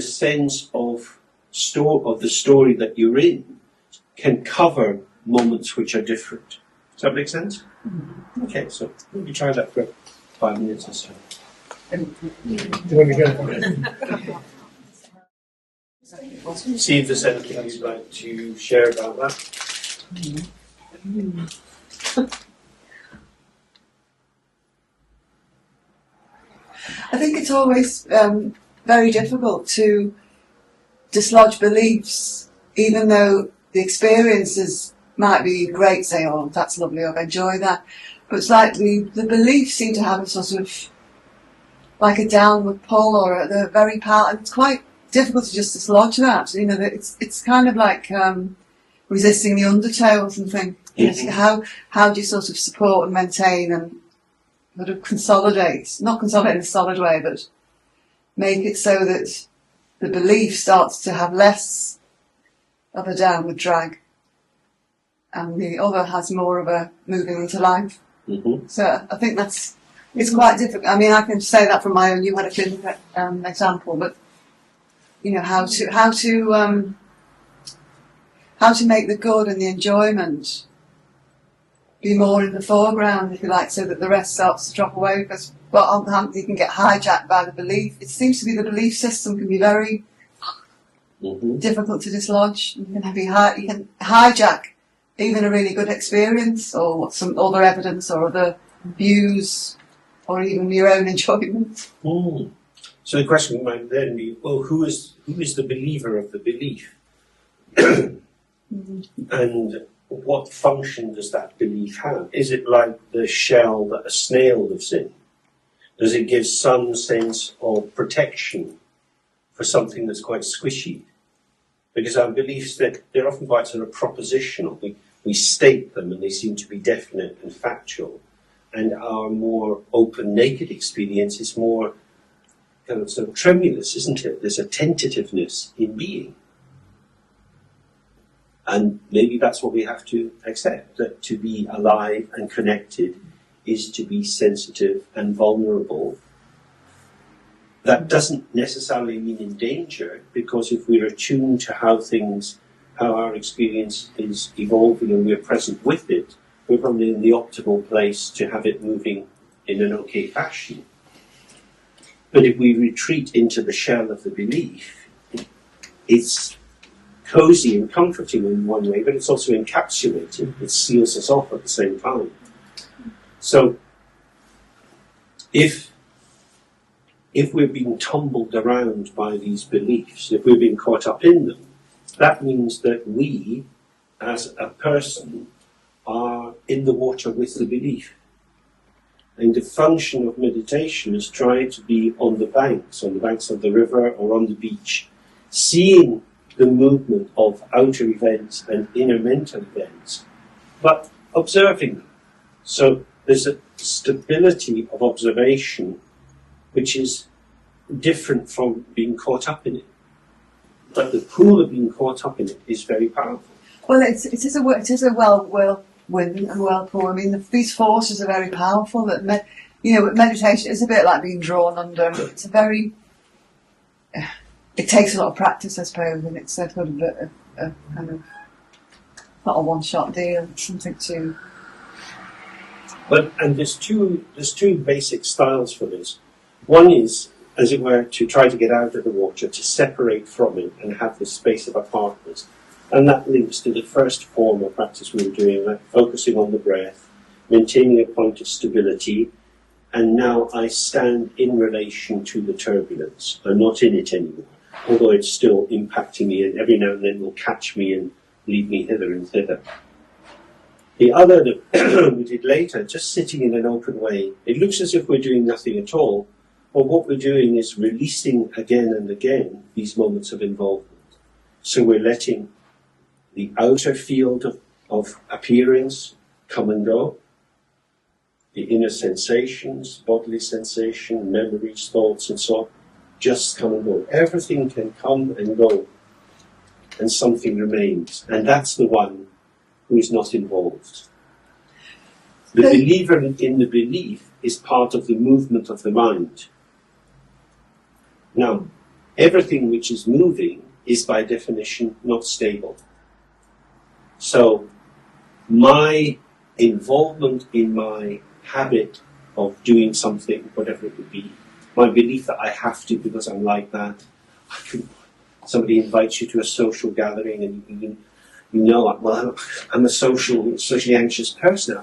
Speaker 1: sense of the story that you're in can cover moments which are different. Does that make sense? Mm-hmm. Okay, so maybe try that for 5 minutes or so. See if there's anything you'd like to share about that.
Speaker 2: I think it's always very difficult to dislodge beliefs, even though the experiences might be great, say, oh, that's lovely, I've enjoyed that. But it's like the beliefs seem to have a sort of, like a downward pull or the very part. It's quite difficult to just dislodge that. It's kind of like resisting the undertows and things.
Speaker 1: Mm-hmm.
Speaker 2: How do you sort of support and maintain and sort of consolidate, not consolidate in a solid way, but make it so that the belief starts to have less of a downward drag and the other has more of a moving into life. Mm-hmm. So I think it's quite difficult. I mean, I can say that from my own. You had a clinical example, but how to make the good and the enjoyment be more in the foreground, if you like, so that the rest starts to drop away. Because you can get hijacked by the belief. It seems to be the belief system can be very difficult to dislodge. You can hijack even a really good experience or some other evidence or other views or even your own enjoyment.
Speaker 1: Mm. So the question might then be, well, who is the believer of the belief? And what function does that belief have? Is it like the shell that a snail lives in? Does it give some sense of protection for something that's quite squishy? Because our beliefs, they're often quite sort of propositional. We state them and they seem to be definite and factual. And our more open, naked experience is more kind of sort of tremulous, isn't it? There's a tentativeness in being. And maybe that's what we have to accept, that to be alive and connected is to be sensitive and vulnerable. That doesn't necessarily mean in danger, because if we're attuned to how our experience is evolving and we're present with it, we're probably in the optimal place to have it moving in an okay fashion. But if we retreat into the shell of the belief, it's cozy and comforting in one way, but it's also encapsulating. It seals us off at the same time. So, if we're being tumbled around by these beliefs, if we're being caught up in them, that means that we, as a person, are in the water with the belief. And the function of meditation is trying to be on the banks of the river or on the beach, seeing the movement of outer events and inner mental events, but observing them. So there's a stability of observation which is different from being caught up in it. But the pool of being caught up in it is very powerful.
Speaker 2: Well, it is a whirlwind and whirlpool. I mean, these forces are very powerful. That meditation is a bit like being drawn under. It's a very. It takes a lot of practice, I suppose, and it's a sort of a kind of not a one-shot deal. It's something to.
Speaker 1: And there's two basic styles for this. One is, as it were, to try to get out of the water, to separate from it and have this space of apartness. And that links to the first form of practice we were doing, like focusing on the breath, maintaining a point of stability, and now I stand in relation to the turbulence. I'm not in it anymore, although it's still impacting me, and every now and then will catch me and lead me hither and thither. The other that we did later, just sitting in an open way, it looks as if we're doing nothing at all, but what we're doing is releasing again and again these moments of involvement. So we're letting the outer field of appearance come and go, the inner sensations, bodily sensation, memories, thoughts, and so on, just come and go. Everything can come and go, and something remains, and that's the one who is not involved. The believer in the belief is part of the movement of the mind. Now, everything which is moving is by definition not stable. So, my involvement in my habit of doing something, whatever it would be, my belief that I have to because I'm like that. Somebody invites you to a social gathering and I'm a socially anxious person.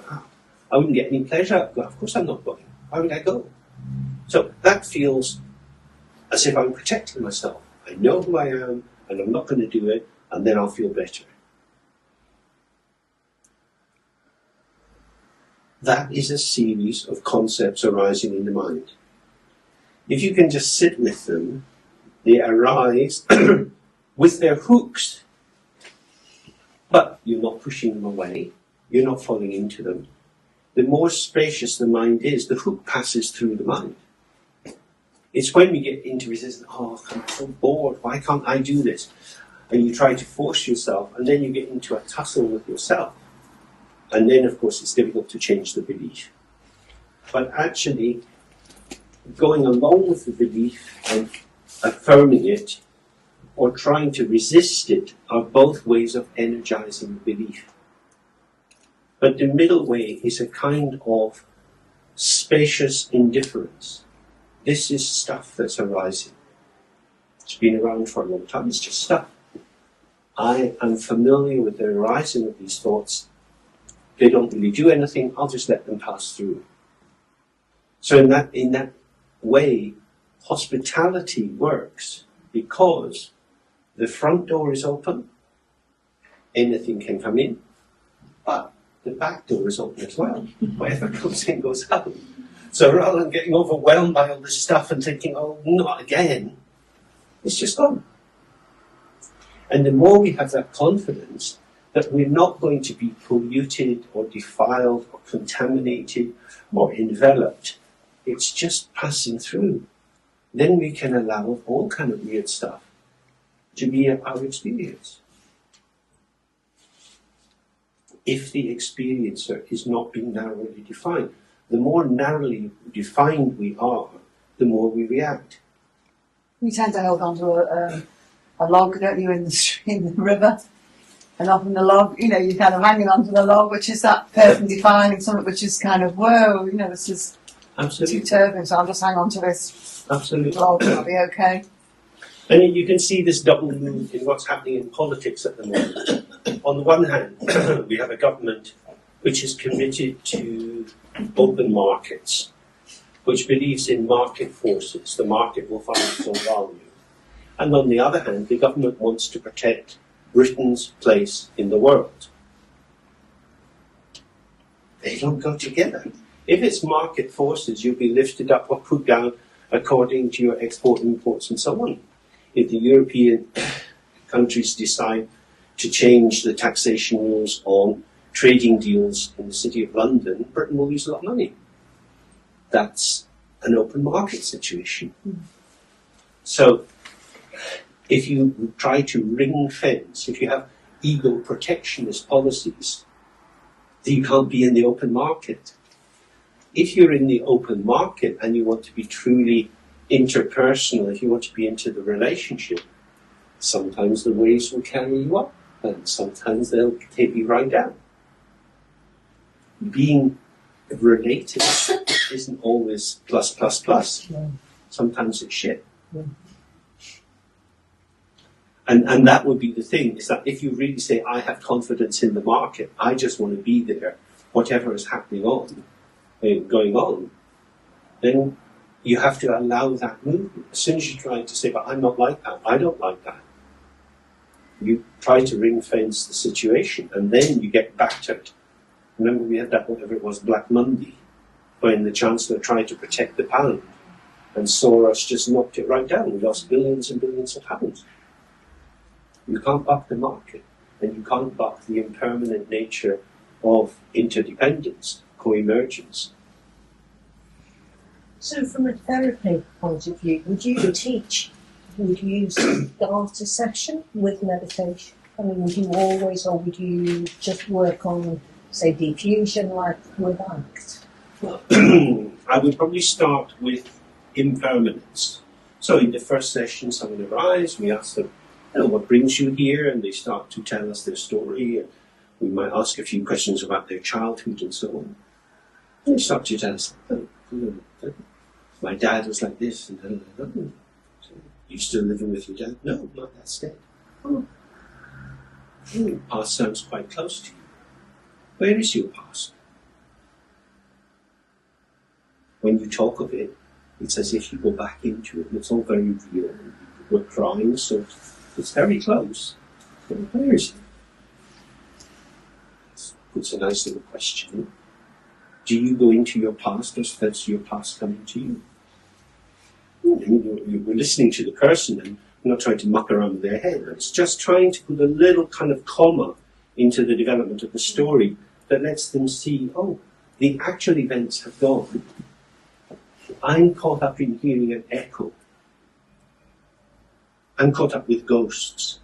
Speaker 1: I wouldn't get any pleasure. Of course I'm not going. Why would I go? So that feels as if I'm protecting myself. I know who I am and I'm not going to do it, and then I'll feel better. That is a series of concepts arising in the mind. If you can just sit with them, they arise with their hooks, but you're not pushing them away, you're not falling into them. The more spacious the mind is, the hook passes through the mind. It's when we get into resistance, I'm so bored, why can't I do this? And you try to force yourself, and then you get into a tussle with yourself. And then, of course, it's difficult to change the belief. But actually, going along with the belief and affirming it, or trying to resist it, are both ways of energizing the belief. But the middle way is a kind of spacious indifference. This is stuff that's arising. It's been around for a long time, it's just stuff. I am familiar with the arising of these thoughts. They don't really do anything, I'll just let them pass through. So in that way, hospitality works because the front door is open, anything can come in, but the back door is open as well. Whatever comes in goes out. So rather than getting overwhelmed by all this stuff and thinking, oh, not again, it's just gone. And the more we have that confidence that we're not going to be polluted or defiled or contaminated or enveloped, it's just passing through. Then we can allow all kind of weird stuff to be our experience. If the experiencer is not being narrowly defined, the more narrowly defined we are, the more we react.
Speaker 2: You tend to hold on to a log, don't you, in the river? And often the log, you know, you're kind of hanging onto the log, which is that person defining something which is kind of, whoa, you know, this is too turbulent, so I'll just hang on to this log and I'll be okay.
Speaker 1: And you can see this double move in what's happening in politics at the moment. On the one hand, we have a government which is committed to open markets, which believes in market forces. The market will find its own value. And on the other hand, the government wants to protect Britain's place in the world. They don't go together. If it's market forces, you'll be lifted up or put down according to your export, imports, and so on. If the European countries decide to change the taxation rules on trading deals in the City of London, Britain will lose a lot of money. That's an open market situation. So, if you try to ring fence, if you have ego protectionist policies, then you can't be in the open market. If you're in the open market and you want to be truly interpersonal, if you want to be into the relationship, sometimes the waves will carry you up and sometimes they'll take you right down. Being related isn't always plus, plus, plus. Sometimes it's shit. And that would be the thing, is that if you really say, I have confidence in the market, I just want to be there, whatever is happening going on, then you have to allow that movement. As soon as you try to say, but I'm not like that, I don't like that, you try to ring fence the situation, and then you get battered. Remember we had that, whatever it was, Black Monday, when the Chancellor tried to protect the pound, and Soros just knocked it right down. We lost billions and billions of pounds. You can't buck the market, and you can't buck the impermanent nature of interdependence, co-emergence.
Speaker 3: So from a therapy point of view, would you start a session with meditation? I mean, would you always, or would you just work on, say, diffusion like with ACT?
Speaker 1: I would probably start with impermanence. So in the first session, someone arrives, we ask them, what brings you here? And they start to tell us their story. And we might ask a few questions about their childhood and so on. And they start to tell us, my dad was like this, and so, you still living with your dad? No, not that dead. Your past sounds quite close to you. Where is your past? When you talk of it, it's as if you go back into it, and it's all very real. We're crying, so it's very close. But where is it? Puts a nice little question. Do you go into your past, or does your past come into you? You're listening to the person, and you're not trying to muck around with their head. It's just trying to put a little kind of comma into the development of the story that lets them see, oh, the actual events have gone. I'm caught up in hearing an echo. I'm caught up with ghosts.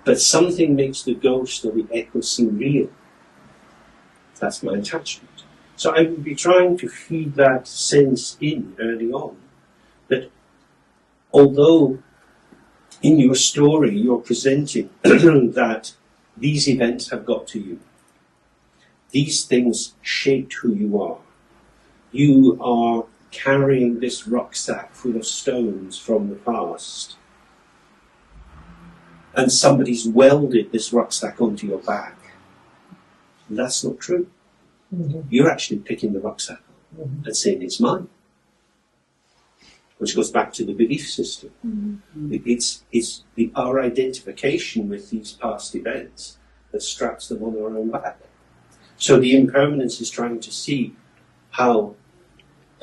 Speaker 1: But something makes the ghost or the echo seem real. That's my attachment. So I would be trying to feed that sense in early on, that although in your story you're presenting that these events have got to you, these things shaped who you are. You are carrying this rucksack full of stones from the past, and somebody's welded this rucksack onto your back. And that's not true. You're actually picking the rucksack up and saying it's mine, which goes back to the belief system. It's our identification with these past events that straps them on our own back. So the impermanence is trying to see how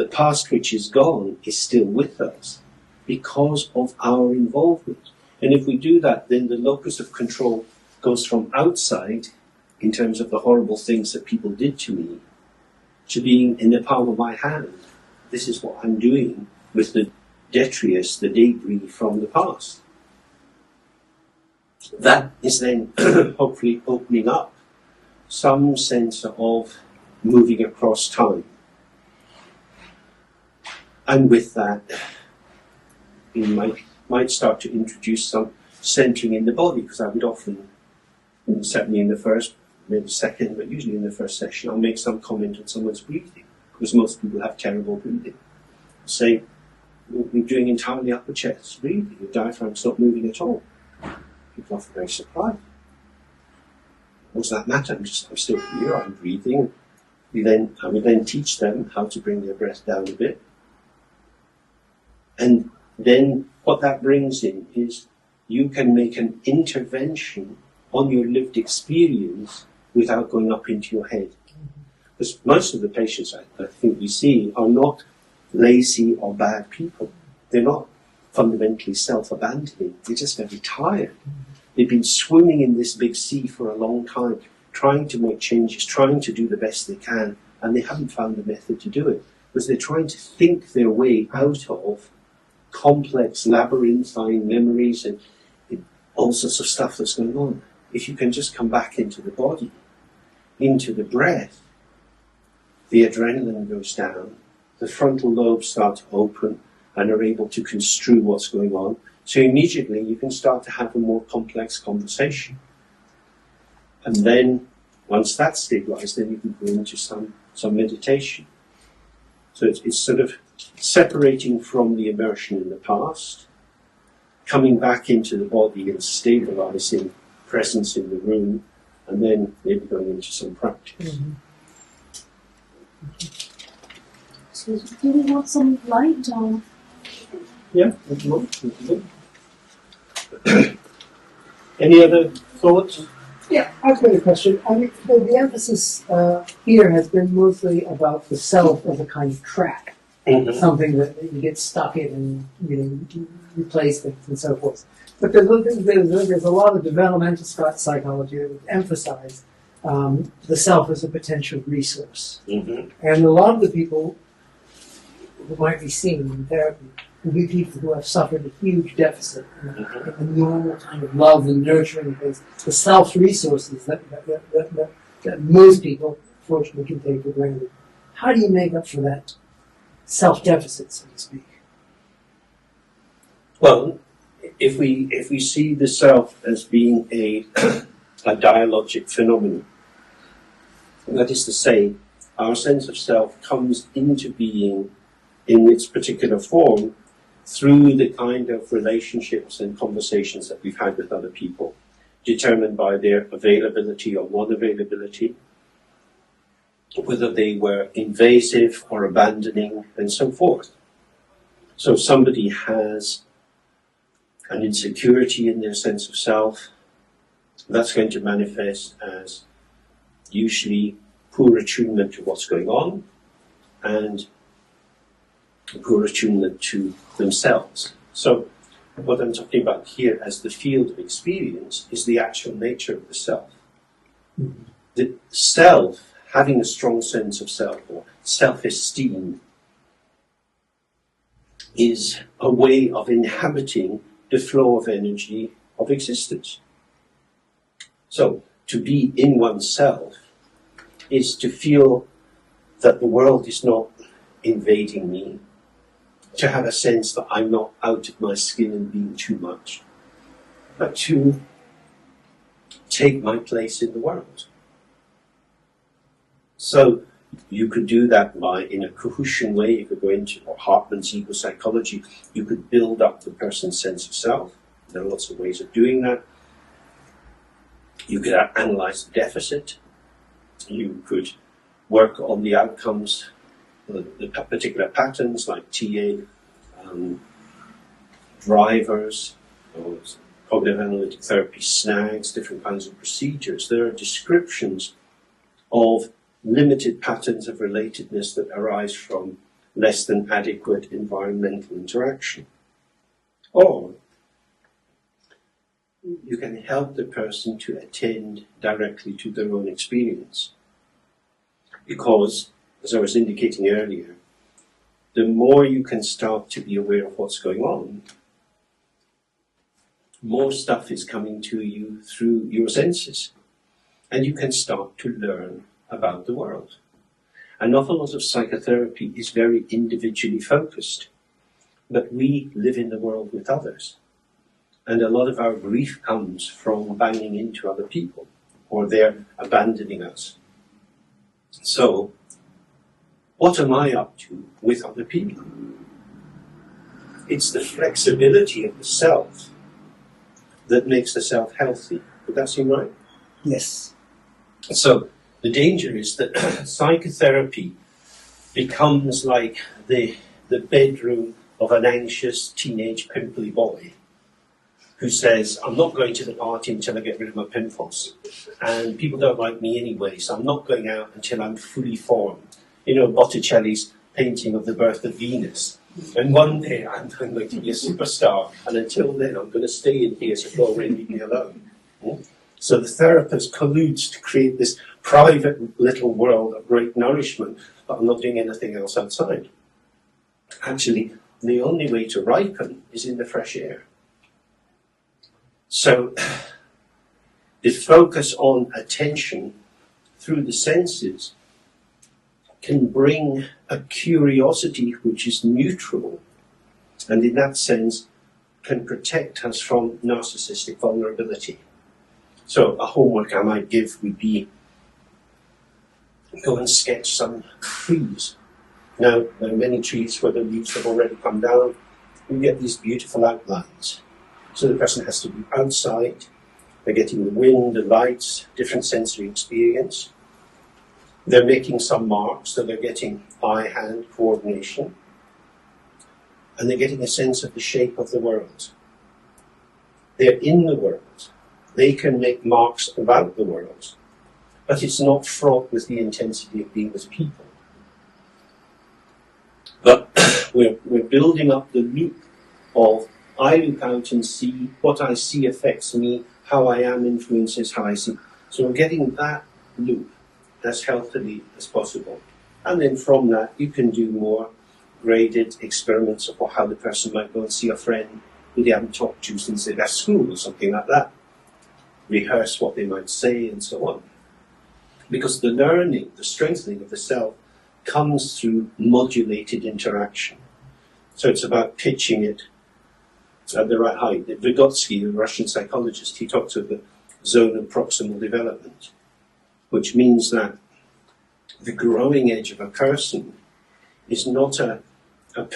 Speaker 1: the past which is gone is still with us because of our involvement. And if we do that, then the locus of control goes from outside, in terms of the horrible things that people did to me, to being in the palm of my hand. This is what I'm doing with the detritus, the debris from the past. That is then hopefully opening up some sense of moving across time. And with that, we might start to introduce some centering in the body, because I would often, certainly in the first, maybe second, but usually in the first session, I'll make some comment on someone's breathing, because most people have terrible breathing. Say, we're doing entirely upper chest breathing, the diaphragm's not moving at all. People are often very surprised. What does that matter? I'm still here, I'm breathing. I would then teach them how to bring their breath down a bit. And then what that brings in is you can make an intervention on your lived experience without going up into your head. Because most of the patients I think we see are not lazy or bad people. They're not fundamentally self-abandoning. They're just very tired. They've been swimming in this big sea for a long time, trying to make changes, trying to do the best they can, and they haven't found a method to do it. Because they're trying to think their way out of complex labyrinthine memories and all sorts of stuff that's going on. If you can just come back into the body, into the breath, the adrenaline goes down, the frontal lobes start to open and are able to construe what's going on. So immediately you can start to have a more complex conversation. And then, once that's stabilized, then you can go into some meditation. So it's sort of separating from the immersion in the past, coming back into the body and stabilizing presence in the room, and then maybe going into some practice.
Speaker 3: Mm-hmm. So do we want some light on?
Speaker 1: Yeah, any other thoughts?
Speaker 4: Yeah, I've got a question. I mean, the emphasis here has been mostly about the self as a kind of trap, something that you get stuck in and you replace things and so forth. But there's a lot of developmental psychology that would emphasize the self as a potential resource. And a lot of the people who might be seen in therapy will be people who have suffered a huge deficit in the normal kind of love and nurturing things, the self-resources that most people, fortunately, can take for granted. How do you make up for that self-deficit, so to speak?
Speaker 1: Well, if we see the self as being a dialogic phenomenon, that is to say, our sense of self comes into being in its particular form through the kind of relationships and conversations that we've had with other people, determined by their availability or non-availability, whether they were invasive or abandoning, and so forth. So if somebody has an insecurity in their sense of self, that's going to manifest as usually poor attunement to what's going on and poor attunement to themselves. So what I'm talking about here as the field of experience is the actual nature of the self. The self, having a strong sense of self or self-esteem, is a way of inhabiting the flow of energy of existence. So to be in oneself is to feel that the world is not invading me, to have a sense that I'm not out of my skin and being too much, but to take my place in the world. So you could do that by, in a Kahutian way, you could go into, or Hartman's ego psychology, you could build up the person's sense of self. There are lots of ways of doing that. You could analyze the deficit. You could work on the outcomes, the particular patterns like TA, drivers, or cognitive analytic therapy, snags, different kinds of procedures. There are descriptions of limited patterns of relatedness that arise from less than adequate environmental interaction. Or you can help the person to attend directly to their own experience. Because, as I was indicating earlier, the more you can start to be aware of what's going on, more stuff is coming to you through your senses. And you can start to learn about the world. An awful lot of psychotherapy is very individually focused, but we live in the world with others. And a lot of our grief comes from banging into other people, or they're abandoning us. So, what am I up to with other people? It's the flexibility of the self that makes the self healthy. Would that seem right?
Speaker 4: Yes.
Speaker 1: So, the danger is that psychotherapy becomes like the bedroom of an anxious teenage pimply boy who says, I'm not going to the party until I get rid of my pimples. And people don't like me anyway, so I'm not going out until I'm fully formed. You know, Botticelli's painting of the birth of Venus. And one day I'm going to be a superstar, and until then I'm going to stay in here, so go away and leave me alone. So the therapist colludes to create this private little world of great nourishment, but I'm not doing anything else outside. Actually, the only way to ripen is in the fresh air. So, the focus on attention through the senses can bring a curiosity which is neutral, and in that sense can protect us from narcissistic vulnerability. So, a homework I might give would be go and sketch some trees. Now, there are many trees where the leaves have already come down. You get these beautiful outlines. So the person has to be outside, they're getting the wind, the lights, different sensory experience. They're making some marks, so they're getting eye-hand coordination. And they're getting a sense of the shape of the world. They're in the world. They can make marks about the world. But it's not fraught with the intensity of being with people. But we're building up the loop of I look out and see what I see affects me, how I am influences how I see. So we're getting that loop as healthily as possible. And then from that, you can do more graded experiments of how the person might go and see a friend who they haven't talked to since they left school or something like that. Rehearse what they might say and so on. Because the learning, the strengthening of the self comes through modulated interaction. So it's about pitching it at the right height. Vygotsky, the Russian psychologist, he talks of the zone of proximal development, which means that the growing edge of a person is not a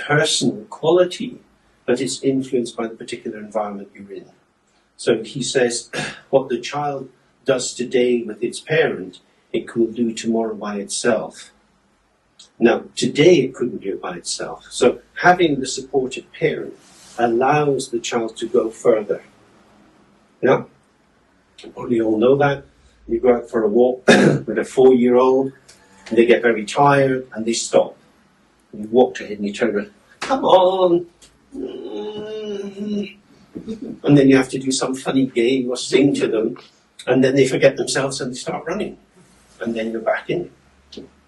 Speaker 1: personal quality, but it's influenced by the particular environment you're in. So he says, what the child does today with its parent, it could do tomorrow by itself. Now, today it couldn't do it by itself. So having the supportive parent allows the child to go further. Yeah? You probably all know that. You go out for a walk with a 4-year-old, and they get very tired, and they stop. And you walk ahead and you turn around, come on! And then you have to do some funny game or sing to them, and then they forget themselves and they start running. And then you're back in.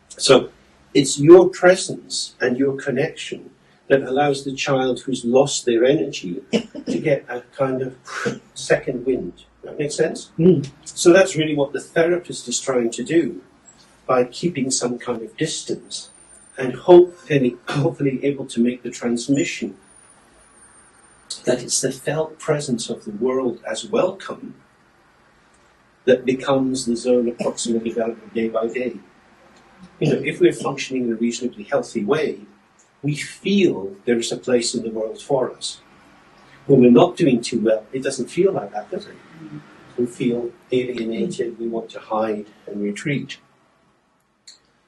Speaker 1: So it's your presence and your connection that allows the child who's lost their energy to get a kind of second wind. That makes sense?
Speaker 4: Mm.
Speaker 1: So that's really what the therapist is trying to do by keeping some kind of distance and hopefully able to make the transmission that it's the felt presence of the world as welcome that becomes the zone of proximal development day by day. You know, if we're functioning in a reasonably healthy way, we feel there is a place in the world for us. When we're not doing too well, it doesn't feel like that, does it? We feel alienated, we want to hide and retreat.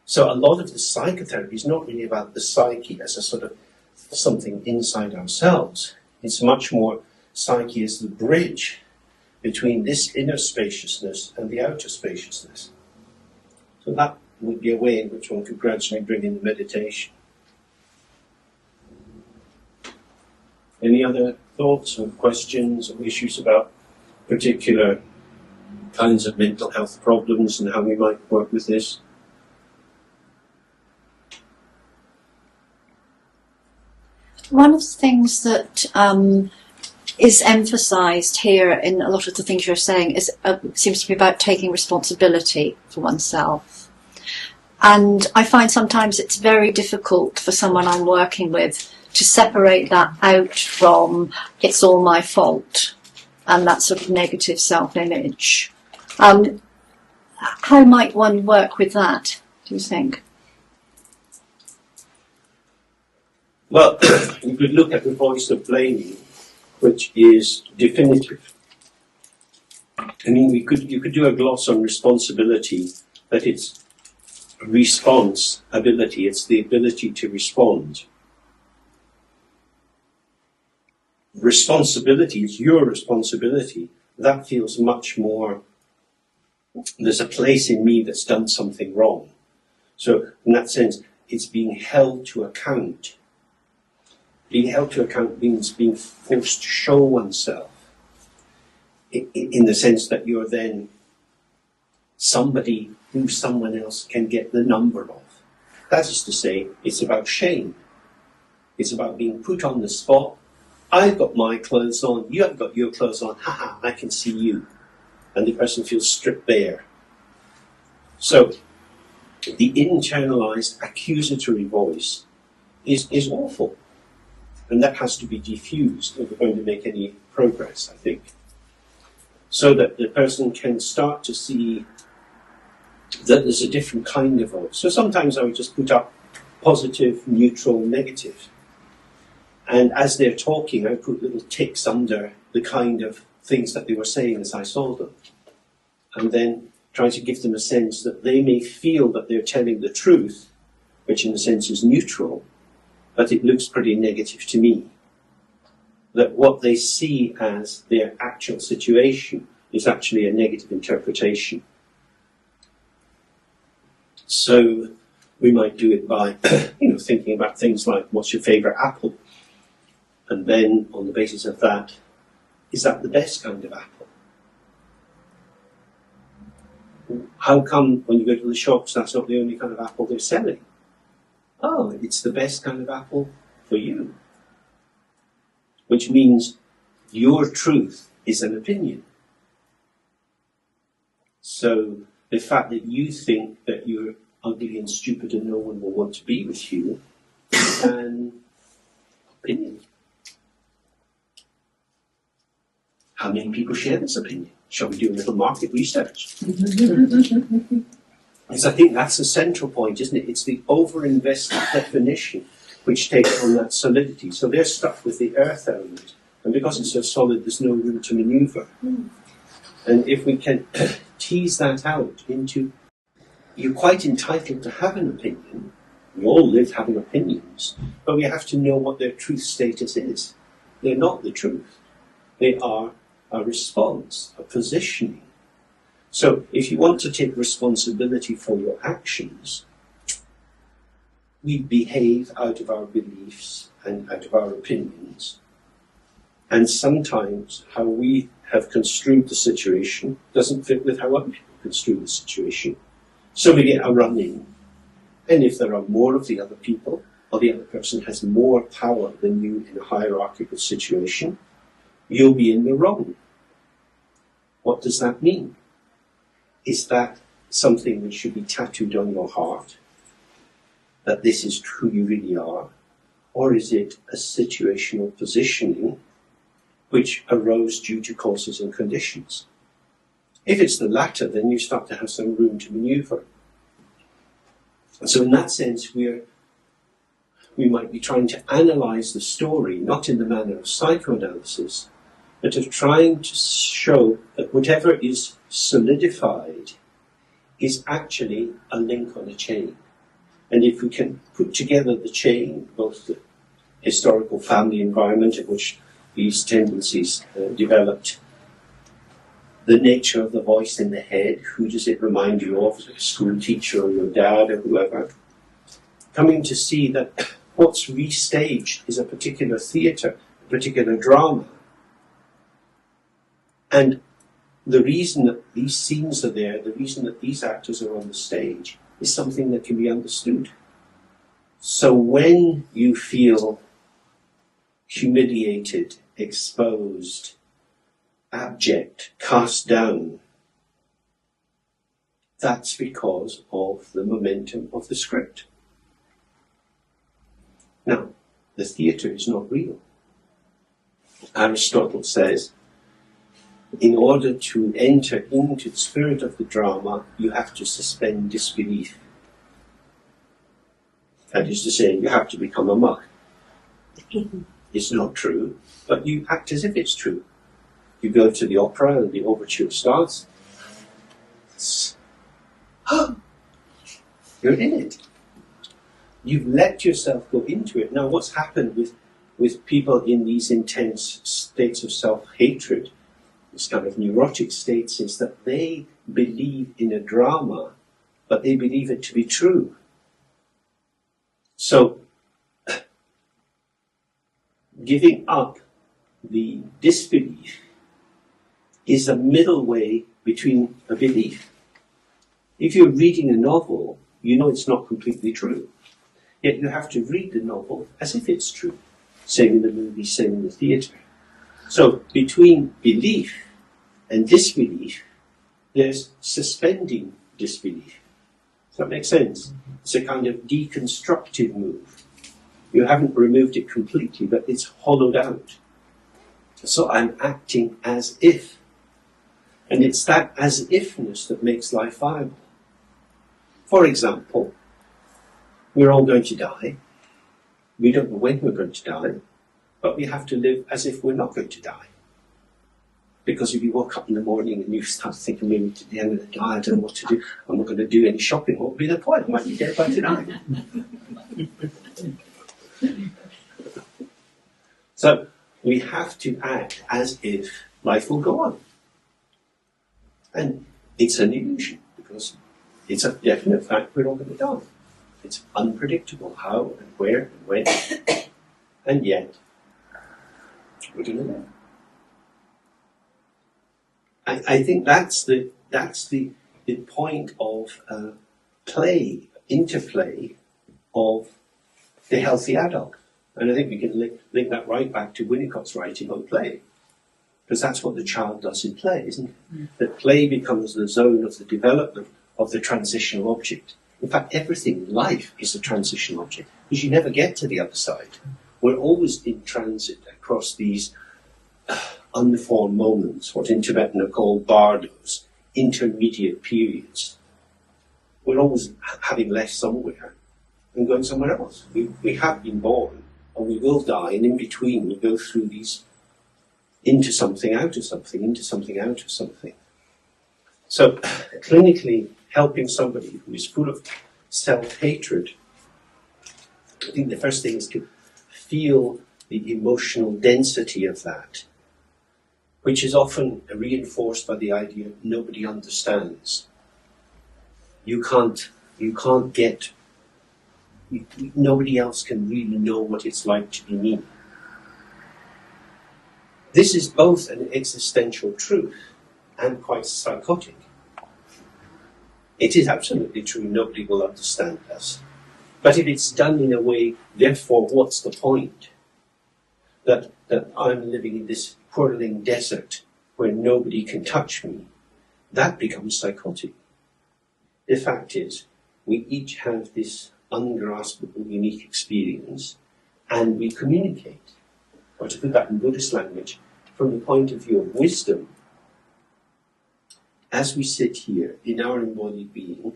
Speaker 1: So a lot of the psychotherapy is not really about the psyche as a sort of something inside ourselves. It's much more psyche as the bridge between this inner spaciousness and the outer spaciousness. So that would be a way in which one could gradually bring in the meditation. Any other thoughts or questions or issues about particular kinds of mental health problems and how we might work with this?
Speaker 5: One of the things that is emphasised here in a lot of the things you're saying is seems to be about taking responsibility for oneself. And I find sometimes it's very difficult for someone I'm working with to separate that out from it's all my fault and that sort of negative self-image. How might one work with that, do you think?
Speaker 1: Well, you could look at the voice of blaming, which is definitive. I mean, you could do a gloss on responsibility, that it's response ability, it's the ability to respond. Responsibility is your responsibility. That feels much more, there's a place in me that's done something wrong. So in that sense, it's being held to account. Being held to account means being forced to show oneself in the sense that you're then somebody who someone else can get the number of. That is to say, it's about shame. It's about being put on the spot. I've got my clothes on, you haven't got your clothes on, haha, I can see you. And the person feels stripped bare. So the internalized accusatory voice is awful. And that has to be diffused if we're going to make any progress, I think. So that the person can start to see that there's a different kind of voice. So sometimes I would just put up positive, neutral, negative. And as they're talking, I put little ticks under the kind of things that they were saying as I saw them. And then try to give them a sense that they may feel that they're telling the truth, which in a sense is neutral, but it looks pretty negative to me. That what they see as their actual situation is actually a negative interpretation. So we might do it by thinking about things like, what's your favourite apple? And then on the basis of that, is that the best kind of apple? How come when you go to the shops that's not the only kind of apple they're selling? Oh, it's the best kind of apple for you. Which means your truth is an opinion. So the fact that you think that you're ugly and stupid and no one will want to be with you is an opinion. How many people share this opinion? Shall we do a little market research? Because I think that's the central point, isn't it? It's the over-invested definition which takes on that solidity. So they're stuck with the earth element. And because it's so solid, there's no room to maneuver. And if we can tease that out into, you're quite entitled to have an opinion. We all live having opinions. But we have to know what their truth status is. They're not the truth. They are a response, a positioning. So if you want to take responsibility for your actions, we behave out of our beliefs and out of our opinions. And sometimes how we have construed the situation doesn't fit with how other people construe the situation. So we get a run-in. And if there are more of the other people, or the other person has more power than you in a hierarchical situation, you'll be in the wrong. What does that mean? Is that something that should be tattooed on your heart? That this is who you really are? Or is it a situational positioning which arose due to causes and conditions? If it's the latter, then you start to have some room to maneuver. And so in that sense, we might be trying to analyze the story, not in the manner of psychoanalysis, but of trying to show that whatever is solidified is actually a link on a chain. And if we can put together the chain, both the historical family environment in which these tendencies developed, the nature of the voice in the head, who does it remind you of, a school teacher or your dad or whoever, coming to see that what's restaged is a particular theatre, a particular drama. And the reason that these scenes are there, the reason that these actors are on the stage, is something that can be understood. So when you feel humiliated, exposed, abject, cast down, that's because of the momentum of the script. Now, the theatre is not real. Aristotle says, in order to enter into the spirit of the drama, you have to suspend disbelief. That is to say, you have to become a monk. It's not true, but you act as if it's true. You go to the opera and the overture starts. You're in it. You've let yourself go into it. Now, what's happened with people in these intense states of self-hatred, this kind of neurotic states, is that they believe in a drama, but they believe it to be true. So, giving up the disbelief is a middle way between a belief. If you're reading a novel, you know it's not completely true. Yet you have to read the novel as if it's true. Same in the movie, same in the theatre. So between belief and disbelief, there's suspending disbelief. Does that make sense? It's a kind of deconstructive move. You haven't removed it completely, but it's hollowed out. So I'm acting as if. And it's that as ifness that makes life viable. For example, we're all going to die. We don't know when we're going to die, but we have to live as if we're not going to die. Because if you woke up in the morning and you start thinking, maybe to the end of the day, I don't know what to do, I'm not going to do any shopping, what would be the point? I might be dead by tonight. So we have to act as if life will go on. And it's an illusion, because it's a definite fact we're all going to die. It's unpredictable how and where and when, and yet we're going to live. I think that's the point of play, interplay of the healthy adult. And I think we can link that right back to Winnicott's writing on play. Because that's what the child does in play, isn't it? That play becomes the zone of the development of the transitional object. In fact, everything in life is a transitional object, because you never get to the other side. We're always in transit across these unformed moments, what in Tibetan are called bardos, intermediate periods. We're always having left somewhere and going somewhere else. We have been born, and we will die, and in between we go through these into something, out of something, into something, out of something. So, clinically, helping somebody who is full of self-hatred, I think the first thing is to feel the emotional density of that, which is often reinforced by the idea nobody understands. Nobody else can really know what it's like to be me. This is both an existential truth and quite psychotic. It is absolutely true, nobody will understand us. But if it's done in a way, therefore, what's the point? That I'm living in this whirling desert where nobody can touch me, that becomes psychotic. The fact is, we each have this ungraspable, unique experience, and we communicate. Or to put that in Buddhist language, from the point of view of wisdom, as we sit here in our embodied being,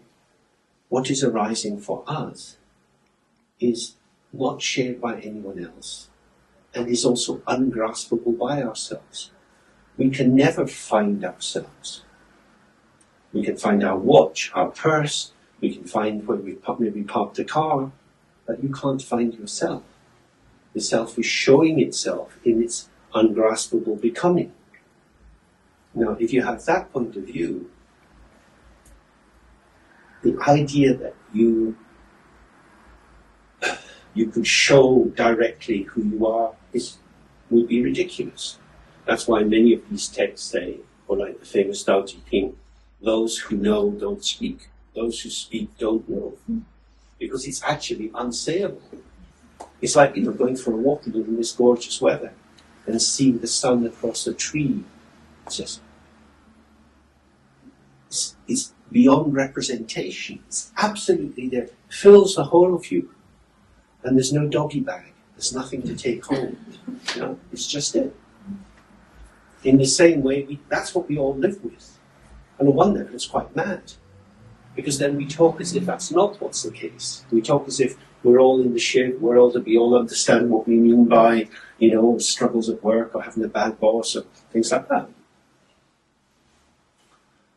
Speaker 1: what is arising for us is not shared by anyone else, and is also ungraspable by ourselves. We can never find ourselves. We can find our watch, our purse, we can find where we maybe parked the car, but you can't find yourself. The self is showing itself in its ungraspable becoming. Now, if you have that point of view, the idea that you could show directly who you are is would be ridiculous. That's why many of these texts say, or like the famous Tao Te Ching, those who know don't speak, those who speak don't know. Because it's actually unsayable. It's like, going for a walk in this gorgeous weather and seeing the sun across a tree. It's beyond representation. It's absolutely there. It fills the whole of you. And there's no doggy bag. There's nothing to take home. It's just it. In the same way, that's what we all live with. And on one level, it's quite mad. Because then we talk as if that's not what's the case. We talk as if we're all in the shared world and we all understand what we mean by, struggles at work or having a bad boss or things like that.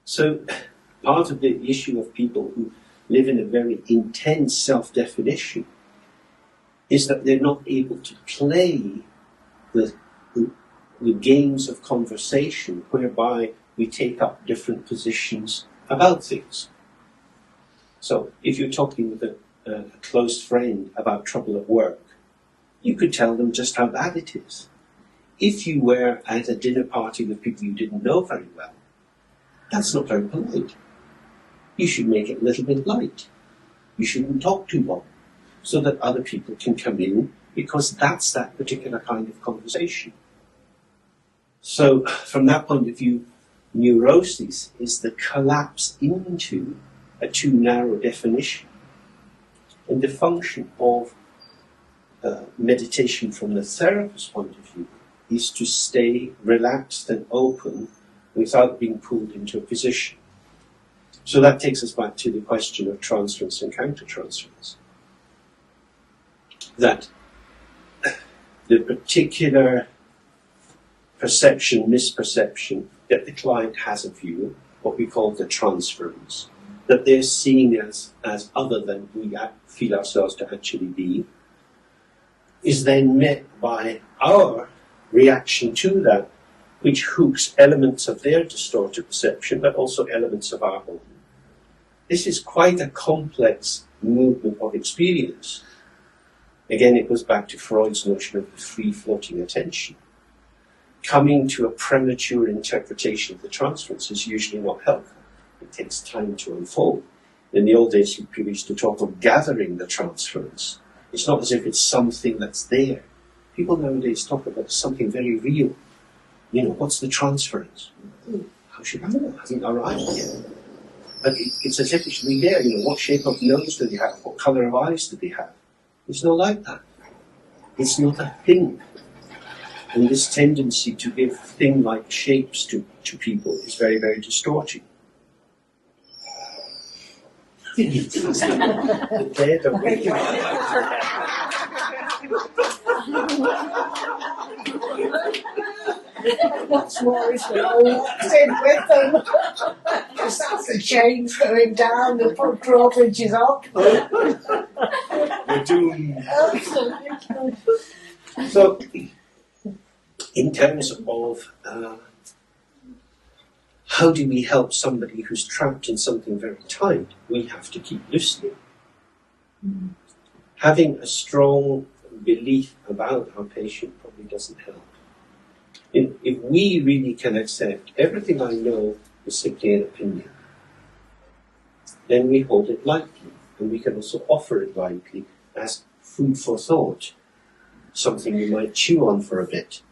Speaker 1: So part of the issue of people who live in a very intense self-definition is that they're not able to play the games of conversation whereby we take up different positions about things. So if you're talking with a close friend about trouble at work, you could tell them just how bad it is. If you were at a dinner party with people you didn't know very well, that's not very polite. You should make it a little bit light. You shouldn't talk too long so that other people can come in, because that's that particular kind of conversation. So from that point of view, neurosis is the collapse into a too narrow definition. And the function of meditation from the therapist's point of view is to stay relaxed and open without being pulled into a position. So that takes us back to the question of transference and countertransference. That the particular perception, misperception that the client has of you, what we call the transference, that they're seeing as other than we feel ourselves to actually be, is then met by our reaction to that, which hooks elements of their distorted perception, but also elements of our own. This is quite a complex movement of experience. Again, it goes back to Freud's notion of the free-floating attention. Coming to a premature interpretation of the transference is usually not helpful. It takes time to unfold. In the old days, people used to talk of gathering the transference. It's not as if it's something that's there. People nowadays talk about something very real. What's the transference? How should I know? It hasn't arrived yet. But it's as if it should be there. What shape of nose do they have? What colour of eyes do they have? It's not like that. It's not a thing. And this tendency to give thing-like shapes to people is very, very distorting. The dead are waking
Speaker 3: What's more is they all walked in with them. Because that's the chains going down, the front drawbridge is up.
Speaker 1: We're doomed. So, in terms of how do we help somebody who's trapped in something very tight, we have to keep listening. Having a strong belief about our patient probably doesn't help. If we really can accept everything I know is simply an opinion, then we hold it lightly, and we can also offer it lightly as food for thought, something you might chew on for a bit.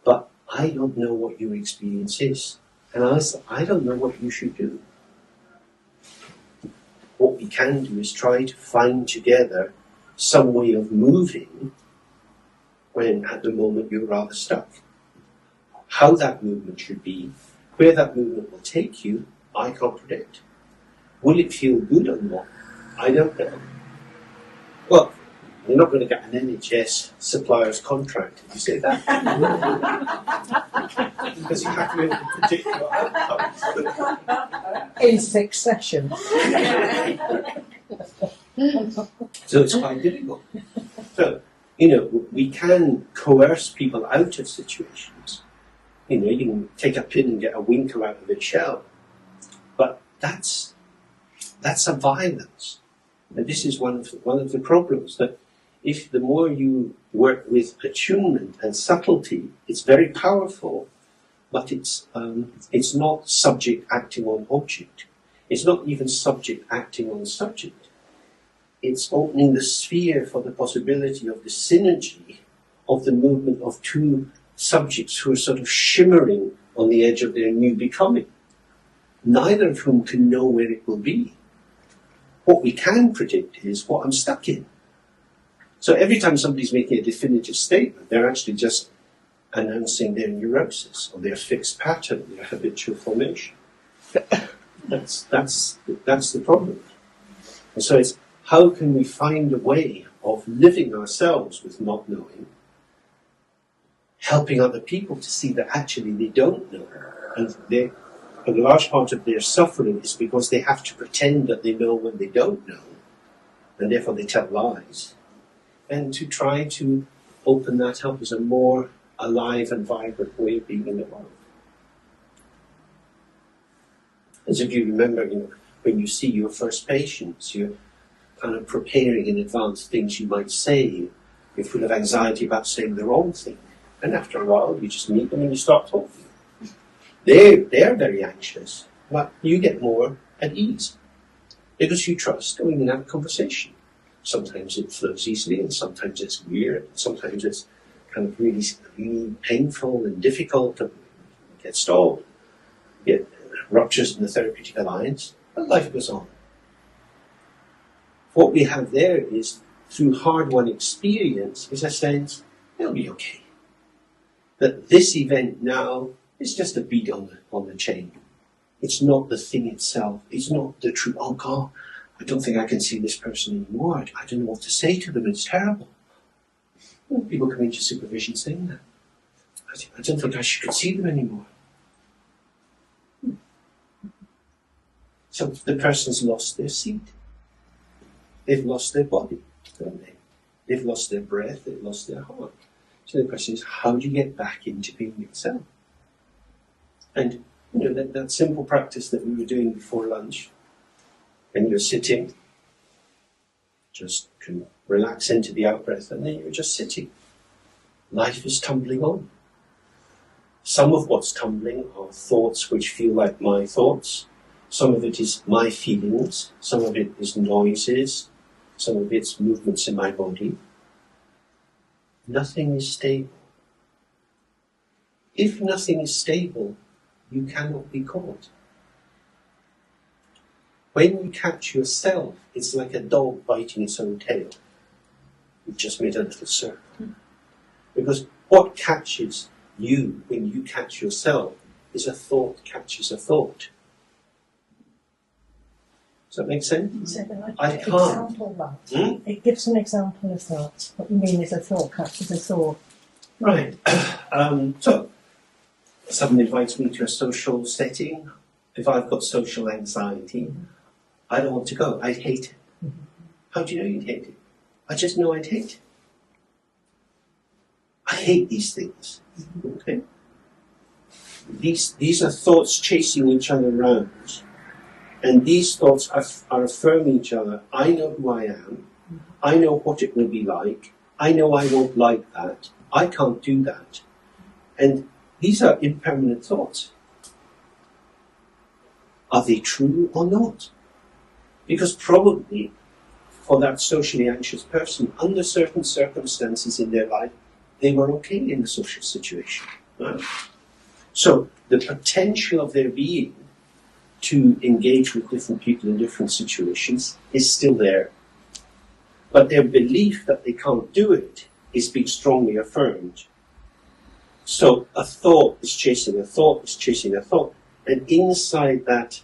Speaker 1: But I don't know what your experience is, and I don't know what you should do. What we can do is try to find together some way of moving when at the moment you're rather stuck. How that movement should be, where that movement will take you, I can't predict. Will it feel good or not? I don't know. Well, you're not going to get an NHS supplier's contract if you say that. Because you have to be able to predict your outcomes.
Speaker 3: In succession.
Speaker 1: So it's quite difficult. So, we can coerce people out of situations. You can take a pin and get a winkle out of its shell. But that's a violence. And this is one of the problems, that if the more you work with attunement and subtlety, it's very powerful, but it's not subject acting on object. It's not even subject acting on subject. It's opening the sphere for the possibility of the synergy of the movement of two subjects who are sort of shimmering on the edge of their new becoming, neither of whom can know where it will be. What we can predict is what I'm stuck in. So every time somebody's making a definitive statement, they're actually just announcing their neurosis or their fixed pattern, their habitual formation. That's the problem. And so it's how can we find a way of living ourselves with not knowing, helping other people to see that actually they don't know. And a large part of their suffering is because they have to pretend that they know when they don't know, and therefore they tell lies. And to try to open that up as a more alive and vibrant way of being in the world. As if you remember, when you see your first patients, you're kind of preparing in advance things you might say. You're full of anxiety about saying the wrong thing. And after a while, you just meet them and you start talking. They're very anxious, but you get more at ease because you trust going and have a conversation. Sometimes it flows easily, and sometimes it's weird. Sometimes it's kind of really, really painful and difficult, and get stalled, get ruptures in the therapeutic alliance, but life goes on. What we have there is, through hard-won experience, is a sense, it'll be okay. That this event now is just a beat on the chain. It's not the thing itself. It's not the truth. Oh God, I don't think I can see this person anymore. I don't know what to say to them. It's terrible. Well, people come into supervision saying that. I don't think I should see them anymore. So the person's lost their seat. They've lost their body, don't they? They've lost their breath. They've lost their heart. So the question is, how do you get back into being yourself? And that simple practice that we were doing before lunch, when you're sitting, just can relax into the out-breath, and then you're just sitting. Life is tumbling on. Some of what's tumbling are thoughts which feel like my thoughts. Some of it is my feelings. Some of it is noises. Some of it's movements in my body. Nothing is stable. If nothing is stable, you cannot be caught. When you catch yourself, it's like a dog biting its own tail. You've just made a little circle. Because what catches you when you catch yourself is a thought catches a thought. Does that make sense? I can't.
Speaker 3: Example of that. It gives an example of that. What you mean is a thought catches a thought.
Speaker 1: Right. So, someone invites me to a social setting. If I've got social anxiety, I don't want to go. I'd hate it. How do you know you'd hate it? I just know I'd hate it. I hate these things. Okay? These are thoughts chasing each other around. And these thoughts are affirming each other. I know who I am. I know what it will be like. I know I won't like that. I can't do that. And these are impermanent thoughts. Are they true or not? Because probably for that socially anxious person, under certain circumstances in their life, they were okay in the social situation. Right? So the potential of their being to engage with different people in different situations is still there. But their belief that they can't do it is being strongly affirmed. So a thought is chasing a thought, is chasing a thought. And inside that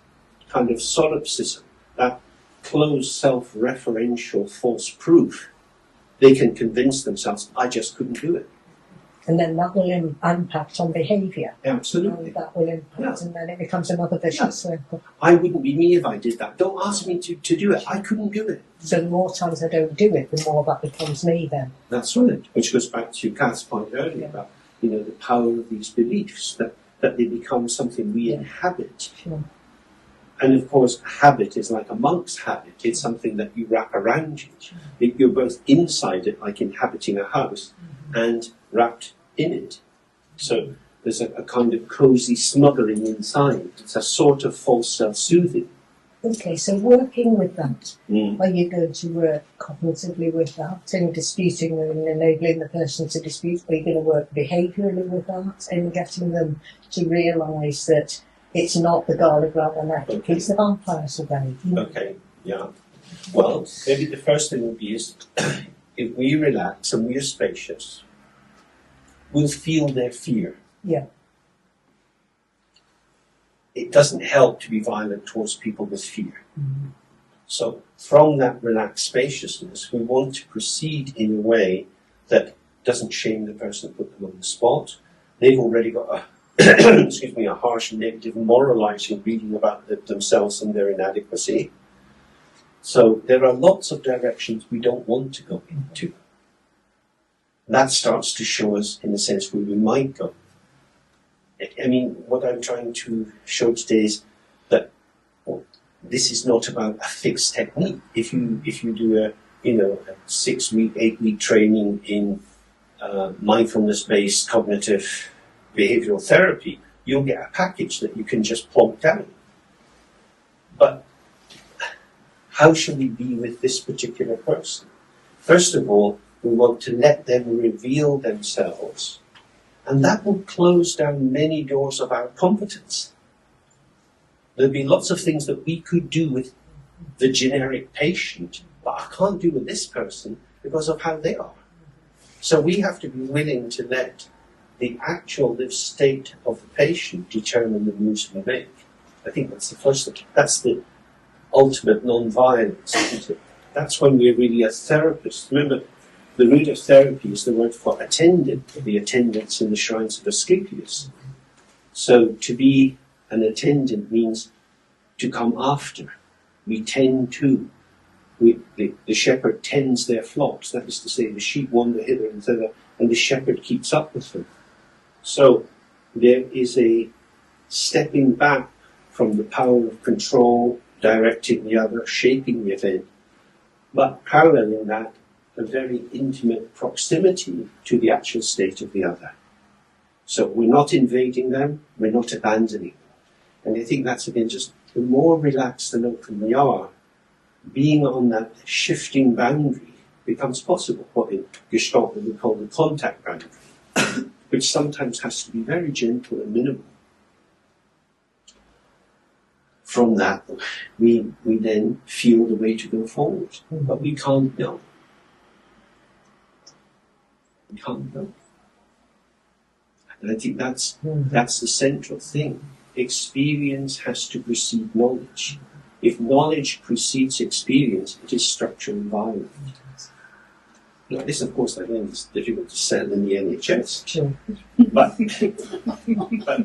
Speaker 1: kind of solipsism, that closed self-referential false proof, they can convince themselves, I just couldn't do it.
Speaker 3: And then that will impact on behaviour.
Speaker 1: Absolutely.
Speaker 3: And that will impact, and then it becomes another vicious circle.
Speaker 1: I wouldn't be me if I did that. Don't ask me to do it. I couldn't do it.
Speaker 3: So the more times I don't do it, the more that becomes me then.
Speaker 1: That's right. Which goes back to Kath's point earlier about, the power of these beliefs, that they become something we inhabit.
Speaker 3: Sure.
Speaker 1: And of course, habit is like a monk's habit. It's something that you wrap around you. You're both inside it, like inhabiting a house, and wrapped in it. So there's a kind of cozy smothering inside. It's a sort of false self-soothing.
Speaker 3: Okay, so working with that,
Speaker 1: Mm.
Speaker 3: are you going to work cognitively with that and disputing and enabling the person to dispute? Are you going to work behaviourally with that and getting them to realise that it's not the garlic rather than that,
Speaker 1: Okay.
Speaker 3: it's the vampires obey?
Speaker 1: Okay, yeah. Well, maybe the first thing would be is if we relax and we're spacious, we'll feel their fear.
Speaker 3: Yeah.
Speaker 1: It doesn't help to be violent towards people with fear.
Speaker 3: Mm-hmm.
Speaker 1: So from that relaxed spaciousness, we want to proceed in a way that doesn't shame the person, put them on the spot. They've already got a excuse me, a harsh negative moralizing reading about themselves and their inadequacy. So there are lots of directions we don't want to go into. That starts to show us, in a sense, where we might go. I mean, what I'm trying to show today is that this is not about a fixed technique. If you do a 6-week, 8-week training in mindfulness-based cognitive behavioral therapy, you'll get a package that you can just plonk down. But how should we be with this particular person? First of all, we want to let them reveal themselves, and that will close down many doors of our competence. There'll be lots of things that we could do with the generic patient, but I can't do with this person because of how they are. So we have to be willing to let the actual lived state of the patient determine the moves we make. I think that's the first thing. That's the ultimate non-violence, isn't it? That's when we're really a therapist. Remember, the root of therapy is the word for attendant, the attendants in the shrines of Asclepius. So to be an attendant means to come after. We tend to. The shepherd tends their flocks. That is to say, the sheep wander hither and thither, and the shepherd keeps up with them. So there is a stepping back from the power of control, directing the other, shaping the event, but paralleling that, a very intimate proximity to the actual state of the other. So we're not invading them, we're not abandoning them. And I think that's, again, just the more relaxed and open we are, being on that shifting boundary becomes possible, what in Gestalt we call the contact boundary, which sometimes has to be very gentle and minimal. From that, we then feel the way to go forward, but we can't know. We can't know. And I think that's the central thing. Experience has to precede knowledge. If knowledge precedes experience, it is structural and violent. Now, this, of course, again, is difficult to sell in the NHS.
Speaker 3: Sure.
Speaker 1: But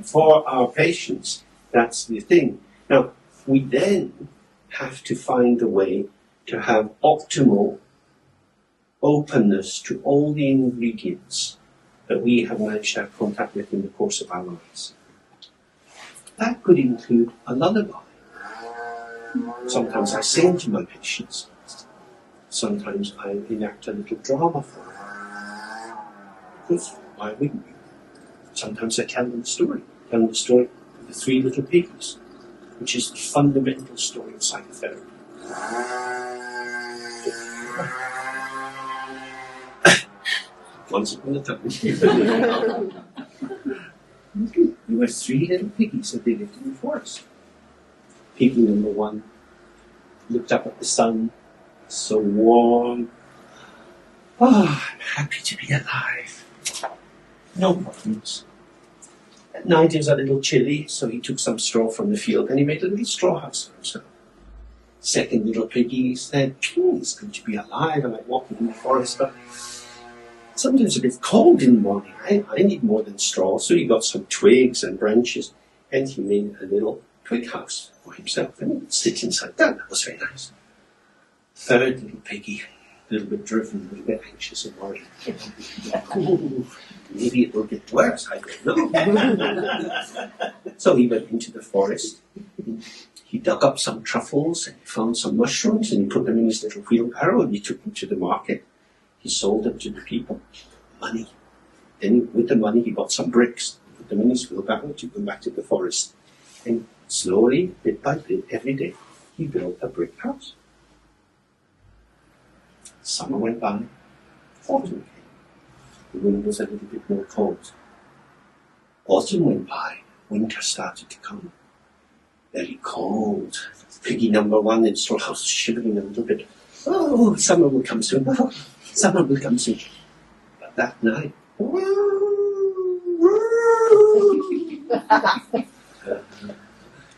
Speaker 1: for our patients, that's the thing. Now, we then have to find a way to have optimal openness to all the ingredients that we have managed to have contact with in the course of our lives. That could include a lullaby. Sometimes I sing to my patients. Sometimes I enact a little drama for them. Because why wouldn't you? Sometimes I tell them a story. Tell them the story of the 3 little piggies, which is the fundamental story of psychotherapy. Once upon a time, there were 3 little piggies and they lived in the forest. Piggy number 1 looked up at the sun, so warm. Oh, I'm happy to be alive. No problems. At night it was a little chilly, so he took some straw from the field and he made a little straw house for himself. Second little piggy said, it's good to be alive, I like walking in the forest, but sometimes a bit cold in the morning. I need more than straw, so he got some twigs and branches and he made a little twig house for himself and he would sit inside that. That was very nice. Third little piggy, a little bit driven, a little bit anxious and worried. Ooh, maybe it will get worse, I don't know. So he went into the forest. he dug up some truffles and he found some mushrooms and he put them in his little wheelbarrow and he took them to the market. He sold them to the people. Money. Then with the money he bought some bricks, put them in his wheelbarrow, took them back to the forest. And slowly, bit by bit, every day, he built a brick house. Summer went by, autumn came. The wind was a little bit more cold. Autumn went by, winter started to come. Very cold. Piggy number one in straw house shivering a little bit. Oh, summer will come soon. Oh, summer will come soon. But that night,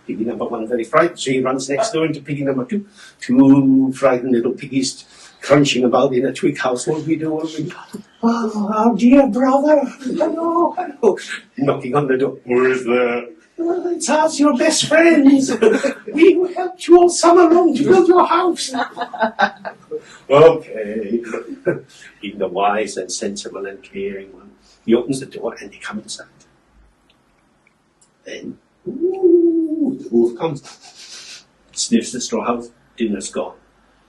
Speaker 1: piggy number one very frightened, so he runs next door into piggy number two. Two frightened little piggies crunching about in a twig house. What do we do? What do we do? Oh, our dear brother. Hello, hello. Knocking on the door. Who is there? Oh, it's us, your best friends. We who helped you all summer long to build your house. Okay. Being the wise and sensible and caring one, he opens the door and they come inside. Then, ooh, the wolf comes. Sniffs the straw house, dinner's gone.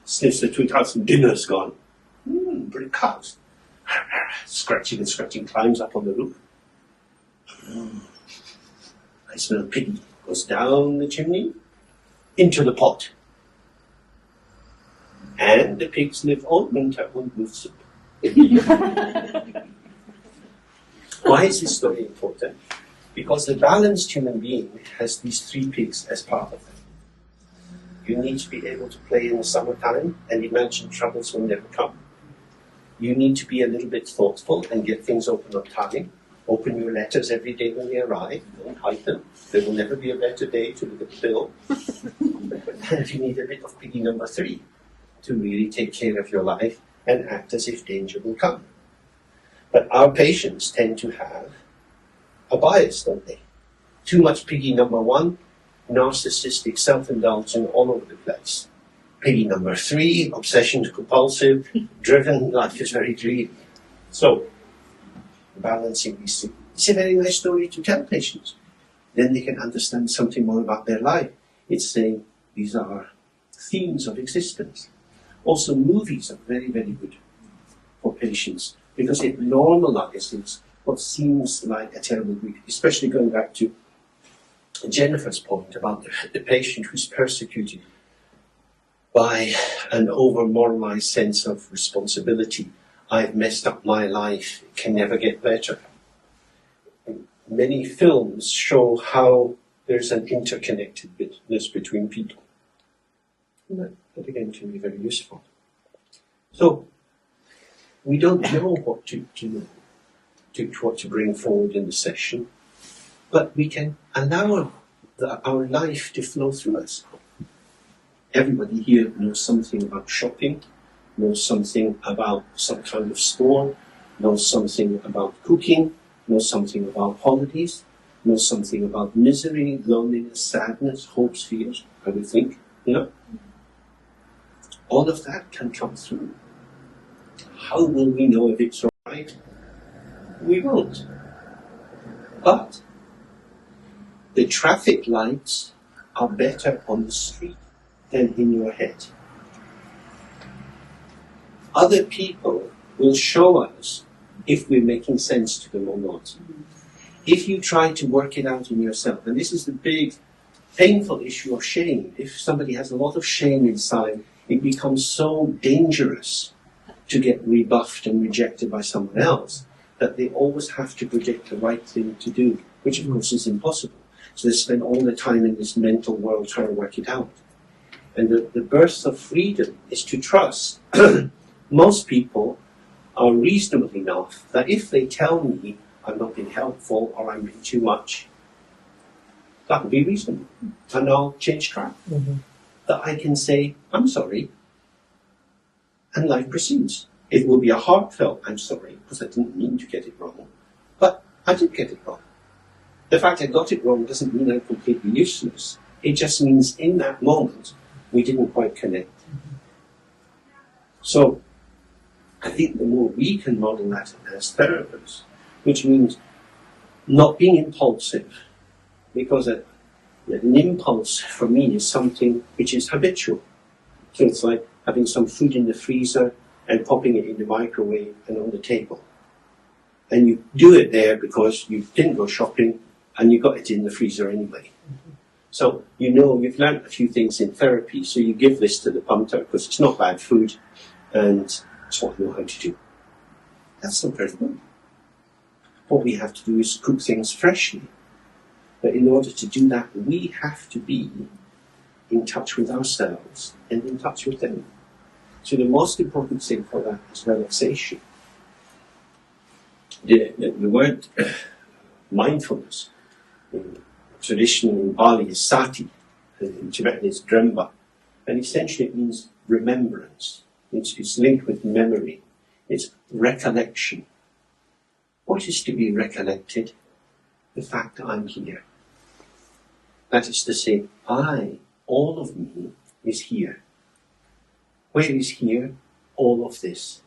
Speaker 1: Sniffs the twig house, and dinner's gone. Brick house. Scratching and scratching, climbs up on the roof. I smell piggy. Goes down the chimney, into the pot. And the pigs live all winter on roof soup. Why is this story important? Because the balanced human being has these three pigs as part of them. You need to be able to play in the summertime and imagine troubles will never come. You need to be a little bit thoughtful and get things open on time. Open your letters every day when they arrive. Don't hide them. There will never be a better day to look at the bill. And you need a bit of piggy number three to really take care of your life and act as if danger will come. But our patients tend to have a bias, don't they? Too much piggy number one, narcissistic, self-indulgent, all over the place. Piggy number three, obsession compulsive, driven, life is very dreamy. So, balancing these things. It's a very nice story to tell patients. Then they can understand something more about their life. It's saying these are themes of existence. Also, movies are very, very good for patients because it normalizes what seems like a terrible grief, especially going back to Jennifer's point about the patient who's persecuted by an over-moralized sense of responsibility. I've messed up my life, it can never get better. Many films show how there's an interconnectedness between people. And that again can be very useful. So, we don't know what to bring forward in the session, but we can allow our life to flow through us. Everybody here knows something about shopping, knows something about some kind of store, knows something about cooking, knows something about holidays, knows something about misery, loneliness, sadness, hopes, fears, I would think, All of that can come through. How will we know if it's right? We won't. But the traffic lights are better on the street than in your head. Other people will show us if we're making sense to them or not. If you try to work it out in yourself, and this is the big, painful issue of shame. If somebody has a lot of shame inside, it becomes so dangerous to get rebuffed and rejected by someone else that they always have to predict the right thing to do, which of course is impossible. So they spend all the time in this mental world trying to work it out. And the birth of freedom is to trust. Most people are reasonable enough that if they tell me I'm not being helpful or I'm being too much, that would be reasonable. And I'll change track. Mm-hmm. That I can say, I'm sorry, and life proceeds. It will be a heartfelt, I'm sorry, because I didn't mean to get it wrong, but I did get it wrong. The fact I got it wrong doesn't mean I'm completely useless. It just means in that moment, we didn't quite connect. So, I think the more we can model that as therapists, which means not being impulsive, because An impulse for me is something which is habitual. So it's like having some food in the freezer and popping it in the microwave and on the table. And you do it there because you didn't go shopping and you got it in the freezer anyway. So you know, you've learned a few things in therapy, so you give this to the punter because it's not bad food and it's what I know how to do. That's not very good. What we have to do is cook things freshly. But in order to do that, we have to be in touch with ourselves and in touch with them. So the most important thing for that is relaxation. The word mindfulness, in tradition in Bali is sati, in Tibetan is dremba, and essentially it means remembrance. It's linked with memory. It's recollection. What is to be recollected? The fact that I'm here. That is to say, all of me is here. Where is here? All of this.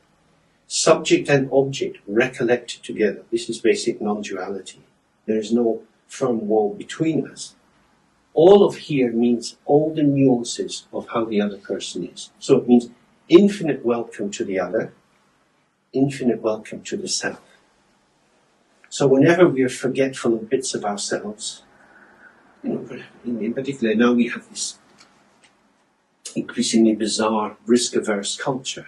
Speaker 1: Subject and object recollected together. This is basic non-duality. There is no firm wall between us. All of here means all the nuances of how the other person is. So it means infinite welcome to the other, infinite welcome to the self. So whenever we are forgetful of bits of ourselves, in particular now we have this increasingly bizarre, risk-averse culture.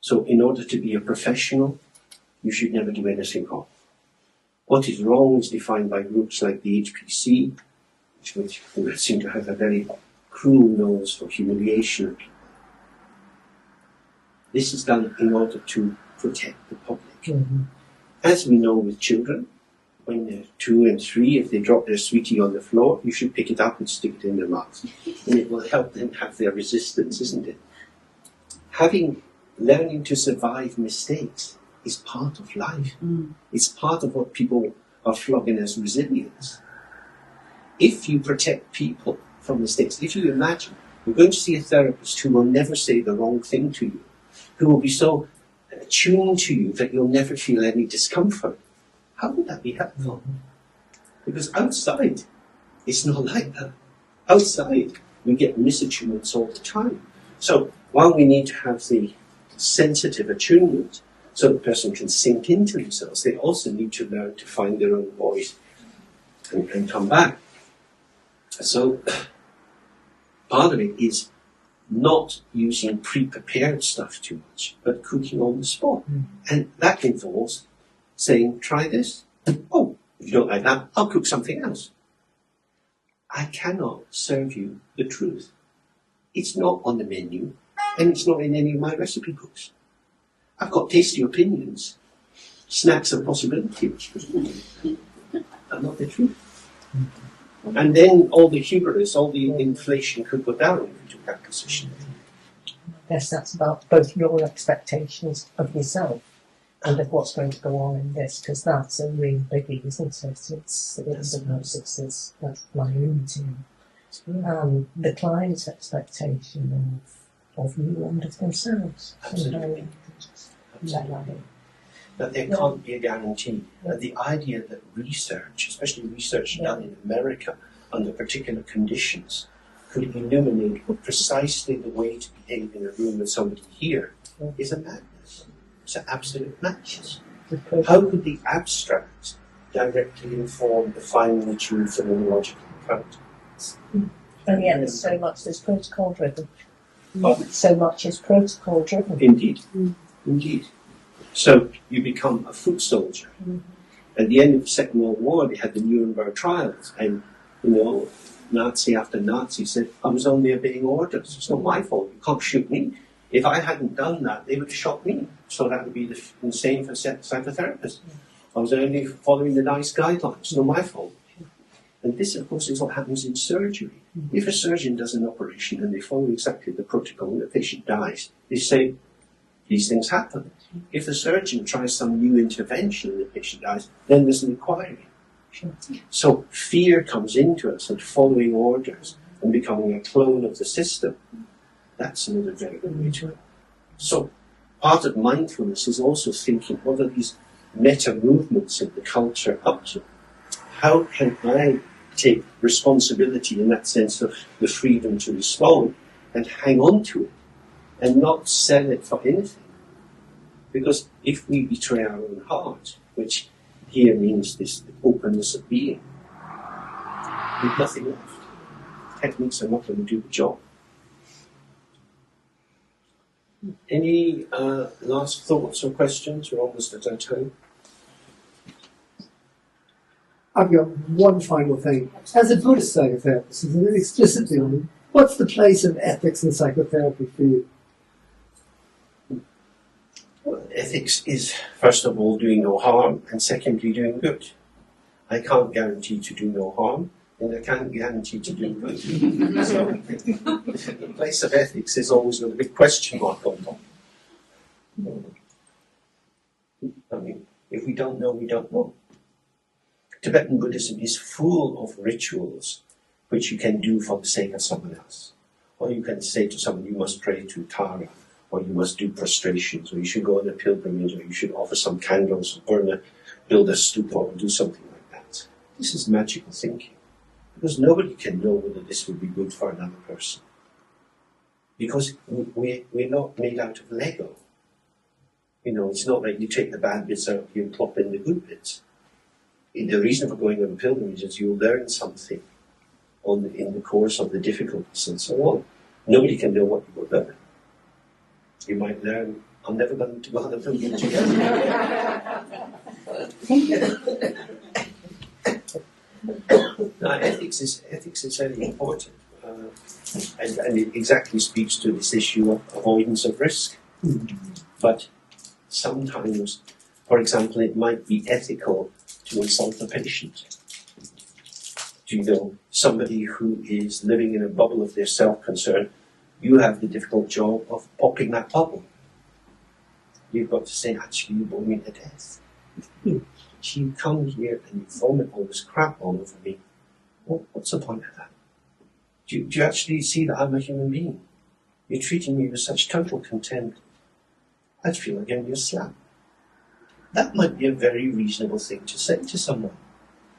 Speaker 1: So in order to be a professional, you should never do anything wrong. What is wrong is defined by groups like the HPC, which seem to have a very cruel nose for humiliation of people. This is done in order to protect the public. Mm-hmm. As we know with children, when they're 2 and 3, if they drop their sweetie on the floor, you should pick it up and stick it in their mouth. And it will help them have their resistance, isn't it? Learning to survive mistakes is part of life. Mm. It's part of what people are flogging as resilience. If you protect people from mistakes, if you imagine you're going to see a therapist who will never say the wrong thing to you, who will be so attuned to you that you'll never feel any discomfort, how would that be helpful? Because outside, it's not like that. Outside, we get misattunements all the time. So while we need to have the sensitive attunement so the person can sink into themselves, they also need to learn to find their own voice and come back. So part of it is not using pre-prepared stuff too much, but cooking on the spot. Mm. And that involves saying, try this. Oh, if you don't like that, I'll cook something else. I cannot serve you the truth. It's not on the menu, and it's not in any of my recipe books. I've got tasty opinions. Snacks are possibilities, but not the truth. And then all the hubris, all the inflation could go down if you took that position.
Speaker 3: I guess that's about both your expectations of yourself and of what's going to go on in this, because that's a real biggie, isn't it? It's hypnosis, that's my unity. The client's expectation of you and of themselves.
Speaker 1: Absolutely. That there can't be a guarantee. That the idea that research, especially research done in America under particular conditions, could illuminate precisely the way to behave in a room with somebody here is a madness. It's an absolute madness. How could the abstract directly inform the finely tuned phenomenological account?
Speaker 3: And yet there's so much that's protocol driven. So much is protocol driven.
Speaker 1: Indeed. Indeed. So you become a foot soldier. Mm-hmm. At the end of the Second World War, they had the Nuremberg trials, and Nazi after Nazi said, I was only obeying orders. It's not my fault. You can't shoot me. If I hadn't done that, they would have shot me. So that would be the same for psychotherapists. I was only following the NICE guidelines. It's not my fault. And this, of course, is what happens in surgery. Mm-hmm. If a surgeon does an operation and they follow exactly the protocol and the patient dies, they say, these things happen. If the surgeon tries some new intervention and the patient dies, then there's an inquiry. So fear comes into us and following orders and becoming a clone of the system. That's another very good way to it. So part of mindfulness is also thinking, what are these meta movements in the culture up to? How can I take responsibility in that sense of the freedom to respond and hang on to it and not sell it for anything. Because if we betray our own heart, which here means this openness of being, with nothing left, techniques are not going to do the job. Any last thoughts or questions? We're almost at our time.
Speaker 4: I've got one final thing. As a Buddhist psychotherapist, explicitly, what's the place of ethics in psychotherapy for you?
Speaker 1: Well, ethics is, first of all, doing no harm, and secondly, doing good. I can't guarantee to do no harm, and I can't guarantee to do good. So, the place of ethics is always with a big question mark on top. I mean, if we don't know, we don't know. Tibetan Buddhism is full of rituals which you can do for the sake of someone else. Or you can say to someone, you must pray to Tara, or you must do prostrations, or you should go on a pilgrimage, or you should offer some candles, or build a stupa, or do something like that. This is magical thinking. Because nobody can know whether this will be good for another person. Because we're not made out of Lego. You know, it's not like you take the bad bits out here and plop in the good bits. The reason for going on a pilgrimage is you'll learn something in the course of the difficulties and so on. Nobody can know what you will learn. You might learn, I'm never going to go on a pilgrimage again. Now, ethics is very important, and it exactly speaks to this issue of avoidance of risk. But sometimes, for example, it might be ethical to insult a patient. You know, somebody who is living in a bubble of their self-concern, you have the difficult job of popping that bubble. You've got to say, actually, you bore me to death. You come here and you vomit all this crap all over me. Well, what's the point of that? Do you actually see that I'm a human being? You're treating me with such total contempt. I'd feel like giving you a slap. That might be a very reasonable thing to say to someone.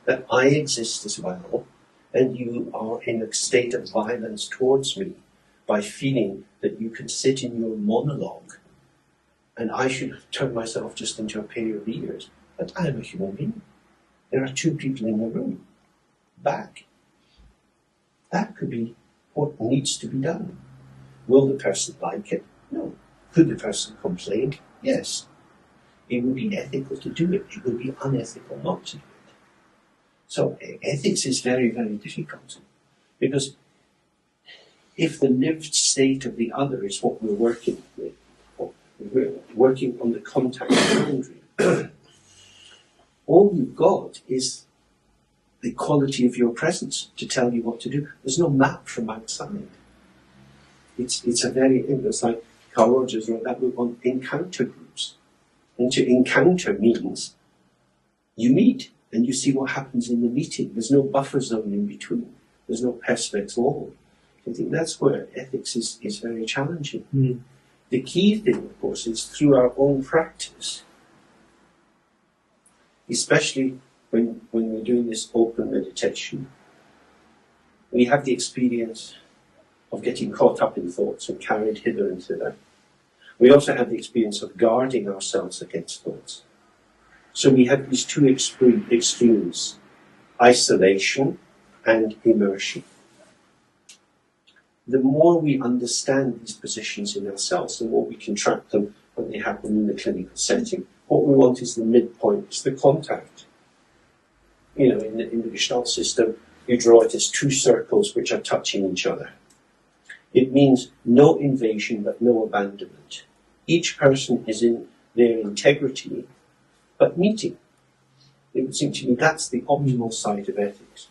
Speaker 1: That I exist as well, and you are in a state of violence towards me by feeling that you can sit in your monologue and I should turn myself just into a pair of ears. But I am a human being. There are two people in the room. Back. That could be what needs to be done. Will the person like it? No. Could the person complain? Yes. It would be ethical to do it. It would be unethical not to do it. So ethics is very, very difficult. Because if the lived state of the other is what we're working with, we're working on the contact boundary, all you've got is the quality of your presence to tell you what to do. There's no map from outside. It's like Carl Rogers wrote that book on encounter groups. And to encounter means you meet and you see what happens in the meeting. There's no buffer zone in between. There's no perspex wall. I think that's where ethics is very challenging. Mm. The key thing, of course, is through our own practice, especially when we're doing this open meditation, we have the experience of getting caught up in thoughts and carried hither and thither. We also have the experience of guarding ourselves against thoughts. So we have these two extremes, isolation and immersion. The more we understand these positions in ourselves, the more we can track them when they happen in the clinical setting. What we want is the midpoint, it's the contact. You know, in the Gestalt system, you draw it as two circles which are touching each other. It means no invasion but no abandonment. Each person is in their integrity, but meeting. It would seem to me that's the optimal side of ethics.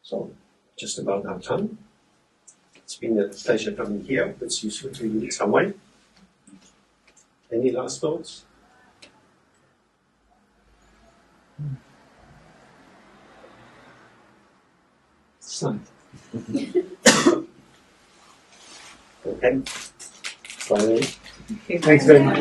Speaker 1: So, just about our time. It's been a pleasure coming here. Hope it's useful to you in some way. Any last thoughts? Slide. Okay. Bye.
Speaker 4: Thanks very much.